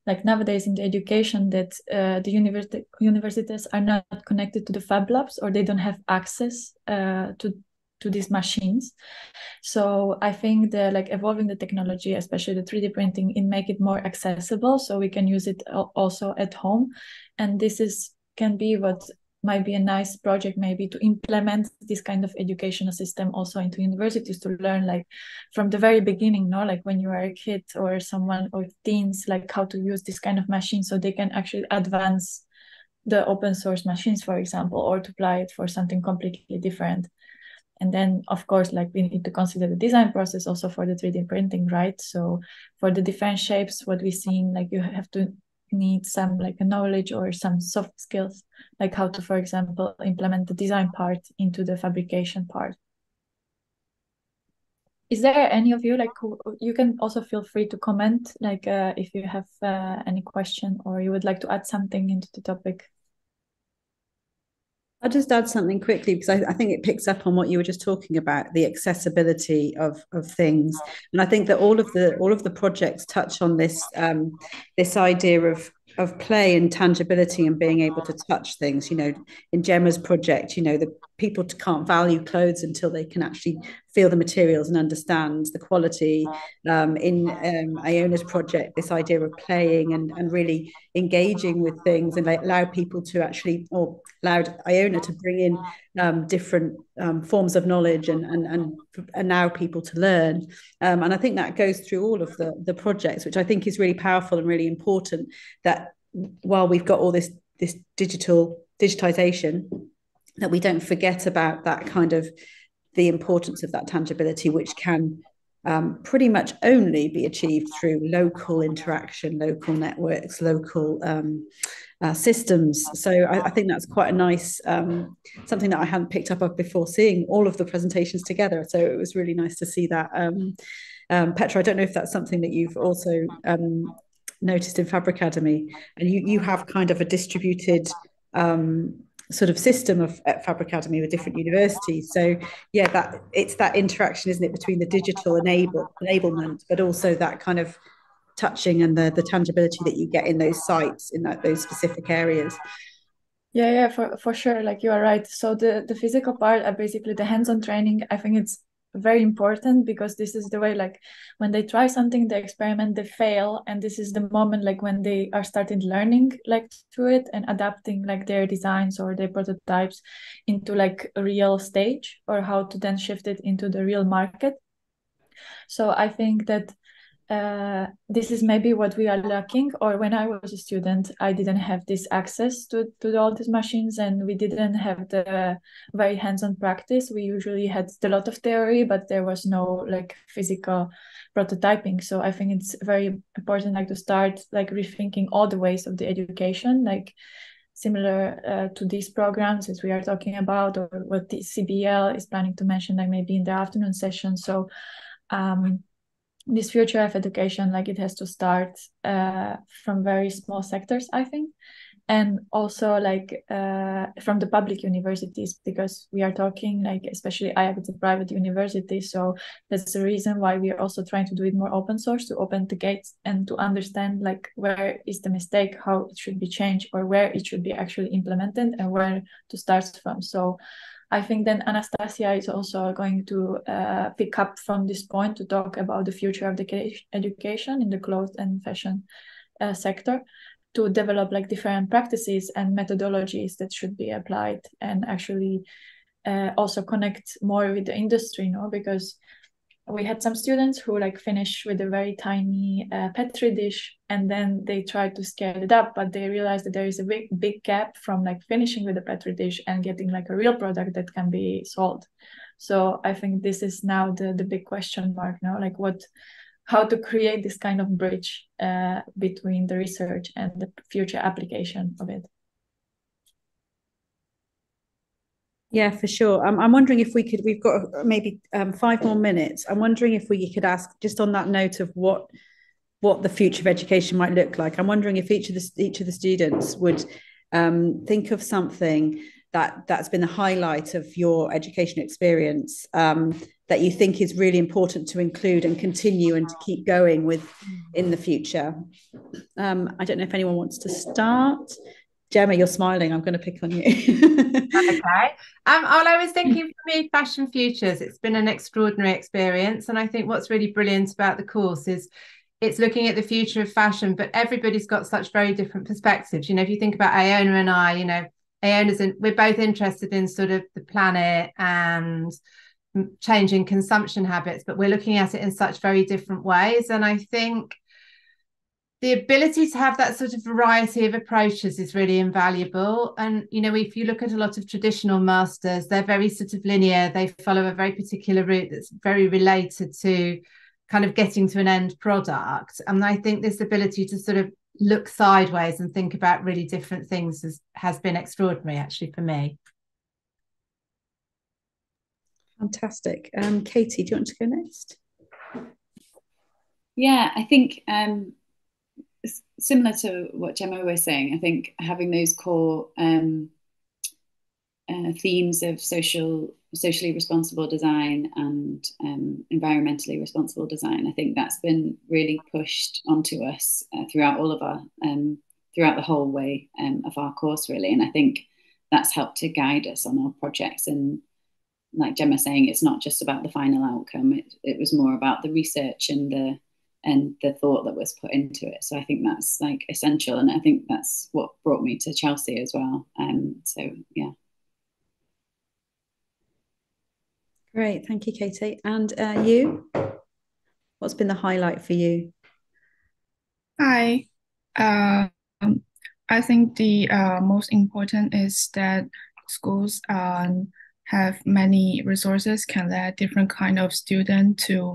Speaker 2: like nowadays in the education, that the universities are not connected to the fab labs or they don't have access to these machines. So I think evolving the technology, especially the 3D printing, and make it more accessible so we can use it also at home. And this can be what might be a nice project, maybe to implement this kind of educational system also into universities, to learn like from the very beginning, like when you are a kid or someone or teens, like how to use this kind of machine so they can actually advance the open source machines, for example, or to apply it for something completely different. And then, of course, like we need to consider the design process also for the 3D printing, right? So for the different shapes, what we've seen, like you have to need some like a knowledge or some soft skills, like how to, for example, implement the design part into the fabrication part. is there any of you, like, you can also feel free to comment, like if you have any question or you would like to add something into the topic.
Speaker 8: I'll just add something quickly because I think it picks up on what you were just talking about, the accessibility of things, and I think that all of the projects touch on this this idea of play and tangibility and being able to touch things. You know, in Gemma's project, you know, the people can't value clothes until they can actually feel the materials and understand the quality. In Iona's project, this idea of playing and really engaging with things and allow people to actually, or allowed Iona to bring in different forms of knowledge and allow people to learn. And I think that goes through all of the projects, which I think is really powerful and really important, that while we've got all this digitization, that we don't forget about that kind of the importance of that tangibility, which can pretty much only be achieved through local interaction, local networks, local systems. So I think that's quite a nice something that I hadn't picked up of before, seeing all of the presentations together. So it was really nice to see that. Petra, I don't know if that's something that you've also noticed in Fabricademy, and you have kind of a distributed sort of system at Fabricademy with different universities. So yeah, that it's that interaction, isn't it, between the digital enablement, but also that kind of touching and the tangibility that you get in those sites, in those specific areas.
Speaker 2: Yeah, for sure. Like, you are right. So the physical part, basically the hands-on training, I think it's very important, because this is the way, like, when they try something, they experiment, they fail, and this is the moment, like, when they are starting learning, like, to it and adapting, like, their designs or their prototypes into, like, a real stage, or how to then shift it into the real market. So I think that this is maybe what we are lacking. Or when I was a student, I didn't have this access to all these machines, and we didn't have the very hands-on practice. We usually had a lot of theory, but there was no, like, physical prototyping. So I think it's very important, like, to start, like, rethinking all the ways of the education, like similar to these programs as we are talking about, or what the TCBL is planning to mention, like maybe in the afternoon session. So this future of education, like, it has to start from very small sectors, I think, and also, like, from the public universities, because we are talking, like, especially I have a private university, so that's the reason why we are also trying to do it more open source, to open the gates and to understand, like, where is the mistake, how it should be changed, or where it should be actually implemented, and where to start from. So I think then Anastasia is also going to pick up from this point to talk about the future of the education in the clothes and fashion sector, to develop, like, different practices and methodologies that should be applied, and actually also connect more with the industry, you know, because we had some students who, like, finish with a very tiny Petri dish, and then they try to scale it up, but they realize that there is a big gap from, like, finishing with a Petri dish and getting, like, a real product that can be sold. So I think this is now the big question mark now, like, how to create this kind of bridge between the research and the future application of it.
Speaker 8: Yeah, for sure. I'm wondering if we could, we've got maybe 5 more minutes. I'm wondering if we could ask, just on that note of what the future of education might look like. I'm wondering if each of the students would think of something that's been the highlight of your education experience, that you think is really important to include and continue and to keep going with in the future. I don't know if anyone wants to start. Gemma, you're smiling. I'm going to pick on you.
Speaker 10: Okay. All I was thinking, for me, Fashion Futures, it's been an extraordinary experience. And I think what's really brilliant about the course is it's looking at the future of fashion, but everybody's got such very different perspectives. You know, if you think about Iona and I, you know, we're both interested in sort of the planet and changing consumption habits, but we're looking at it in such very different ways. And I think the ability to have that sort of variety of approaches is really invaluable. And, you know, if you look at a lot of traditional masters, they're very sort of linear. They follow a very particular route that's very related to kind of getting to an end product. And I think this ability to sort of look sideways and think about really different things has been extraordinary, actually, for me.
Speaker 8: Fantastic. Katie, do you want to go next?
Speaker 13: Yeah, I think similar to what Gemma was saying, I think having those core themes of socially responsible design and environmentally responsible design, I think that's been really pushed onto us throughout all of our throughout the whole way of our course, really. And I think that's helped to guide us on our projects. And like Gemma saying, it's not just about the final outcome. It was more about the research and the thought that was put into it. So I think that's like essential, and I think that's what brought me to Chelsea as well. So yeah.
Speaker 8: Great, thank you, Katie. And you, what's been the highlight for you?
Speaker 11: Hi. I think the most important is that schools have many resources, can let different kind of student to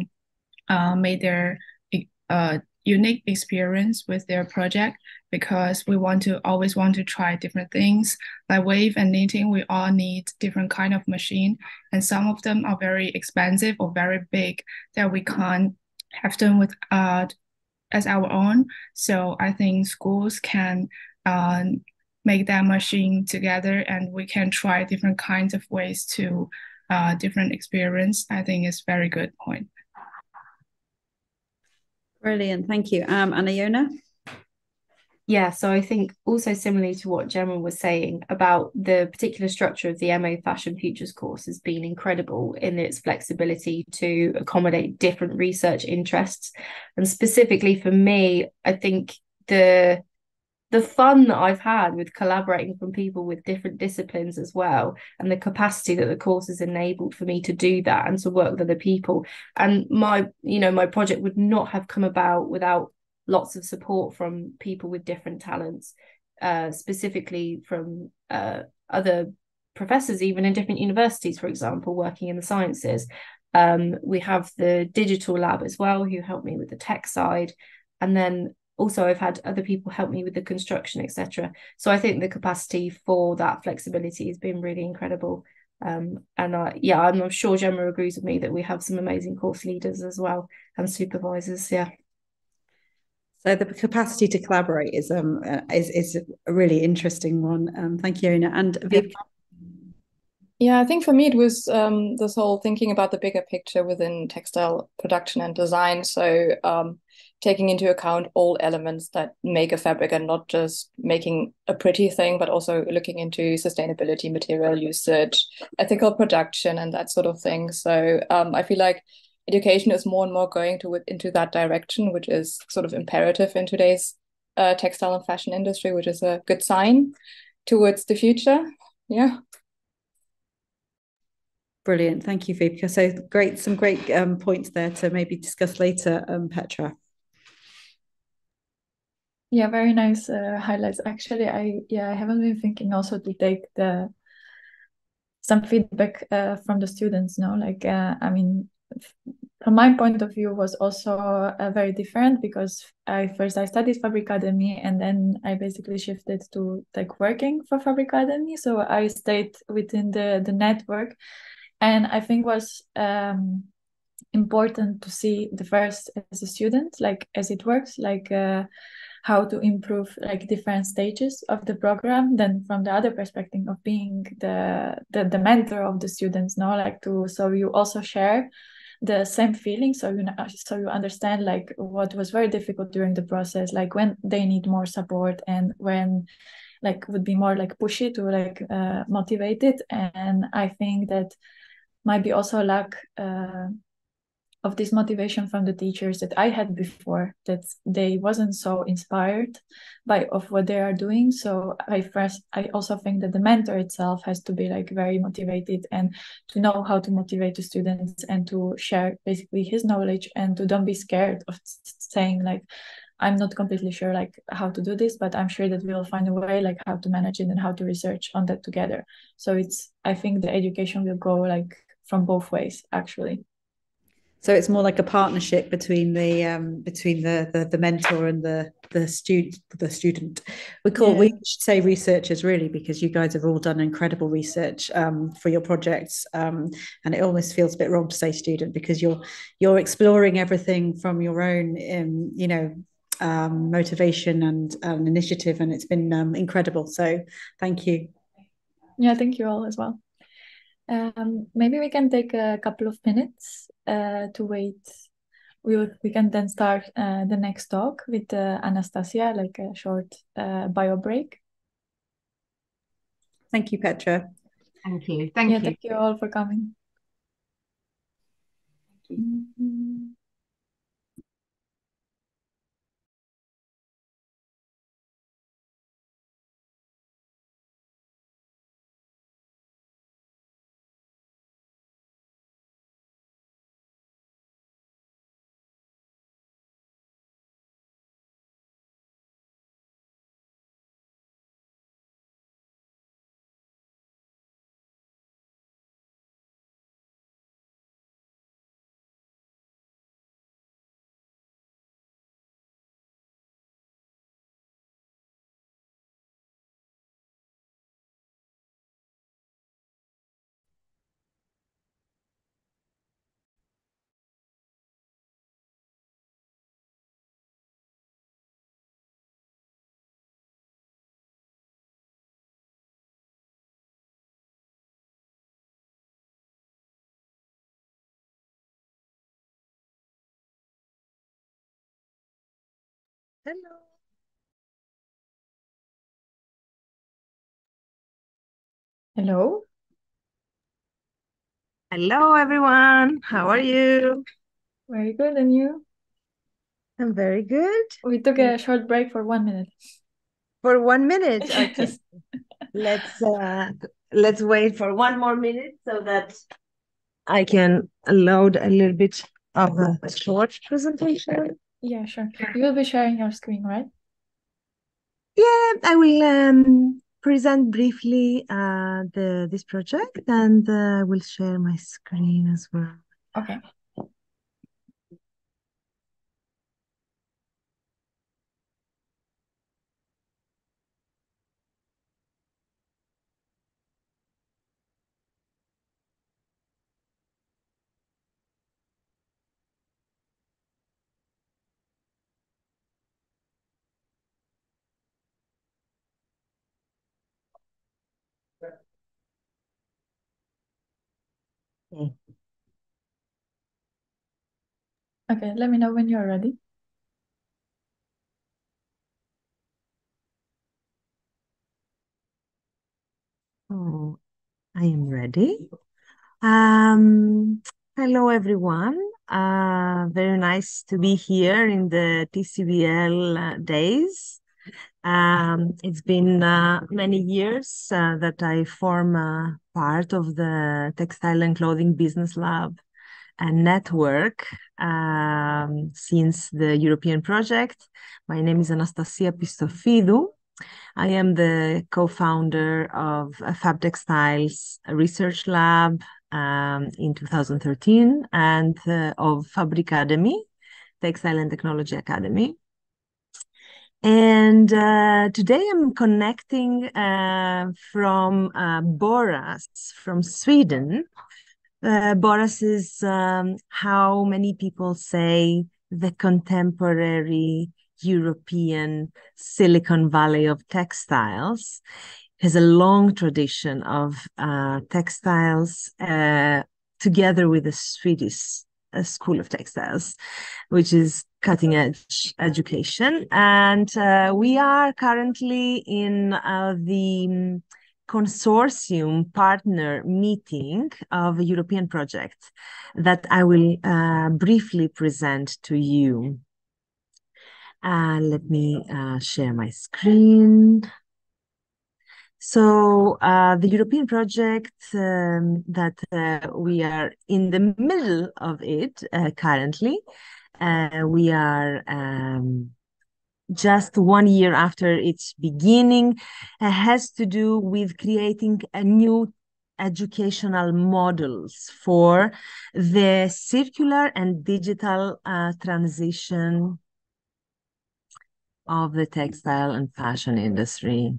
Speaker 11: make their unique experience with their project, because we always want to try different things. Like wave and knitting, we all need different kind of machine, and some of them are very expensive or very big that we can't have them with as our own. So I think schools can make that machine together, and we can try different kinds of ways to different experience. I think it's very good point.
Speaker 8: Brilliant, thank you. And Iona?
Speaker 12: Yeah, so I think also similarly to what Gemma was saying about the particular structure of the MA Fashion Futures course has been incredible in its flexibility to accommodate different research interests. And specifically for me, I think the fun that I've had with collaborating from people with different disciplines as well, and the capacity that the course has enabled for me to do that and to work with other people. And my project would not have come about without lots of support from people with different talents, specifically from other professors, even in different universities, for example, working in the sciences. We have the digital lab as well, who helped me with the tech side. And then also I've had other people help me with the construction, etc. So I think the capacity for that flexibility has been really incredible. And I'm sure Gemma agrees with me that we have some amazing course leaders as well and supervisors. Yeah.
Speaker 8: So the capacity to collaborate is a really interesting one. Thank you, Iona. And Viv?
Speaker 9: Yeah, I think for me it was this whole thinking about the bigger picture within textile production and design. So taking into account all elements that make a fabric, and not just making a pretty thing, but also looking into sustainability, material usage, ethical production, and that sort of thing. So I feel like education is more and more going into that direction, which is sort of imperative in today's textile and fashion industry, which is a good sign towards the future. Yeah.
Speaker 8: Brilliant. Thank you, Vibeke. So some great points there to maybe discuss later, Petra.
Speaker 2: Yeah, very nice highlights. Actually, I haven't been thinking also to take some feedback from the students. No, like I mean, from my point of view, was also very different, because I studied Fabricademy, and then I basically shifted to like working for Fabricademy. So I stayed within the network, and I think was important to see the first as a student, like as it works, like how to improve like different stages of the program. Then from the other perspective of being the mentor of the students, no, like so you also share the same feeling, so you understand like what was very difficult during the process, like when they need more support, and when like would be more like pushy to like motivated. And I think that might be also a lack of this motivation from the teachers that I had before, that they wasn't so inspired of what they are doing. So I also think that the mentor itself has to be like very motivated, and to know how to motivate the students, and to share basically his knowledge, and to don't be scared of saying like, I'm not completely sure like how to do this, but I'm sure that we'll find a way like how to manage it and how to research on that together. So I think the education will go like from both ways, actually.
Speaker 8: So it's more like a partnership between the mentor and the student. We should say researchers, really, because you guys have all done incredible research for your projects, and it almost feels a bit wrong to say student, because you're exploring everything from your own motivation and initiative, and it's been incredible. So thank you.
Speaker 2: Yeah, thank you all as well. Maybe we can take a couple of minutes to wait. We can then start the next talk with Anastasia, like a short bio break.
Speaker 8: Thank you, Petra.
Speaker 10: Thank you. Thank you.
Speaker 2: Thank you all for coming.
Speaker 13: Thank you.
Speaker 2: Mm-hmm.
Speaker 3: Hello.
Speaker 2: Hello.
Speaker 3: Hello, everyone. How are you?
Speaker 2: Very good, and you?
Speaker 3: I'm very good.
Speaker 2: We took a short break for 1 minute.
Speaker 3: For 1 minute, okay. Let's wait for 1 more minute so that I can load a little bit of a short presentation.
Speaker 2: Yeah, sure. You will be sharing your screen, right?
Speaker 3: Yeah, I will present briefly this project, and I will share my screen as well.
Speaker 2: Okay. Okay, let me know when you're ready.
Speaker 3: Oh, I am ready. Hello, everyone. Very nice to be here in the TCBL Days. It's been many years that I form part of the Textile and Clothing Business Lab and network since the European project. My name is Anastasia Pistofidou. I am the co-founder of Fab Textiles Research Lab in 2013 and of Fabricademy, Textile and Technology Academy. And today I'm connecting from Borås, from Sweden. Borås is how many people say the contemporary European Silicon Valley of textiles. It has a long tradition of textiles together with the Swedish School of Textiles, which is cutting edge education. And we are currently in the consortium partner meeting of a European project that I will briefly present to you. Let me share my screen. So the European project that we are in the middle of it currently, we are just 1 year after its beginning, has to do with creating a new educational models for the circular and digital transition of the textile and fashion industry.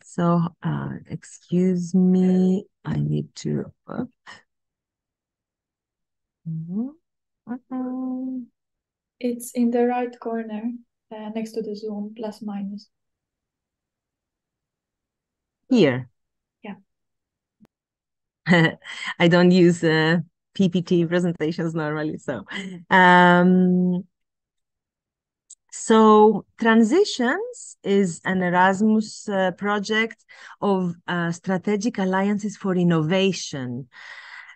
Speaker 3: So, excuse me, I need to.
Speaker 2: It's in the right corner, next to the Zoom, plus minus.
Speaker 3: Here.
Speaker 2: Yeah.
Speaker 3: I don't use PPT presentations normally, so. So Transitions is an Erasmus project of strategic alliances for innovation,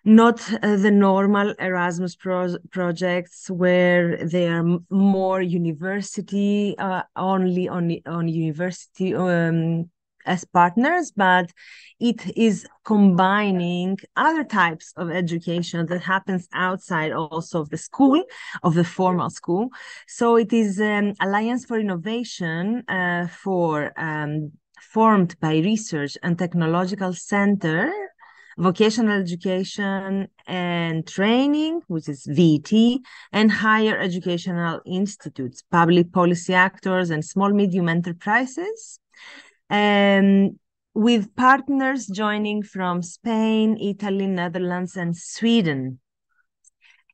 Speaker 3: not the normal Erasmus projects where they are more university, only on university as partners, but it is combining other types of education that happens outside also of the school, of the formal school. So it is an Alliance for Innovation formed by Research and Technological Center, Vocational Education and Training, which is VET, and Higher Educational Institutes, public policy actors, and small-medium enterprises. With partners joining from Spain, Italy, Netherlands, and Sweden.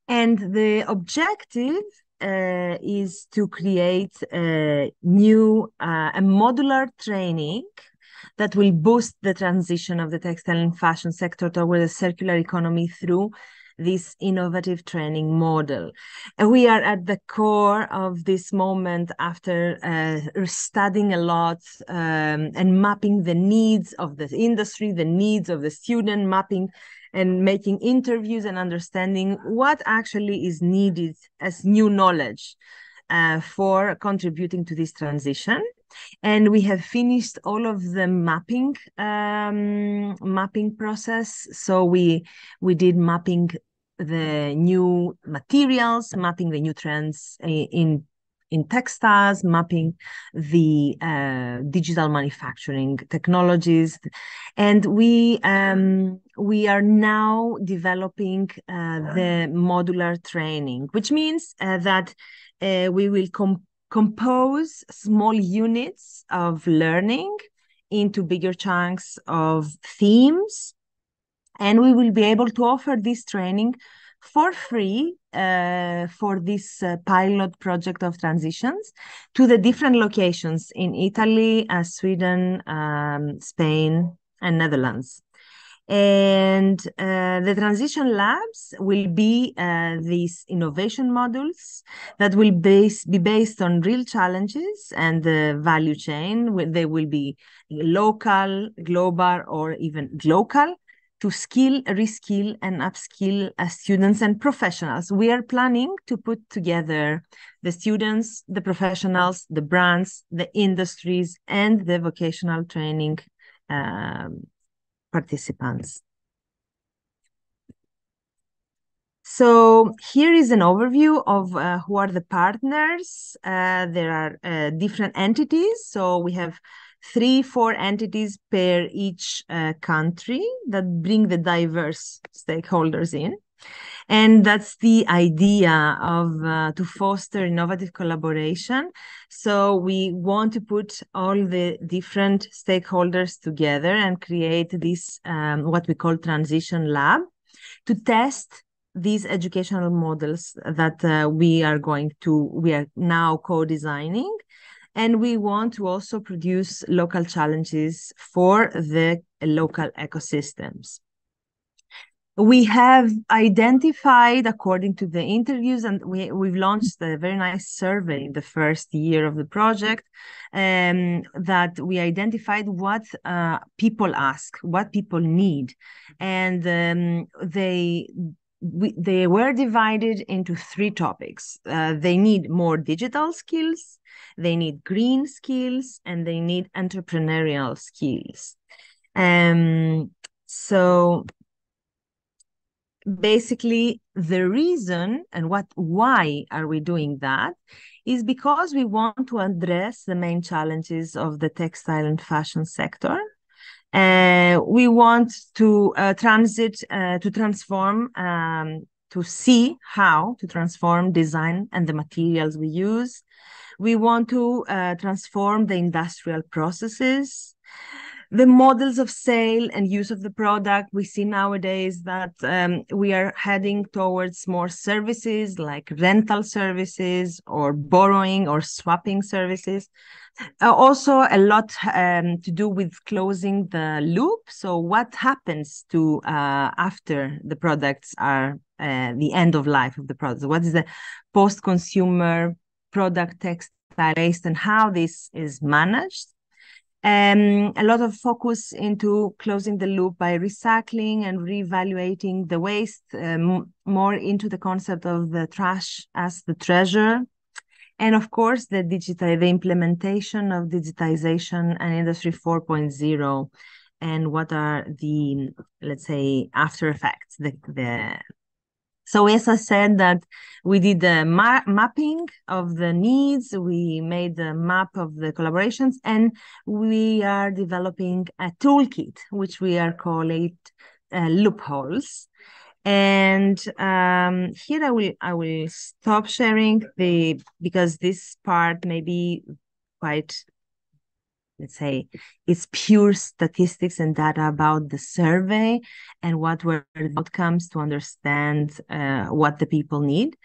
Speaker 3: And the objective is to create a new a modular training that will boost the transition of the textile and fashion sector toward a circular economy through this innovative training model. And we are at the core of this moment after studying a lot and mapping the needs of the industry, the needs of the student, mapping and making interviews and understanding what actually is needed as new knowledge for contributing to this transition. And we have finished all of the mapping process. So we did mapping the new materials, mapping the new trends in textiles, mapping the digital manufacturing technologies, and we are now developing the modular training, which means that we will compose small units of learning into bigger chunks of themes, and we will be able to offer this training for free for this pilot project of transitions to the different locations in Italy, Sweden, Spain, and Netherlands. And the transition labs will be these innovation modules that will be based on real challenges and the value chain. They will be local, global, or even local, to skill, reskill, and upskill students and professionals. We are planning to put together the students, the professionals, the brands, the industries, and the vocational training participants. So here is an overview of who are the partners. There are different entities. So we have 3-4 entities per each country that bring the diverse stakeholders in. And that's the idea of to foster innovative collaboration. So we want to put all the different stakeholders together and create this, what we call transition lab, to test these educational models that we are now co-designing. And we want to also produce local challenges for the local ecosystems. We have identified, according to the interviews, and we've launched a very nice survey in the first year of the project, that we identified what people ask, what people need. And they were divided into 3 topics. They need more digital skills, they need green skills, and they need entrepreneurial skills. So basically, the reason and why are we doing that is because we want to address the main challenges of the textile and fashion sector. We want to transform, to see how to transform design and the materials we use. We want to transform the industrial processes, the models of sale and use of the product. We see nowadays that we are heading towards more services like rental services or borrowing or swapping services. Also a lot to do with closing the loop. So what happens to after the products are the end of life of the products? What is the post-consumer product textile waste and how this is managed? A lot of focus into closing the loop by recycling and reevaluating the waste, more into the concept of the trash as the treasure. And of course, the implementation of digitization and Industry 4.0, and what are the, let's say, after effects. So as I said, that we did the mapping of the needs, we made the map of the collaborations, and we are developing a toolkit, which we are calling loopholes. And here I will stop sharing because this part may be quite, let's say, it's pure statistics and data about the survey and what were the outcomes to understand what the people need.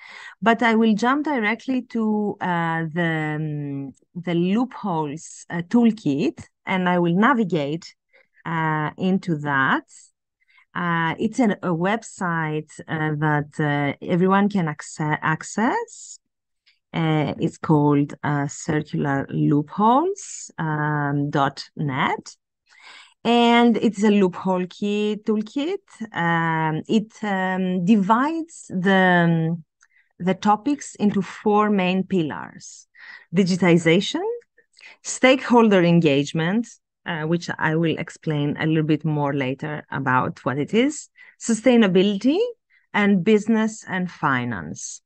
Speaker 3: But I will jump directly to the loopholes toolkit, and I will navigate into that. It's a website that everyone can access. It's called circularloopholes.net. And it's a loophole toolkit. It divides the topics into 4 main pillars: digitization, stakeholder engagement, which I will explain a little bit more later about what it is, sustainability, and business and finance.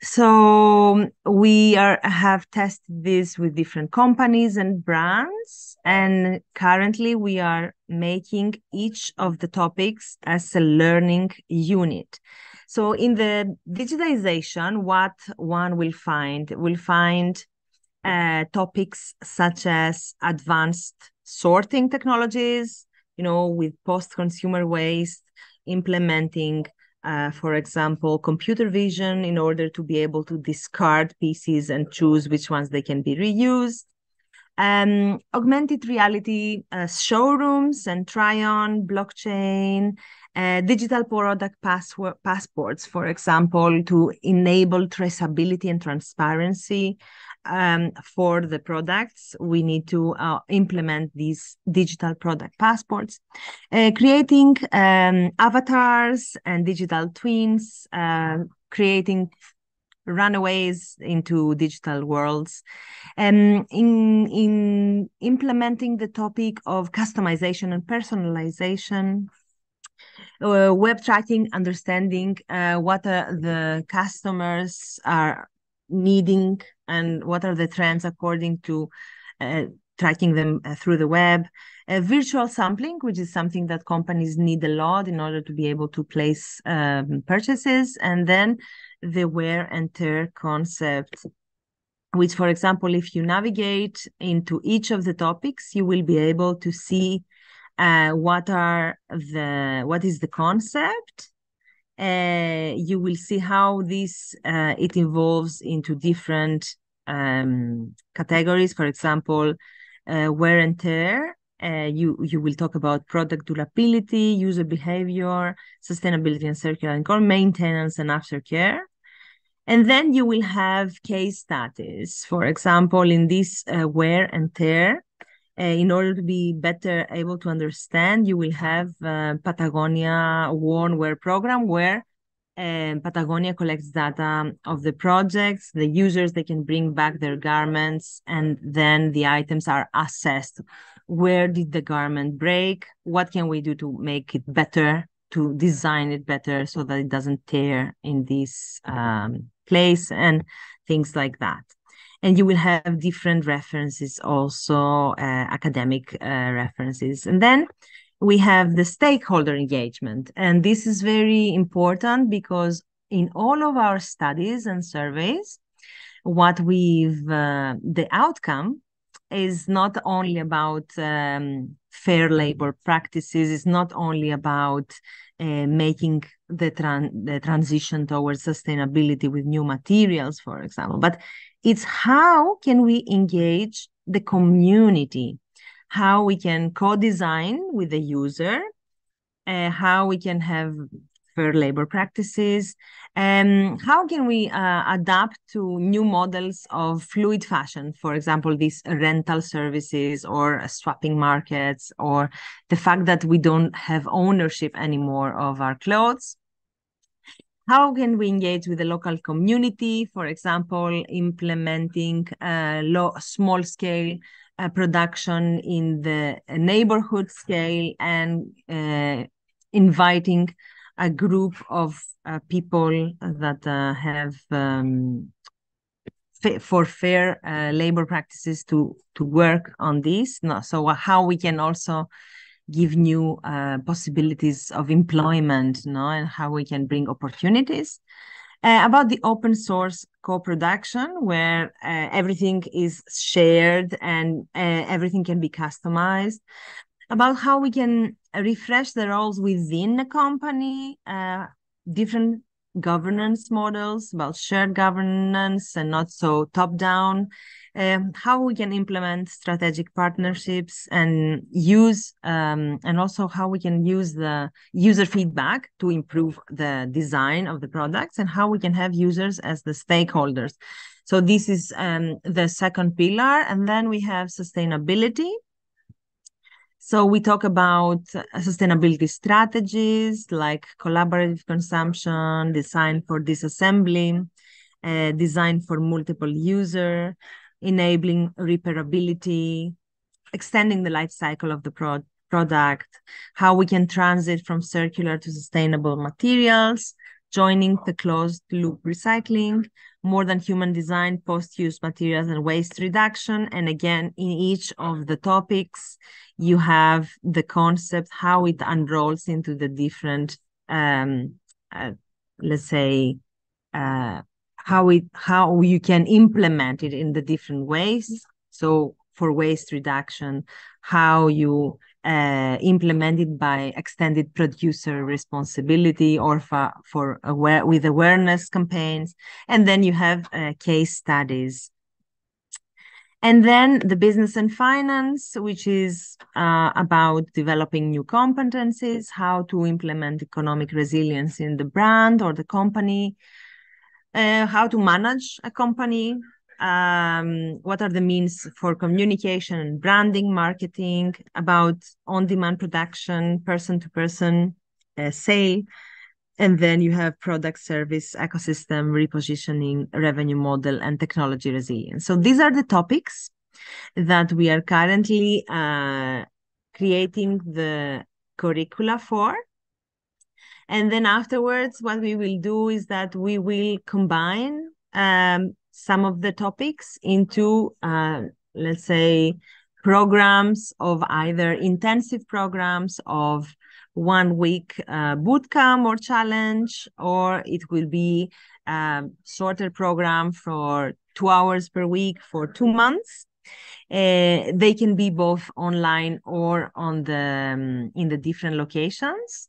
Speaker 3: So we have tested this with different companies and brands, and currently we are making each of the topics as a learning unit. So in the digitization, what one will find topics such as advanced sorting technologies, with post-consumer waste, implementing for example, computer vision in order to be able to discard pieces and choose which ones they can be reused. Augmented reality showrooms and try-on, blockchain, digital product passports, for example, to enable traceability and transparency for the products. We need to implement these digital product passports, creating avatars and digital twins, creating runaways into digital worlds, and in implementing the topic of customization and personalization, web tracking, understanding what the customers are needing and what are the trends according to tracking them through the web. Virtual sampling, which is something that companies need a lot in order to be able to place purchases. And then the wear and tear concept, which, for example, if you navigate into each of the topics, you will be able to see what is the concept. You will see how this it evolves into different categories. For example, wear and tear. You will talk about product durability, user behavior, sustainability and circular economy, maintenance and aftercare. And then you will have case studies. For example, in this wear and tear, in order to be better able to understand, you will have Patagonia Worn Wear program, where Patagonia collects data of the projects, the users, they can bring back their garments, and then the items are assessed. Where did the garment break? What can we do to make it better, to design it better so that it doesn't tear in this place, and things like that. And you will have different references also, academic references. And then we have the stakeholder engagement. And this is very important because in all of our studies and surveys, the outcome is not only about fair labor practices, it's not only about making the transition towards sustainability with new materials, for example, but it's how can we engage the community, how we can co-design with the user, how we can have fair labor practices, and how can we adapt to new models of fluid fashion, for example, these rental services or swapping markets, or the fact that we don't have ownership anymore of our clothes. How can we engage with the local community, for example, implementing small-scale production in the neighborhood scale and inviting a group of people that have for fair labor practices to work on this. So how we can also give new possibilities of employment, and how we can bring opportunities. About the open source co-production, where everything is shared and everything can be customized. About how we can refresh the roles within a company, different governance models, about shared governance and not so top-down, how we can implement strategic partnerships and use, and also how we can use the user feedback to improve the design of the products, and how we can have users as the stakeholders. So this is the second pillar. And then we have sustainability. So we talk about sustainability strategies like collaborative consumption, design for disassembly, design for multiple user, enabling repairability, extending the life cycle of the product, how we can transit from circular to sustainable materials, joining the closed loop recycling, more than human design, post-use materials, and waste reduction. And again, in each of the topics, you have the concept, how it unrolls into the different, let's say, how you can implement it in the different ways. So for waste reduction, how you implement it by extended producer responsibility, or with awareness campaigns. And then you have case studies. And then the business and finance, which is about developing new competencies, how to implement economic resilience in the brand or the company, how to manage a company, what are the means for communication, branding, marketing, about on-demand production, person-to-person sale. And then you have product, service, ecosystem, repositioning, revenue model, and technology resilience. So these are the topics that we are currently creating the curricula for. And then afterwards, what we will do is that we will combine some of the topics into, let's say, programs of either intensive programs of 1 week bootcamp or challenge, or it will be a shorter program for 2 hours per week for 2 months. They can be both online or on in the different locations.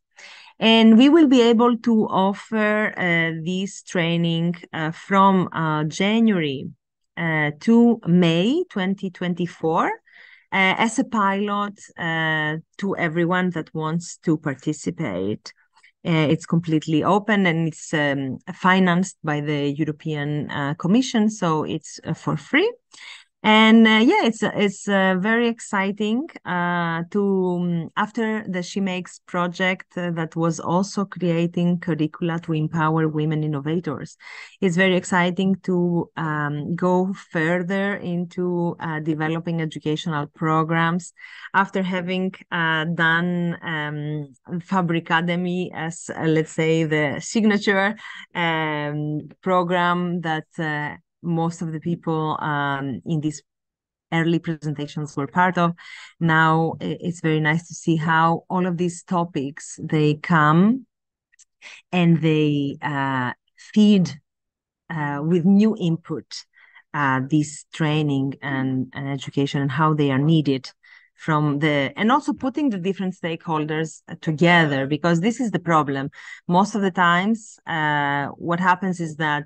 Speaker 3: And we will be able to offer this training from January to May 2024 as a pilot to everyone that wants to participate. It's completely open, and it's financed by the European Commission, so it's for free. And yeah, it's very exciting to after the She Makes project that was also creating curricula to empower women innovators. It's very exciting to go further into developing educational programs after having done Fabricademy as let's say the signature program that most of the people in these early presentations were part of. Now it's very nice to see how all of these topics, they come and they feed with new input this training and education, and how they are needed and also putting the different stakeholders together, because this is the problem. Most of the times, what happens is that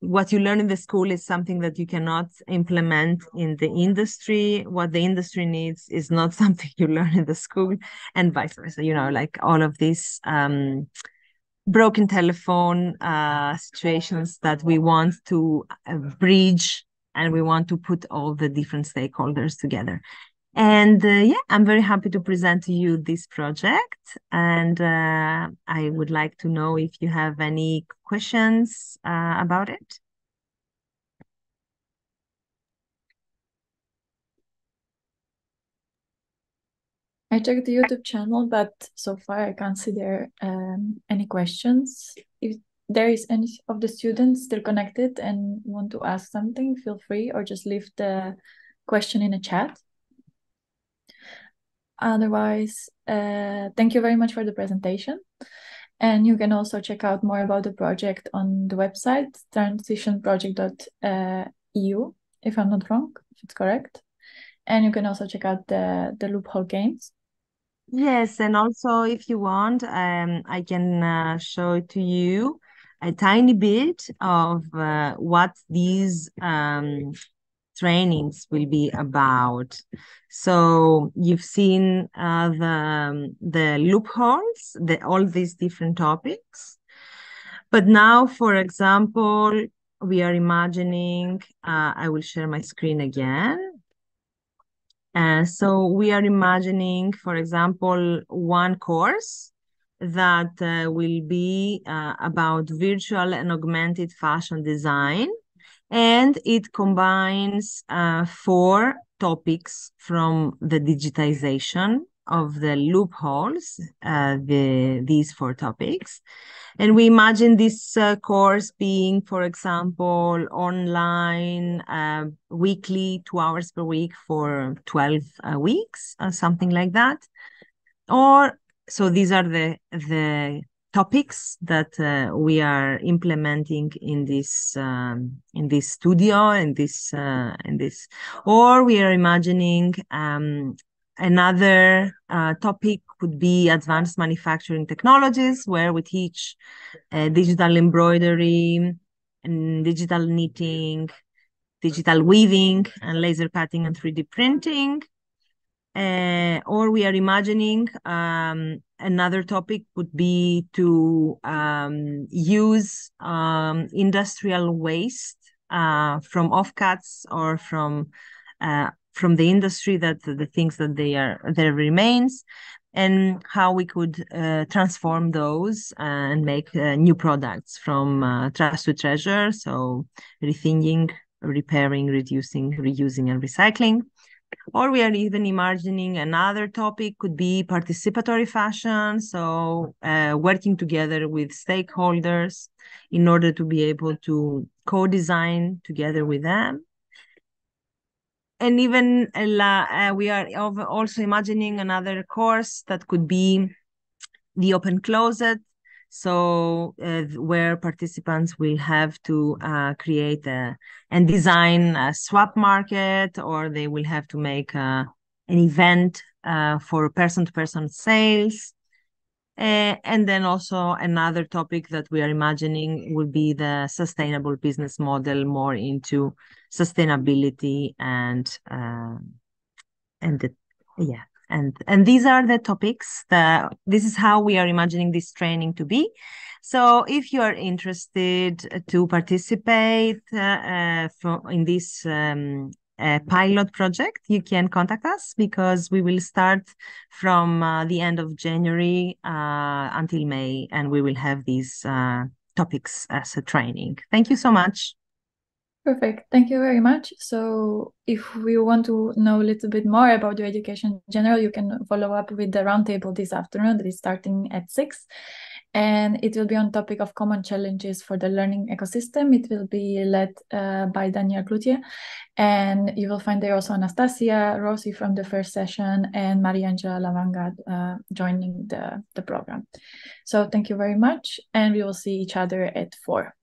Speaker 3: what you learn in the school is something that you cannot implement in the industry. What the industry needs is not something you learn in the school, and vice versa. Like all of these broken telephone situations that we want to bridge, and we want to put all the different stakeholders together. And I'm very happy to present to you this project. And I would like to know if you have any questions about it.
Speaker 2: I checked the YouTube channel, but so far I can't see there any questions. If there is any of the students still connected and want to ask something, feel free, or just leave the question in the chat. Otherwise, thank you very much for the presentation. And you can also check out more about the project on the website, transitionproject.eu, if I'm not wrong, if it's correct. And you can also check out the loophole games.
Speaker 3: Yes, and also if you want, I can show it to you a tiny bit of what these trainings will be about. So you've seen the loopholes, all these different topics. But now, for example, we are imagining, I will share my screen again. So we are imagining, for example, one course that will be about virtual and augmented fashion design. And it combines 4 topics from the digitization of the loopholes, these 4 topics. And we imagine this course being, for example, online, weekly, 2 hours per week for 12 weeks, something like that. So these are the topics that we are implementing in this studio, in this, or we are imagining another topic could be advanced manufacturing technologies, where we teach digital embroidery and digital knitting, digital weaving, and laser cutting and 3D printing. Or we are imagining another topic would be to use industrial waste from offcuts or from the industry, that the things that there remains, and how we could transform those and make new products from trash to treasure. So rethinking, repairing, reducing, reusing, and recycling. Or we are even imagining another topic could be participatory fashion. So working together with stakeholders in order to be able to co-design together with them. And even we are also imagining another course that could be the open closet. So where participants will have to create and design a swap market, or they will have to make an event for person-to-person sales. And then also another topic that we are imagining will be the sustainable business model, more into sustainability and these are the topics. This is how we are imagining this training to be. So if you are interested to participate in this pilot project, you can contact us, because we will start from the end of January until May, and we will have these topics as a training. Thank you so much.
Speaker 2: Perfect. Thank you very much. So if we want to know a little bit more about your education in general, you can follow up with the roundtable this afternoon that is starting at 6. And it will be on topic of common challenges for the learning ecosystem. It will be led by Daniel Cloutier, and you will find there also Anastasia, Rosie from the first session, and Mariangela Lavanga joining the program. So thank you very much, and we will see each other at 4.